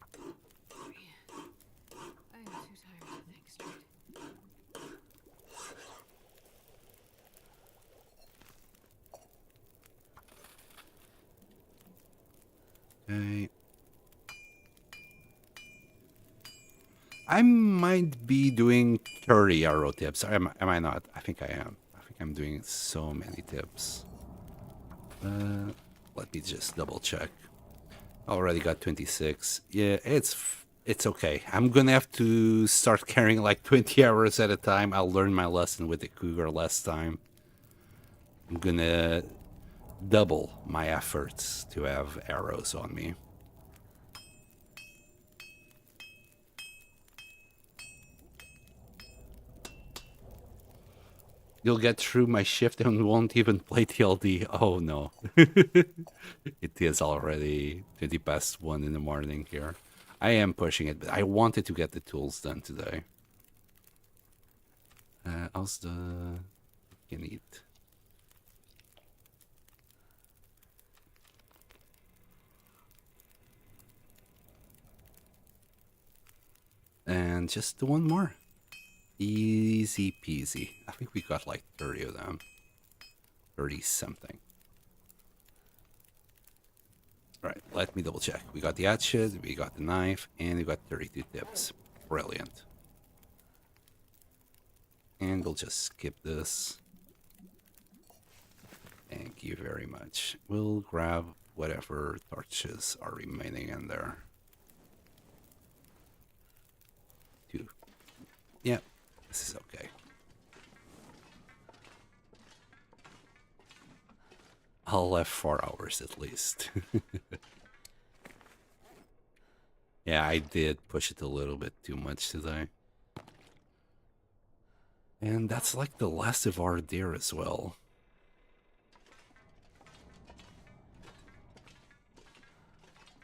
I am too tired to think straight. Okay. I might be doing 30 arrow tips. Am I not? I think I am. I think I'm doing so many tips. Let me just double check. Already got 26. Yeah, it's okay. I'm gonna have to start carrying like 20 hours at a time. I'll learn my lesson with the cougar last time. I'm gonna double my efforts to have arrows on me. You'll get through my shift and won't even play TLD. Oh no. It is already 20 past 1 in the morning here. I am pushing it, but I wanted to get the tools done today. How's the... You need... And just the one more. Easy peasy. I think we got like 30 of them. 30 something. Alright, let me double check. We got the hatchet, we got the knife, and we got 32 tips. Brilliant. And we'll just skip this. Thank you very much. We'll grab whatever torches are remaining in there. 2. Yeah, this is okay. I'll have 4 hours at least. Yeah, I did push it a little bit too much today. And that's like the last of our deer as well.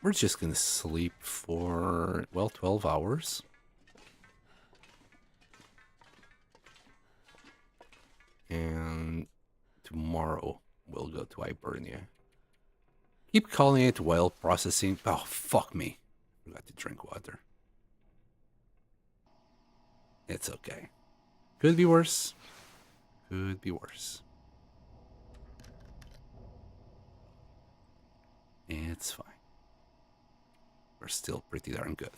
We're just gonna sleep for, well, 12 hours. And tomorrow we'll go to Hibernia. Keep calling it whale processing. Oh, fuck me. Forgot to drink water. It's okay. Could be worse. Could be worse. It's fine. We're still pretty darn good.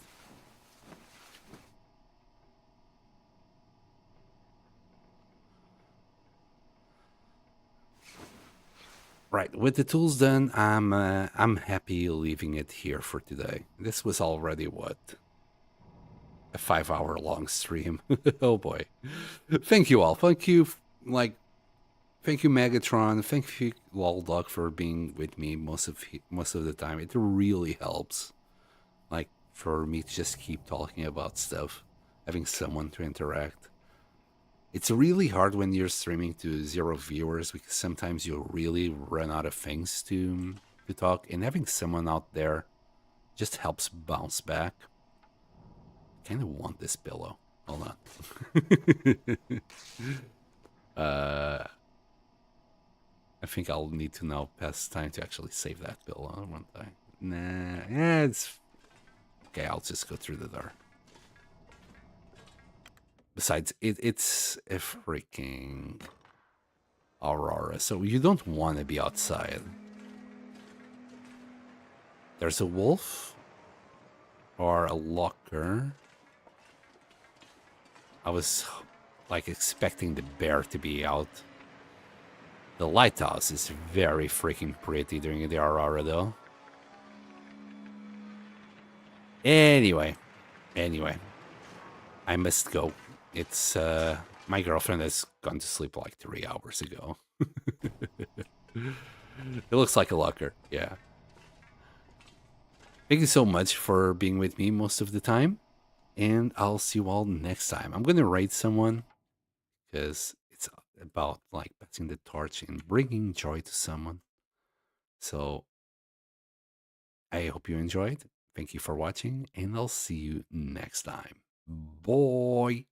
Right, with the tools done, I'm happy leaving it here for today. This was already what, a 5-hour long stream. Oh boy. Thank you all. Thank you, thank you Megatron. Thank you Waldog for being with me most of the time. It really helps, like, for me to just keep talking about stuff, having someone to interact. It's really hard when you're streaming to 0 viewers because sometimes you really run out of things to talk, and having someone out there just helps bounce back. I kind of want this pillow. Hold on. I think I'll need to now pass time to actually save that pillow, won't I? Nah, yeah, it's okay. I'll just go through the door. Besides, it's a freaking Aurora, so you don't want to be outside. There's a wolf or a locker. I was like expecting the bear to be out. The lighthouse is very freaking pretty during the Aurora, though. Anyway, I must go. It's my girlfriend has gone to sleep like 3 hours ago. It looks like a locker, yeah. Thank you so much for being with me most of the time, and I'll see you all next time. I'm gonna raid someone because it's about like passing the torch and bringing joy to someone. So I hope you enjoyed. Thank you for watching, and I'll see you next time. Bye.